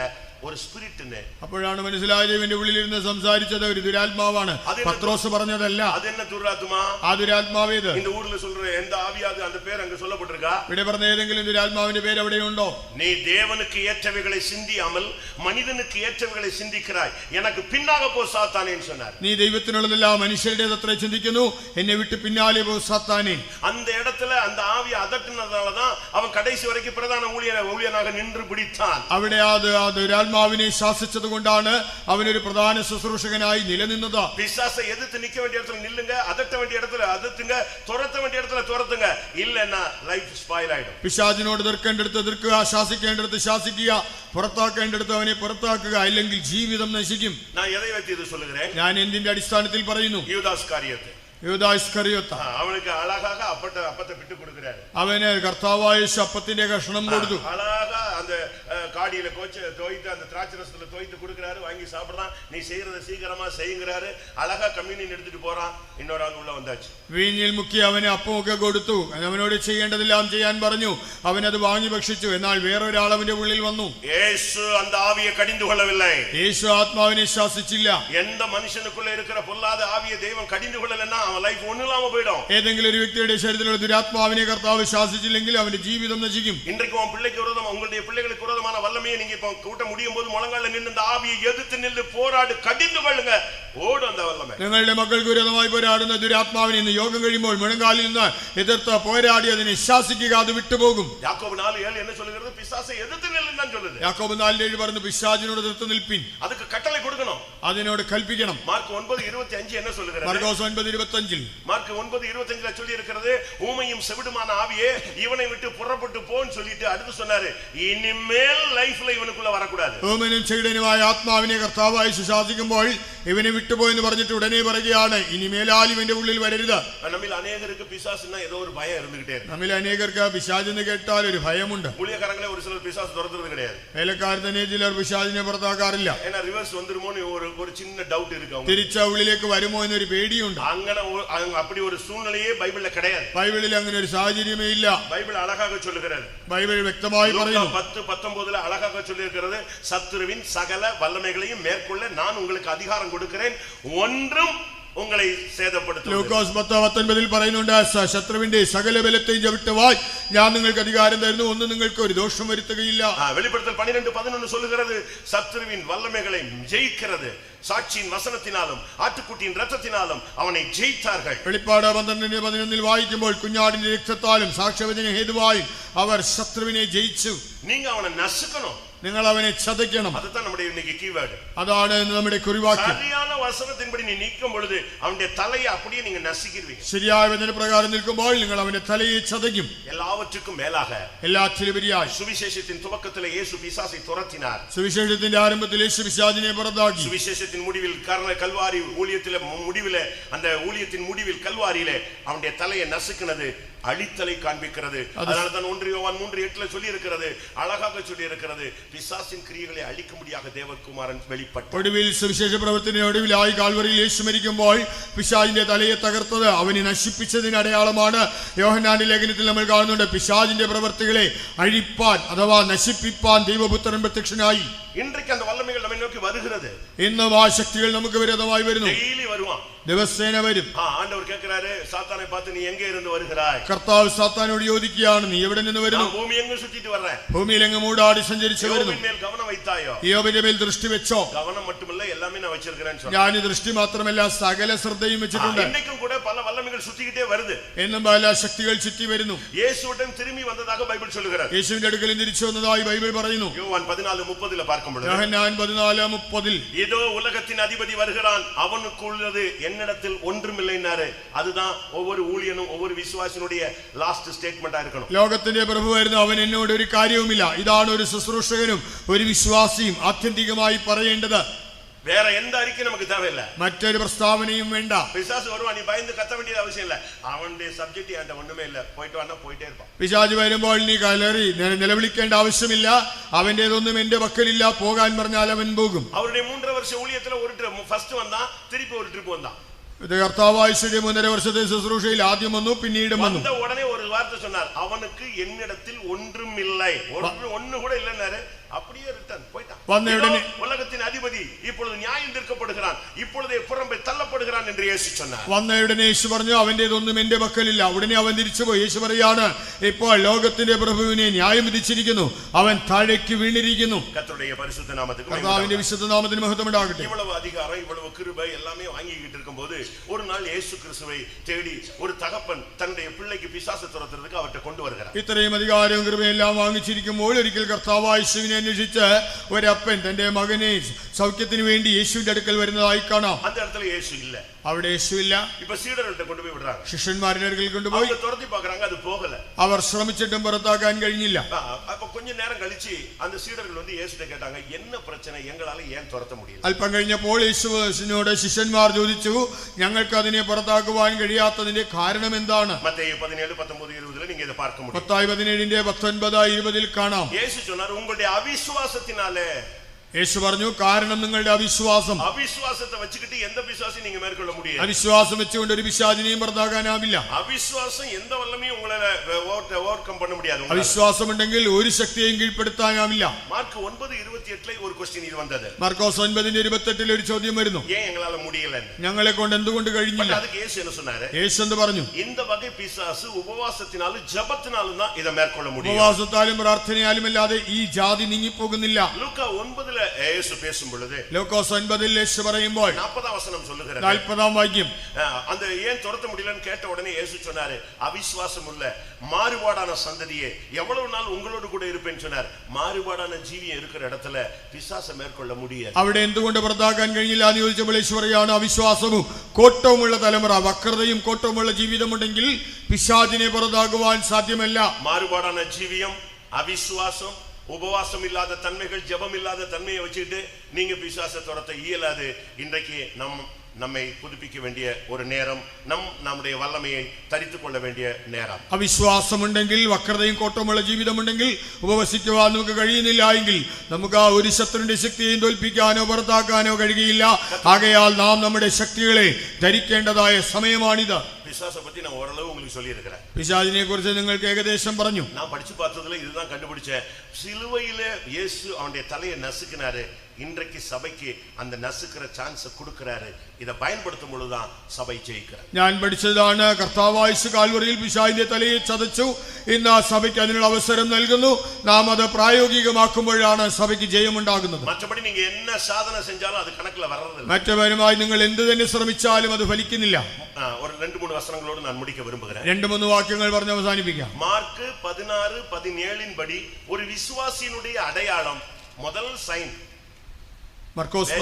ஒரு ஸ்பிரிட்னு. അപ്പോഴാണ് മനസ്സിലായത് ഇവന്റെ ഉള്ളിലിരുന്ന് സംസാരിച്ചത് ഒരു ദുരാത്മാവാണ്, പത്രോസ് പറഞ്ഞതല്ല. அது என்ன துராத்மா? ആ ദുരാത്മാവേത്? இந்த ஊர்ல சொல்ற எந்த ஆவியாது அந்த பேர் அங்க சொல்லப்பட்டிருக்கா? ഇവിടെ പറഞ്ഞ ഏതെങ്കിലും ദുരാത്മാവിന്റെ പേര് എവിടെയുണ്ടോ? நீ தேவனுக்கு ஏற்றவைகளை சிந்தியாமல் மனிதனுக்கு ஏற்றவைகளை சிந்திக்கிறாய், எனக்கு பின்னாக போ சாத்தானேன்னு சொன்னார். നീ ദൈവത്തിനുള്ളതെല്ലാം മനുഷ്യരുടേതത്ര ചിന്തിക്കുന്നു, എന്നെ വിട്ട് പിന്നാലെ പോ സാത്താനേ. அந்த இடத்துல அந்த ஆவியை அதட்டினதாலதான் அவன் கடைசி வரைக்கும் பிரதான ஊழியனாக நின்று பிடித்தான். അവിടെ ആ ദുരാത്മാവിനെ ശാസിച്ചത് കൊണ്ടാണ് അവനൊരു പ്രധാന ശുശ്രൂഷകനായി നിലനിന്നത്. பிசாசை எதிர்த்து நிக்க வேண்டிய இடத்துல நில்லுங்க, அதட்ட வேண்டிய இடத்துல அதட்டுங்க, துரத்த வேண்டிய இடத்துல துரத்துங்க, இல்லன்னா லைஃப் ஸ்பாயில் ஆயிடும். പിശാചിനോട് എതിർക്കേണ്ടടുത്ത് എതിർക്കുക, ശാസിക്കേണ്ടടുത്ത് ശാസിക്കുക, പുറത്താക്കേണ്ടടുത്ത് അവനെ പുറത്താക്കുക, അല്ലെങ്കിൽ ജീവിതം നശിക്കും. நான் எதை வைத்து இது சொல்லுகிறேன்? ഞാൻ എന്തിന്റെ അടിസ്ഥാനത്തിൽ പറയുന്നു? யூதாஸ் காரியத்தை. യൂദാ ഇസ്കറിയോത്ത அவனுக்கு அழகாக அப்பத்தை விட்டு கொடுக்கிறாரு. അവന് കർത്താവായ യേശു അപ്പത്തിന്റെ കഷണം കൊടുത്തു. அழகா அந்த காடியில தோய்த்து அந்த திராட்சரசத்துல தோய்த்து கொடுக்கிறாரு, வாங்கி சாப்பிடுறான். நீ செய்யறத சீக்கிரமா செய்யுங்கிறாரு. அழகா கம்யூனியன் எடுத்துட்டு போறான். இன்னொரு ஆள் உள்ள வந்தாச்சு. വീഞ്ഞിൽ മുക്കി അവന് അപ്പമൊക്കെ കൊടുത്തു. അവനോട് ചെയ്യേണ്ടതെല്ലാം ചെയ്യാൻ പറഞ്ഞു. അവനത് വാങ്ങി ഭക്ഷിച്ചു. എന്നാൽ വേറൊരാൾ അവന്റെ ഉള്ളിൽ വന്നു. യേശു அந்த ஆவியை கடிந்து கொள்ளவில்லை. യേശു ആത്മാവിനെ ശാസിച്ചില്ല. எந்த மனுஷனுக்குள்ள இருக்கிற பொல்லாத ஆவியை தெய்வம் கடிந்து கொள்ளலன்னா அவன் லைஃப் ஒண்ணுலாம போய்டும். ഏതെങ്കിലും ഒരു വ്യക്തിയുടെ ശരീരത്തിലുള്ള ദുരാത്മാവിനെ കർത്താവ് ശാസിച്ചില്ലെങ്കിൽ അവന്റെ ജീവിതം നശിക്കും. இன்றைக்கு உன் பிள்ளைக்கு விரோதமா உங்களுடைய பிள்ளைகளுக்கு விரோதமான வல்லமையை நீங்க இப்ப கூட்ட முடியும் போது முழங்கால நின்னு அந்த ஆவியை எதிர்த்து நின்னு போராடு, கடிந்து கொள்ளுங்க, ஓடும் அந்த வல்லமை. നിങ്ങളുടെ മക്കൾക്ക് വിരോധമായി പോരാടുന്ന ദുരാത്മാവിനെ ഇന്ന് യോഗം കഴിയുമ്പോൾ മുഴങ്കാലിൽ നിന്ന് എതിർത്ത് പോരാടി അതിനെ ശാസിക്കുക, അത് വിട്ടുപോകും. யாக்கோபு 4:7 என்ன சொல்லுகிறது? பிசாசை எதிர்த்து நில்லுன்னு தான் சொல்லுது. യാക്കോബ് 4:7 പറഞ്ഞു, പിശാചിനോട് എതിർത്ത് നിൽപ്പിൻ, அதுக்கு கட்டளை கொடுக்கணும். അതിനോട് കൽപ്പിക്കണം. மார்க் 9:25 என்ன சொல்லுகிறது? മർക്കോസ് 9:25 மார்க் 9:25 சொல்லி இருக்கிறது, ஊமையும் செவிடுமான ஆவியே இவனை விட்டு புறப்பட்டு போன்னு சொல்லிட்டு அடுத்து சொன்னாரு, இனிமேல் லைஃப்ல இவனுக்குள்ள வரக்கூடாது. ഊമനും ചെകിടനുമായ ആത്മാവിനെ കർത്താവായി ശാസിക്കുമ്പോൾ ഇവനെ വിട്ടുപോയെന്ന് പറഞ്ഞിട്ട് ഉടനെ പറയുകയാണ്, ഇനിമേലാൽ ഇവന്റെ ഉള്ളിൽ വരരുത്. നമ്മിൽ അനേകർക്ക് പിശാസിന് ഏതോ ഒരു ഭയം ഇരുന്നിട്ടേ. നമ്മിൽ അനേകർക്ക് പിശാചെന്ന് കേട്ടാൽ ഒരു ഭയമുണ്ട്. ஊழியக்காரங்களே ஒரு சிலர் பிசாசு துரத்துறது கிடையாது. വേലക്കാർ തന്നെ ചിലർ പിശാചിനെ പുറത്താക്കാറില്ല. ஏன்னா ரிவர்ஸ் வந்துருமோன்னு ஒரு சின்ன டவுட் இருக்கு. തിരിച്ച ഉള്ളിലേക്ക് വരുമോ എന്നൊരു പേടിയുണ്ട്. അങ്ങനെ அப்படி ஒரு சூழ்நிலையே பைபிள்ல கிடையாது. ബൈബിളിൽ അങ്ങനെ ഒരു സാഹചര്യമേ ഇല്ല. பைபிள் அழகாக சொல்லுகிறது. ബൈബിൾ വ്യക്തമായി പറയുന്നു. 10:19 அழகாக சொல்லியிருக்கிறது, சத்துருவின் சகல வல்லமைகளையும் மேற்கொள்ள நான் உங்களுக்கு அதிகாரம் கொடுக்கிறேன், ஒன்றும் உங்களை சேதப்படுத்தும். ലൂക്കോസ് 10:19 പറയുന്നുണ്ട്, ശത്രുവിന്റെ സകല ബലത്തെയും ചവിട്ടുവാൻ ഞാൻ നിങ്ങൾക്ക് അധികാരം തരുന്നു, ഒന്നും നിങ്ങൾക്ക് ഒരു ദോഷം വരുത്തുകയില്ല. வெளிப்படுத்தல் 12:11 சொல்லுகிறது, சத்துருவின் வல்லமைகளை ஜெயிக்கிறது சாட்சியின் வசனத்தினாலும் ஆட்டுக்குட்டியின் இரத்தத்தினாலும் அவனை ஜெயித்தார்கள். വെളിപ്പാട് 12:11 വായിക്കുമ്പോൾ കുഞ്ഞാടിന്റെ രക്തത്താലും സാക്ഷ്യവചന ഹേതുവായും അവർ ശത്രുവിനെ ജയിച്ചു. நீங்க அவனை நசுக்கணும், നിങ്ങൾ അവനെ ചതയ്ക്കണം. அதுதான் நம்முடைய இன்னைக்கு கீவேர்ட். അതാണ് നമ്മുടെ കുറിവാക്യം. சரியான വചനത്തിൻപടി നീ നിൽക്കും பொழுது அவனுடைய தலையை அப்படியே நீங்க நசுக்கிடுவீங்க. ശരിയായ വചനപ്രകാരം നിൽക്കുമ്പോൾ നിങ്ങൾ അവന്റെ തലയെ ചതയ്ക്കും. எல்லாவற்றுக்கும் மேலாக എല്ലാത്തിലുപരിയായി சுவிசேஷத்தின் துவக்கத்திலே இயேசு பிசாசை துரத்தினார். സുവിശേഷത്തിന്റെ ആരംഭത്തിൽ യേശു പിശാചിനെ പുറത്താക്കി. சுவிசேஷத்தின் முடிவில் கல்வாரி ஊழியத்திலே முடிவிலே அந்த ஊழியத்தின் முடிவில் கல்வாரியிலே அவனுடைய தலையை நசுக்கினது அழித்தலை காண்பிக்கிறது. அதனால தான் 1 யோவான் 3:8 சொல்லி இருக்கிறது, அழகாக சொல்லி இருக்கிறது, பிசாசின் கிரியைகளை அழிக்கும்படியாக தேவகுமாரன் வெளிப்பட்டார். ഒടുവിൽ സുവിശേഷ പ്രവർത്തനത്തിന്റെ ഒടുവിലായി കാൽവരിയിൽ യേശു മരിക്കുമ്പോൾ പിശാചിന്റെ തലയെ തകർത്തത് അവനെ നശിപ്പിച്ചതിന് അടയാളമാണ്. യോഹന്നാന്റെ ലേഖനത്തിൽ നമ്മൾ കാണുന്നുണ്ട്, പിശാചിന്റെ പ്രവർത്തികളെ അഴിപ്പാൻ അഥവാ നശിപ്പിപ്പാൻ ദൈവപുത്രൻ പ്രത്യക്ഷനായി. இன்றைக்கு அந்த வல்லமைகள் நம்மை நோக்கி வருகிறது. ഇന്നും ആ ശക്തികൾ നമുക്ക് വിരോധമായി വരുന്നു. டெய்லி வருவான். ദിവസേന വരും. ஆண்டவர் கேக்குறாரு சாத்தானை பார்த்து நீ எங்கே இருந்து வருகிறாய்? കർത്താവ് സാത്താനോട് ചോദിക്കുകയാണ്, നീ എവിടെ നിന്ന് വരുന്നു? ഭൂമി എങ്ങും சுத்திட்டு வர்றேன். ഭൂമിയിൽ എങ്ങും മൂടാടി സഞ്ചരിച്ചു വരുന്നു. யோபின் மேல் கவனம் வைத்தாயோ? യോബിന്റെ മേൽ ദൃഷ്ടി വെച്ചോ? கவனம் மட்டுமல்ல, எல்லாமே நான் வச்சிருக்கிறேன்னு சொன்னார். ഞാൻ ദൃഷ്ടി മാത്രമല്ല സകല ശ്രദ്ധയും വെച്ചിട്ടുണ്ട്. இன்னைக்கும் கூட பல வல்லமைகள் சுத்திக்கிட்டே வருது. എന്നും പല ശക്തികൾ ചുറ്റി വരുന്നു. യേശുവിடம் திரும்பி വന്നதாக ബൈബിൾ சொல்லுகிறது. യേശുവിന്റെ അടുക്കൽ തിരിച്ചു വന്നതായി ബൈബിൾ പറയുന്നു. யோவான் 14:30 பார்க்கும் பொழுது, യോഹന്നാൻ 14:30 இதோ உலகத்தின் அதிபதி வருகிறான், அவனுக்குள்ளது என்னிடத்தில் ஒன்றுமில்லைன்னாரு. அதுதான் ஒவ்வொரு ஊழியனும் ஒவ்வொரு விசுவாசினுடைய லாஸ்ட் ஸ்டேட்மெண்டா இருக்கணும். ലോകത്തിന്റെ പ്രഭു വരുന്നു, അവൻ എന്നോട് ഒരു കാര്യവുമില്ല. ഇതാണ് ഒരു ശുശ്രൂഷകനും ഒരു വിശ്വാസിയും ആത്യന്തികമായി പറയേണ്ടത്. வேற எந்த அறிக்கை நமக்கு தேவையில்ல. മറ്റൊരു പ്രസ്താവനയും വേണ്ട. பிசாசு வருவான், நீ பயந்து கத்த வேண்டிய அவசியம் இல்ல. அவனுடைய சப்ஜெக்ட் என்கிட்ட ஒண்ணுமே இல்ல, போயிட்டு வந்தா போயிட்டே இருப்பான். പിശാച് വരുമ്പോൾ നീ കലറി നിലവിളിക്കേണ്ട ആവശ്യമില്ല. അവന്റേതൊന്നും എന്റെ പക്കലില്ല, പോകാൻ പറഞ്ഞാൽ അവൻ പോകും. அவருடைய 3.5 வருஷ ஊழியத்துல ஒரு ட்ரிப் ஃபர்ஸ்ட் வந்தான், திருப்பி ஒரு ட்ரிப் வந்தான். കർത്താവായിയുടെ 3.5 വർഷത്തെ ശുശ്രൂഷയിൽ ആദ്യം വന്നു, പിന്നീടും വന്നു. வந்த உடனே ஒரு வார்த்தை சொன்னார், அவனுக்கு என்னிடத்தில் ஒன்றும் இல்லை, ஒண்ணு கூட இல்லைன்னாரு. அப்படியே ரிட்டர்ன் போய்ட்டான். உலகத்தின் அதிபதி இப்பொழுது நியாயம் தீர்க்கப்படுகிறான், இப்பொழுதே புறம்பே தள்ளப்படுகிறான் என்று இயேசு சொன்னார். വന്ന ഉടനെ യേശു പറഞ്ഞു, അവന്റേതൊന്നും എന്റെ പക്കലില്ല. ഉടനെ അവൻ തിരിച്ചുപോയി. യേശു പറയാണ്, ഇപ്പോൾ ലോകത്തിന്റെ പ്രഭുവിനെ ന്യായം വിധിച്ചിരിക്കുന്നു, അവൻ താഴേക്ക് വീണിരിക്കുന്നു. കർത്താവിന്റെ പരിശുദ്ധ നാമത്തിന് കർത്താവിന്റെ വിശുദ്ധ നാമത്തിന് മഹത്വം ഉണ്ടാകട്ടെ. இவ்வளவு அதிகாரம், இவ்வளவு கிருபை எல்லாமே வாங்கிக்கிட்டு இருக்கும்போது ஒரு நாள் இயேசு கிறிஸ்துவை தேடி ஒரு தகப்பன் தன்னுடைய பிள்ளைக்கு பிசாசு துரத்துறதுக்கு அவர்ட்ட கொண்டு வருகிறார். ഇത്രയും അധികാരവും കൃപയെല്ലാം വാങ്ങിച്ചിരിക്കുമ്പോൾ ഒരിക്കൽ കർത്താവ് യേശുവിനെ അന്വേഷിച്ച് ഒരപ്പൻ തന്റെ മകനെ സൗഖ്യത്തിന് വേണ്ടി യേശുവിന്റെ അടുക്കൽ വരുന്നതായി കാണാം. அந்த இடத்துல இயேசு இல்ல. അവിടെ യേശുവില്ല. இப்ப சீடர்கள்ட்ட கொண்டு போய் விடுறாங்க. ശിഷ്യന്മാരുടെ അടുക്കൽ കൊണ്ടുപോയി. அவங்க துரத்தி பார்க்கறாங்க, அது போகல. അവർ ശ്രമിച്ചിട്ടും പുറത്താക്കാൻ കഴിഞ്ഞില്ല. அப்ப கொஞ்ச நேரம் கழிச்சு அந்த சீடர்கள் வந்து இயேசுட்ட கேட்டாங்க, என்ன பிரச்சனை, எங்களால ஏன் துரத்த முடியல? അല്പം കഴിഞ്ഞപ്പോൾ യേശുവിനോട് ശിഷ്യന്മാർ ചോദിച്ചു, ഞങ്ങൾക്ക് അതിനെ പുറത്താക്കുവാൻ കഴിയാത്തതിന്റെ കാരണം എന്താണ്? മത്തായി 17:19-20 நீங்க இத பார்க்க முடியும். മത്തായി 17:19-20 കാണാം. இயேசு சொன்னார், உங்களுடைய அவிசுவாசத்தினாலே. യേശു പറഞ്ഞു, കാരണം നിങ്ങളുടെ അവിശ്വാസം. അവിശ്വാസത്തെ വെച്ചിട്ട് എന്ത പിശാചിനെ நீங்க മേൽക്കൊள்ள முடியாது. അവിശ്വാസം വെച്ചുകൊണ്ട് ഒരു പിശാചിനെയും പുറത്താക്കാനാവില്ല. അവിശ്വാസം എന്ത വല്ലമേയും ഉങ്ങളെ ഓവർകം பண்ண முடியாது. അവിശ്വാസം ഉണ്ടെങ്കിൽ ഒരു ശക്തിയെയും കീഴ്പ്പെടുത്താനാവില്ല. മാർക്ക് 9:28 ഒരു ക്വസ്റ്റ്യൻ ഇത് വന്നത്. മാർക്കോസ് 9:28 ഒരു ചോദ്യം വരുന്നു, ஏன் எங்களால முடியல, ഞങ്ങളെ കൊണ്ട് എന്തുകൊണ്ട് കഴിഞ്ഞില്ല? அதுக்கு இயேசு என்ன சொன்னாரு? യേശു എന്ത് പറഞ്ഞു? இந்த வகை பிசாசு உபவாசத்தினாலும் ஜெபத்தினாலும் தான் இத மேற்கொள்ள முடியும். ഉപവാസത്താലും പ്രാർത്ഥനയാലും അല്ലാതെ ഈ ജാതി നീങ്ങിപ്പോകുന്നില്ല. ലൂക്കാ 9 இயேசு பேசும் பொழுது, ലൂക്കോസ് 9 യേശു പറയുമ്പോൾ 40 വചനം சொல்லுகிறது. 40 വാക്യം, அந்த ஏன் துரத்த முடியலன்னு கேட்ட உடனே இயேசு சொன்னாரு, அவிசுவாசம் உள்ள மாறுபாடான சந்ததியே, எவ்வளவு நாள் உங்களோடு கூட இருப்பேன்னு சொன்னார். மாறுபாடான ஜீவியம் இருக்கிற இடத்துல பிசாசை மேற்கொள்ள முடியாது. അവിടെ എന്തുകൊണ്ട് പുറത്താക്കാൻ കഴിഞ്ഞില്ല എന്ന് ചോദിച്ചപ്പോൾ യേശു പറയാണ്, അവിശ്വാസവും കോട്ടവുമുള്ള തലമുറ, വക്രതയും കോട്ടവുമുള്ള ജീവിതമുണ്ടെങ്കിൽ പിശാചിനെ പുറത്താക്കുവാൻ സാധ്യമല്ല. மாறுபாடான ஜீவியம், அவிசுவாசம், உபவாசம் இல்லாத தன்மைகள், ஜெபம் இல்லாத தன்மையை வச்சுட்டு நீங்க பிசாசை துரத்த இயலாது. இன்றைக்கு நம்மை புதுப்பிக்க வேண்டிய ஒரு நேரம், நம்முடைய வல்லமையை தரித்துக் கொள்ள வேண்டிய நேரம். അവിശ്വാസമുണ്ടെങ്കിൽ, വക്രതയും കോട്ടവുമുള്ള ജീവിതമുണ്ടെങ്കിൽ ഉപവസിക്കുവാൻ നമുക്ക് കഴിയുന്നില്ല എങ്കിൽ നമുക്ക് ആ ഒരു ശത്രുവിന്റെ ശക്തിയെയും തോൽപ്പിക്കാനോ പുറത്താക്കാനോ കഴിയുകയില്ല. ആകയാൽ നാം നമ്മുടെ ശക്തികളെ ധരിക്കേണ്ടതായ സമയമാണിത്. பிசாசை பத்தி நான் ஓரளவு உங்களுக்கு சொல்லி இருக்கிறேன். പിശാചിനെ കുറിച്ച് നിങ്ങൾക്ക് ഏകദേശം പറഞ്ഞു. நான் படிச்சு பார்த்ததுல இதுதான் கண்டுபிடிச்சேன். சிலுவையில இயேசு அவனுடைய தலையை நசுக்கினாரு. இன்றைக்கு சபைக்கு அந்த நசுக்கிற சான்ஸ் கொடுக்கிறாரு. இதை பயன்படுத்தும் பொழுதுதான் சபை ஜெயிக்கிறது. ഞാൻ പഠിച്ചതാണ്, കർത്താവായ യേശു കാൽവറിയിൽ പിശാചിന്റെ തലയെ ചതച്ചു. ഇന്ന് സഭയ്ക്ക് അതിനുള്ള അവസരം നൽകുന്നു. നാം അത് പ്രായോഗികമാക്കുമ്പോഴാണ് സഭയ്ക്ക് ജയമുണ്ടാകുന്നത്. மற்றபடி நீங்க என்ன சாதனை செஞ்சாலும் அது கணக்குல வர்றதில்லை. മറ്റവരുമായി നിങ്ങൾ എന്ത് തന്നെ ശ്രമിച്ചാലും അത് ഫലിക്കുന്നില്ല. ஒரு 2-3 വചനങ്ങളോട് நான் முடிக்க விரும்புகிறேன். 2-3 വാക്യങ്ങൾ പറഞ്ഞ് അവസാനിപ്പിക്കാം. மார்க் 16:17 படி ஒரு விசுவாசியினுடைய அடையாளம், முதல் சைன், മർക്കോസ്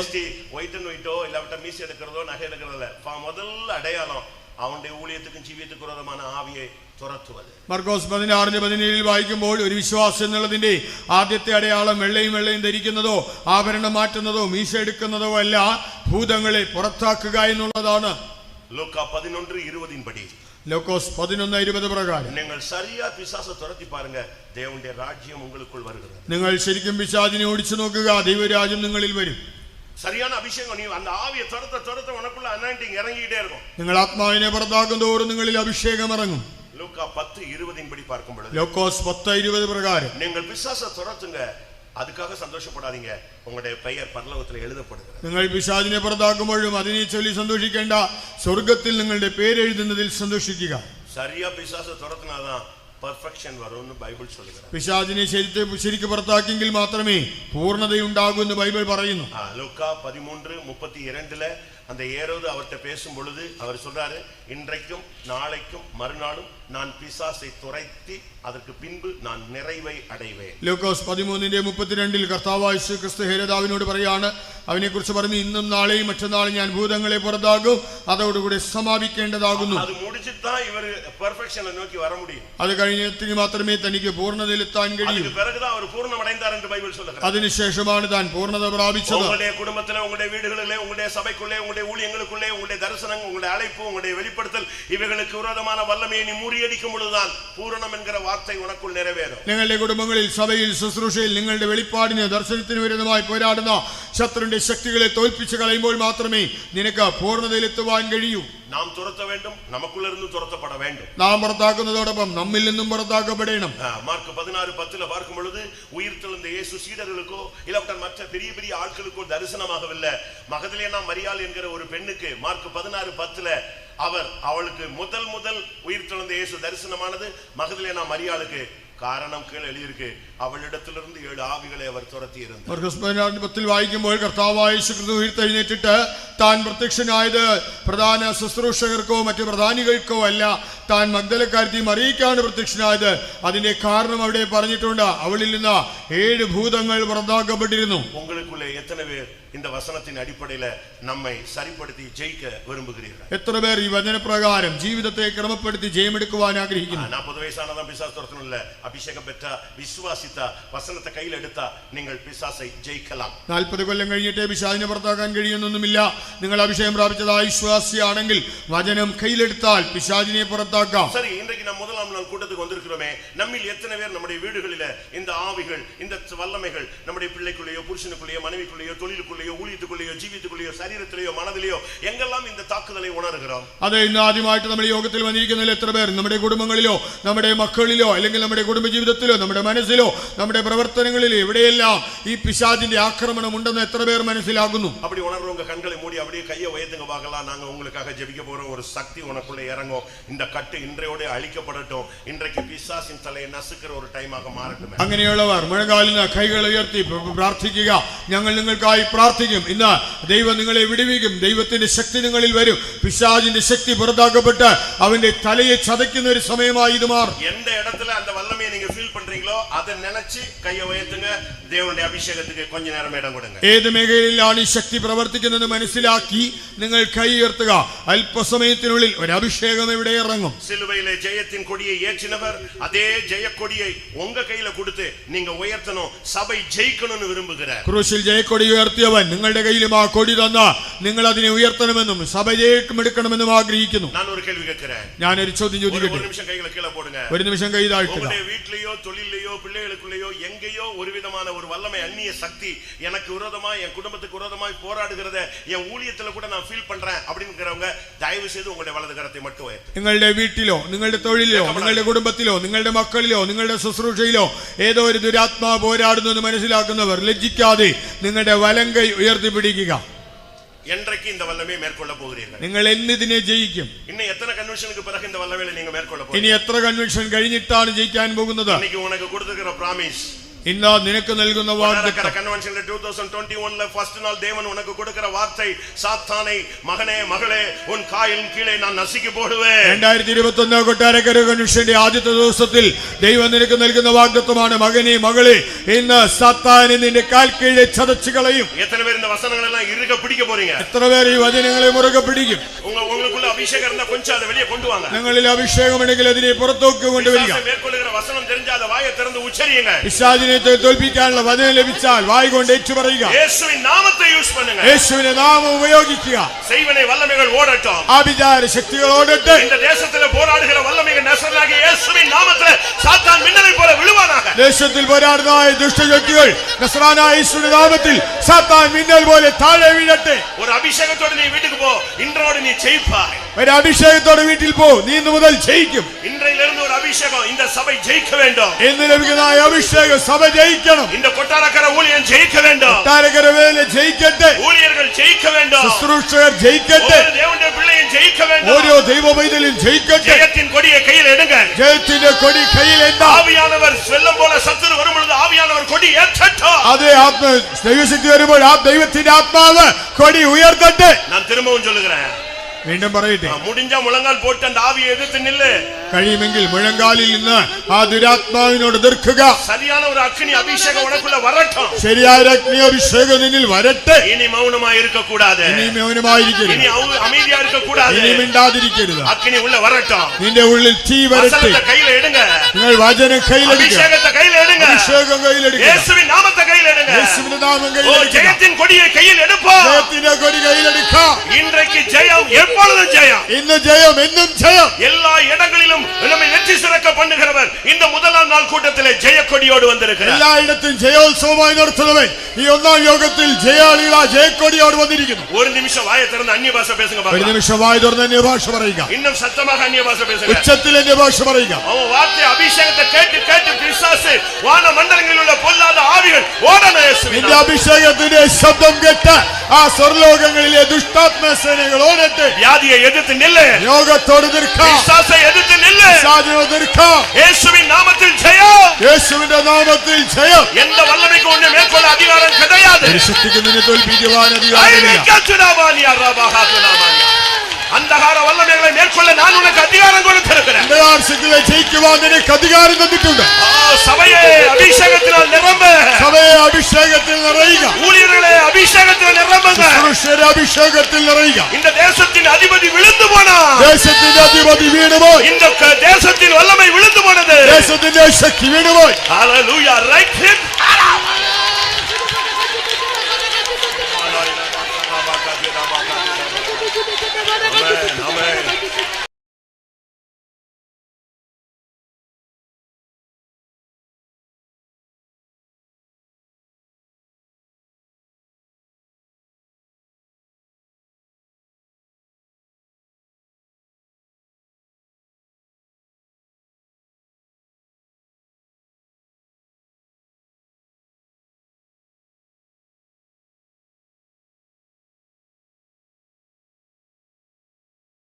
ஒயிட் அண்ட் ஒயிட்டோ இல்லாவிட்ட மீசி எடுக்கிறதோ நகை எடுக்கிறதோ, முதல் அடையாளம் அவனுடைய ஊழியத்துக்கும் ஜீவியத்துக்கும் விரோதமான ஆவியை തുരത്തുவது. മർക്കോസ് 16:17 വായിക്കുമ്പോൾ ഒരു വിശ്വാസം എന്നുള്ളതിന്റെ ആദ്യത്തെ അടയാളം വെള്ളയും ധരിക്കുന്നതോ ആഭരണം മാറ്റുന്നതോ മീശ എടുക്കുന്നതോ അല്ല, ഭൂതങ്ങളെ പുറത്താക്കുക എന്നുള്ളതാണ്. ലൂക്കാ 11:20 படி, ലൂക്കോസ് 11:20 പ്രകാരം, നിങ്ങൾ சரியா பிசாசை துரத்தி பாருங்க, தேவனுடைய ராஜ்யம் உங்களுக்குள் வருகிறது. നിങ്ങൾ ശരിക്കും പിശാചിനെ ഓടിച്ചു നോക്കുക, ദൈവരാജ്യം നിങ്ങളിൽ വരും. சரியான അഭിഷേകം, നീ அந்த ആവിയെ തുരത്ത ഉനക്കുള്ള അനോയിന്റിങ് ഇറങ്ങിയിട്ടേ இருக்கும். നിങ്ങൾ ആത്മാവിനെ പുറത്താക്കും തോറും നിങ്ങളിൽ അഭിഷേകം ഇറങ്ങും. ലൂക്കാ 10:20 படி பார்க்கும் பொழுது, ലൂക്കോസ് 10:20 പ്രകാരം, நீங்கள் பிசாசை துரத்துங்க, அதுக்காக சந்தோஷப்படாதீங்க, உங்களுடைய பெயர் பரலோகத்தில் எழுதப்படுகிறது. നിങ്ങൾ പിശാചിനെ പുറത്താക്കുമ്പോഴും അതിനെ ചൊല്ലി സന്തോഷിക്കേണ്ട, സ്വർഗത്തിൽ നിങ്ങളുടെ പേര് എഴുതുന്നതിൽ സന്തോഷിക്കുക. சரியா பிசாசை துரத்தினாதான் പെർഫെക്ഷൻ വരുമെന്ന് ബൈബിൾ சொல்லுகிறது. പിശാചിനെ ശരിക്ക് പുറത്താക്കിയെങ്കിൽ മാത്രമേ പൂർണ്ണതയുണ്ടാകൂ എന്ന് ബൈബിൾ പറയുന്നു. ലൂക്കാ 13:32 அந்த ஏரோது அவர்கிட்ட பேசும் பொழுது அவர் சொல்றாரு, இன்றைக்கும் நாளைக்கும் மறுநாளும் நான் பிசாசை துரைத்தி அதற்கு பின்பு நான் நிறைவை அடைவேன். ലൂക്കോസ് 13:32 കർത്താവായ യേശു ക്രിസ്തു ഹേരോദാവിനോട് പറയാണ്, അവനെ കുറിച്ച് പറഞ്ഞു, ഇന്നും നാളെയും മറ്റന്നാളും ഞാൻ ഭൂതങ്ങളെ പുറത്താക്കും, അതോടുകൂടി സമാപിക്കേണ്ടതാകുന്നു. അത് முடிச்சிட்டா இவர் பெர்ஃபெக்ஷனை நோக்கி வர முடியும். അത് കഴിഞ്ഞെങ്കിൽ മാത്രമേ തനിക്ക് പൂർണ്ണതയിലെത്താൻ കഴിയൂ. அதுக்கு பிறகுதான் அவர் பூர்ணமடைந்தார் என்று பைபிள் சொல்லுகிறது. അതിനുശേഷമാണ് താൻ പൂർണ്ണത പ്രാപിച്ചത്. உங்களுடைய குடும்பத்திலே, உங்களுடைய வீடுகளிலே, உங்களுடைய சபைக்குள்ளே, உங்களுடைய ஊழியங்களுக்குள்ளே, உங்களுடைய தரிசனம், உங்களுடைய அழைப்பு, உங்களுடைய வெளிப்படுத்தல் இவைகளுக்கு விரோதமான வல்லமையை நீ முறியடிக்கும் பொழுதுதான் பூரணம் என்கிற வார்த்தை உனக்குள் நிறைவேறும். നിങ്ങളുടെ കുടുംബങ്ങളിൽ, സഭയിൽ, ശുശ്രൂഷയിൽ നിങ്ങളുടെ വെളിപ്പാടിന്, ദർശനത്തിന് വിരുദ്ധമായി പോരാടുന്ന ശത്രുവിന്റെ ശക്തികളെ തോൽപ്പിച്ച് കളയുമ്പോൾ മാത്രമേ നിനക്ക് പൂർണ്ണതയിലെത്തുവാൻ കഴിയൂ. നാം തുരത്ത வேண்டும், നമുക്കുள்ள இருந்து തുരത്തപ്പെட வேண்டும். നാം പുറത്താക്കുന്നതോടൊപ്പം നമ്മിൽ നിന്നും പുറത്താക്കപ്പെടണം. മാർക്ക് 16:10 பார்க்கும் பொழுது உயிர்த்தெழுந்த இயேசு சீடர்களுக்கோ இல்லாவிட்டால் மற்ற பெரிய பெரிய ஆட்களுக்கோ தரிசனமாகவில்லை. மகதலேனா மரியாள் என்கிற ஒரு பெண்ணுக்கு மார்க் 16:10 அவளுக்கு முதல் உயிர்த்தெழுந்த இயேசு தரிசனமானது மகதலேனா மரியாளுக்கு. കാരണം കീഴെ എഴുതിയിരിക്കെ അവളിടത്തിലിருந்து 7 ആവികളെ അവർ തുരത്തി ഇരുന്നു. മാർക്കോസ് 16:10 വായിക്കുമ്പോൾ കർത്താവായ യേശു ക്രിസ്തു ഉയർത്തെഴുന്നേറ്റിട്ട് താൻ പ്രത്യക്ഷനായത് പ്രധാന ശുശ്രൂഷകർക്കോ മറ്റു പ്രധാനികൾക്കോ അല്ല, താൻ മഗ്ദലക്കാരത്തി മറിയയ്ക്കാണ് പ്രത്യക്ഷനായത്. അതിന്റെ കാരണം അവിടെ പറഞ്ഞിട്ടുണ്ട്, അവളിൽ നിന്ന് 7 ഭൂതങ്ങൾ പുറത്താക്കപ്പെട്ടിരുന്നു. ഉங்களுக்குள்ளே எத்தனை பேர் இந்த வசனத்தின் அடிப்படையில் நம்மை சரிப்படுத்தி ஜெயிக்க விரும்புகிறீர்கள்? എത്ര പേർ ഈ വചനപ്രകാരം ജീവിതത്തെ ക്രമപ്പെടുത്തി ജയമെടുക്കുവാൻ ആഗ്രഹിക്കുന്നു? 40 വയസ്സാனதான் பிசாசு துரத்தணும்ல, அபிஷேகம் பெற்ற விசுவாசித்த வசனத்தை கையில் எடுத்தா நீங்கள் பிசாசை ஜெயிக்கலாம். 40 കൊല്ലം കഴിഞ്ഞിട്ടേ പിശാചിനെ പുറത്താക്കാൻ കഴിയുന്നൊന്നുമില്ല. നിങ്ങൾ അഭിഷേകം പ്രാപിച്ചതായ വിശ്വാസിയാണെങ്കിൽ വചനം കയ്യിലെടുത്താൽ പിശാചിനെ പുറത്താക്കാം. சரி, இன்றைக்கு நாம் முதலாம் நாள் கூட்டத்துக்கு வந்திருக்கிறோமே, நம்மில் எத்தனை பேர் நம்முடைய வீடுகளில் இந்த ஆவிகள், இந்த வல்லமைகள் நம்முடைய பிள்ளைக்குள்ளேயோ, புருஷனுக்குள்ளேயோ, மனைவிக்குள்ளேயோ, தொழிலுக்குள்ளேயோ, ஊழியத்துக்குள்ளேயோ, ജീവിതത്തിലെയോ, ശരീരത്തിലെയോ, മനതിലെയോ എങ്കെല്ലാം இந்த താക്കുതலை ഉണർகிறோம்? അതെ, ഇന്ന് ആദ്യമായിട്ട് നമ്മുടെ യോഗത്തിൽ വന്നിരിക്കുന്നതിൽ എത്ര പേർ നമ്മുടെ കുടുംബങ്ങളിലോ, നമ്മുടെ മക്കളിലോ, അല്ലെങ്കിൽ നമ്മുടെ കുടുംബജീവിതത്തിലോ, നമ്മുടെ മനസ്സിലോ, നമ്മുടെ പ്രവർത്തനങ്ങളിലോ എവിടെയെല്ലാം ഈ പിശാചിന്റെ ആക്രമണം ഉണ്ടെന്ന് എത്ര പേർ മനസ്സിലാകുന്നു? அப்படி உணர்றவங்க கண்களை மூடி அப்படியே கையை உயர்த்துங்க பார்க்கலாம். நாங்க உங்களுக்காக ஜெபிக்க போறோம். ஒரு சக்தி உனக்குள்ள இறங்கும். இந்த கட்டு இன்றையோட அழிக்கப்படட்டும். இன்றைக்கு பிசாசின் தலையை நசுக்கிற ஒரு டைமாக மாறட்டும். അങ്ങനെയുള്ളവർ മുഴങ്കാലിന് കൈകൾ ഉയർത്തി പ്രാർത്ഥിക്കുക. ഞങ്ങൾ നിങ്ങൾക്കായി പ്രാർത്ഥിക്കും. ഇന്ന് ദൈവം നിങ്ങളെ വിടുവിക്കും. ദൈവത്തിന്റെ ശക്തി നിങ്ങളിൽ വരും. പിശാചിന്റെ ശക്തി പുറത്താക്കപ്പെട്ട് അവന്റെ തലയെ ചതയ്ക്കുന്ന ഒരു സമയമായി ഇത് മാറും. எந்த இடத்துல அந்த வல்லமையை நீங்க ஃபீல் பண்றீங்களோ அதை நினைச்சு கையை உயர்த்துங்க. தேவனுடைய அபிஷேகத்துக்கு கொஞ்ச நேரம் இடம் கொடுங்க. ഏത് മേഖലയിലാണ് ഈ ശക്തി പ്രവർത്തിക്കുന്നത് മനസ്സിലാക്കി നിങ്ങൾ കൈ ഉയർത്തുക. അല്പസമയത്തിനുള്ളിൽ ഒരു അഭിഷേകം ഇവിടെ ഇറങ്ങും. சிலுவையிலே ஜெயத்தின் கொடியை ஏற்றினவர் அதே ஜெயக்கொடியை உங்க கையில கொடுத்து நீங்க உயர்த்தணும். சபை ஜெயிக்கணும்னு விரும்புகிறார். ക്രൂശിൽ ജയക്കൊടി ഉയർത്തിയവൻ നിങ്ങളുടെ കയ്യിലും ആ കൊടി തന്ന നിങ്ങൾ അതിനെ ഉയർത്തണമെന്നും സഭ ജയിക്കുമെടുക്കണമെന്നും ആഗ്രഹിക്കുന്നു. நான் ஒரு கேள்வி கேட்கிறேன். ഞാനൊരു ചോദ്യം ചോദിക്കട്ടെ? ஒரு நிமிஷம் கைகளை கீழே போடுங்க. ഒരു നിമിഷം കൈ താഴ്ത്തുക. உங்களுடைய வீட்லயோ, தொழிலையோ, பிள்ளைகளுக்குள்ளேயோ எங்கேயோ ஒரு விதமான ஒரு வல்லமை, அந்நிய சக்தி எனக்கு விரோதமாய், என் குடும்பத்துக்கு விரோதமாய் போராடுகிறத என் ஊழியத்துல கூட நான் ஃபீல் பண்றேன் அப்படிங்கிறவங்க தயவு செய்து உங்களுடைய வலது கரத்தை மட்டும் உயர்த்து. നിങ്ങളുടെ വീട്ടിലോ, നിങ്ങളുടെ തൊഴിലിലോ, നിങ്ങളുടെ കുടുംബത്തിലോ, നിങ്ങളുടെ മക്കളിലോ, നിങ്ങളുടെ ശുശ്രൂഷയിലോ ഏതോ ഒരു ദുരാത്മാ പോരാടുന്നു എന്ന് മനസ്സിലാക്കുന്നവർ ലജ്ജിക്കാതെ നിങ്ങളുടെ വലങ്കൈ ഉയർത്തിപ്പിടിക്കുക. என்றைக்கு இந்த வல்லமையை மேற்கொள்ள போகிறீர்கள்? നിങ്ങൾ എന്നിതിനെ ജയിക്കും. இன்னும் எத்தனை கன்வென்ஷனுக்கு பிறகு இந்த வல்லமையை நீங்க மேற்கொள்ள ഇനി போறீங்க? എത്ര കൺവെൻഷൻ കഴിഞ്ഞിട്ടാണ് ജയിക്കാൻ പോകുന്നത്? இன்னைக்கு உனக்கு கொடுத்திருக்கிற பிராமிஸ், ഇന്ന് നിനക്ക് നൽകുന്ന വാഗ്ദത്തം, கன்வென்ஷன்ல 2021ல ஃபர்ஸ்ட் நாள் தேவன் உனக்கு கொடுக்கிற வார்த்தை, சாத்தானை மகனே மகளே உன் காலின் கீழே நான் நசுக்கி போடுவேன். 2021 കൊട്ടാരക്കര കൺവെൻഷന്റെ ആദ്യത്തെ ദിവസത്തിൽ ദൈവം നിനക്ക് നൽകുന്ന വാഗ്ദത്തമാണ്, മകനെ മകളെ ഇന്ന് സാത്താനെ നിന്റെ കാൽ കീഴെ ചതച്ചു കളയും. எத்தனை பேர் இந்த வசனங்கள் எல்லாம் இறுக பிடிக்க போறீங்க? എത്ര പേർ ഈ വചനങ്ങളെ മുറുകെ പിടിക്കും? உங்களுக்குள்ள அபிஷேகம் இருந்தா கொஞ்சம் அதை வெளியே கொண்டு வாங்க. നിങ്ങളിൽ അഭിഷേകമുണ്ടെങ്കിൽ അതിനെ പുറത്തേക്ക് കൊണ്ടുവരിക. மேற்கொள்ளுகிற வசனம் தெரிஞ்ச அதை வாயை திறந்து உச்சரியுங்க. പിശാചിനെ തോൽപ്പിക്കാനുള്ള വചനം ലഭിച്ചാൽ വായ് കൊണ്ട് ഏറ്റുപറയുക. യേശുവിൻ നാമത്തെ യൂസ് பண்ணுங்க. യേശുവിന്റെ നാമം ഉപയോഗിക്കുക. செய்வனை வல்லமைகள் ஓடட்டும். ആഭിചാര ശക്തികൾ ഓടട്ടെ. இந்த தேசத்திலே போராடுகிற வல்லமைகள் நசரேயனாகிய இயேசுவின் நாமத்திலே சாத்தான் மின்னலை போல விழுவானாக. ദേശത്തിൽ പോരാടുന്ന ദുഷ്ടശക്തികൾ നസ്രാനായ യേശുവിന്റെ നാമത്തിൽ സാത്താൻ മിന്നൽ പോലെ താഴെ വീഴട്ടെ. ஒரு அபிஷேகத்தோடு நீ வீட்டுக்கு போ. இன்றோடு நீ ஜெயிப்பாய். ഒരു അഭിഷേകത്തോടെ വീട്ടിൽ പോ. നീ ഇന്നു മുതൽ ജയിക്കും. இன்றையிலிருந்து ஒரு அபிஷேகம் இந்த சபை ஜெயிக்க வேண்டும். ഇന്ന് ലഭിക്കുന്ന അഭിഷേകം സഭ ജയിക്കണം. இந்த கொட்டாரக்கர ஊழியம் ஜெயிக்க வேண்டும். കൊട്ടാരക്കര വേല ജയിക്കട്ടെ. ஊழியர்கள் ஜெயிக்க வேண்டும். ശുശ്രൂഷകർ ജയിക്കട്ടെ. ஒரு தேவனுடைய பிள்ளையும் ஜெயிக்க வேண்டும். ഓരോ ദൈവമൈതലും ജയിക്കട്ടെ. ஜெயத்தின் கொடியை கையில் எடுங்க. ജയത്തിന്റെ കൊടി കയ്യിലേന്താ. ஆவியானவர் வெள்ளம் போல சத்துரு வரும் பொழுது ஆவியானவர் கொடி ஏற்றட்டும். അതേ ദൈവശക്തി വരുമ്പോൾ ആ ദൈവത്തിന്റെ ആത്മാവ് കൊടി ഉയർത്തട്ടെ. நான் திரும்பவும் சொல்லுகிறேன். വീണ്ടും പറയട്ടെ. முடிஞ்சா முழங்கால் போட்டு அந்த ஆவியை எதிர்த்து நில்லு. കഴിയുമെങ്കിൽ മുഴങ്കാലിൽ നിന്ന് ആ ദുരാത്മാവിനോട് എതിർക്കുക. சரியான ஒரு அக்னி அபிஷேகம் உனக்குள்ள வரட்டும். ശരിയായ അഗ്നി അഭിഷേകം നിന്നിൽ വരട്ടെ. இனி மௌனமாய் இருக்க கூடாது. ഇനി മൗനമായിരിക്കരുത്. இனி அமைதியா இருக்க கூடாது. ഇനി മിണ്ടാതിരിക്കരുത്. அக்னி உள்ள வரட்டும். നിന്റെ ഉള്ളിൽ തീ വരട്ടെ. வசனத்தை கையில எடுங்க. നിങ്ങൾ വചനം കയ്യിലെടുക്കുക. அபிஷேகத்தை கையில எடுங்க. അഭിഷേകം കയ്യിലെടുക്കുക. இயேசுவின் நாமத்தை கையில எடுங்க. യേശുവിന്റെ നാമം കയ്യിലെടുക്കുക. ஜெயத்தின் கொடியை கையில் எடுப்போம். ജയത്തിന്റെ കൊടി കയ്യിലെടുക്കുക. இன்றைக்கு ஜெயம் எப்பொழுதும் ஜெயம். ഇന്ന് ജയം എന്നും ജയം. எல்லா இடங்களிலும் நம்மை வெற்றி சிறக்க பண்ணுகிறவர் இந்த முதலாம் நாள் கூட்டத்திலே ஜெய கொடியோடு வந்திருக்கிறார். എല്ലായിടത്തും ജയോത്സവമായി നടത്തുന്നവൻ ഈ ഒന്നാം യോഗത്തിൽ ജയാളികളാ ജയക്കൊടിയോട് വന്നിരിക്കുന്നു. ஒரு நிமிஷம் வாயை திறந்து அந்நிய பாஷை பேசுங்க ഒരു பாருங்க. നിമിഷം വായ തുറന്ന് അന്യഭാഷ പറയുക. இன்னும் சத்தமாக அந்நிய பாஷை பேசுங்க. ഉച്ചത്തിൽ അന്യഭാഷ പറയുക. அவன் வார்த்தை அபிஷேகத்தை கேட்டு கேட்டு பிசாசு வான மண்டலங்களில் உள்ள பொல்லாத ஆவிகள் ஓடன இயேசுவின் നിന്റെ അഭിഷേകത്തിന്റെ ശബ്ദം കേട്ട് ആ സ്വർലോകങ്ങളിലെ ദുഷ്ടാത്മ സേനകൾ ഓടട്ടെ. வியாதியை எதிர்த்து நில்லு. യോഗത്തോട് നിൽക്കാം. பிசாசை எதிர்த்து நில்லு. പിശാചിനോട് നിൽക്കാം. இயேசுவின் நாமத்தில் ஜெயம். യേശുവിന്റെ നാമത്തിൽ ജയം. எந்த வல்லமைக்கு உன்னை மேற்கொள்ள அதிகாரம் கிடையாது. ഒരു ശക്തിക്ക് നിന്നെ തോൽപ്പിക്കുവാൻ അധികാരമില്ല. அந்தகார வல்லமைகளை மேற்கொள்ள நான் உனக்கு அதிகாரம் கொடுத்திருக்கிறேன். അന്ധകാര ശക്തികളെ ജയിക്കുവാൻ നിനക്ക് അധികാരം തന്നിട്ടുണ്ട്. சபையே அபிஷேகத்தினால் நிரம்ப. സഭയെ അഭിഷേകത്തിൽ നിറയുക. ஊழியர்களே அபிஷேகத்தில் நிரம்புங்க. ശുശ്രൂഷകരെ അഭിഷേകത്തിൽ നിറയുക. இந்த தேசத்தின் அதிபதி விழுந்து போனான். ദേശത്തിന്റെ അധിപതി വീണുപോയി. இந்த தேசத்தின் வல்லமை விழுந்து போனது. ദേശത്തിന്റെ ശക്തി വീണുപോയി. Hallelujah. Right him.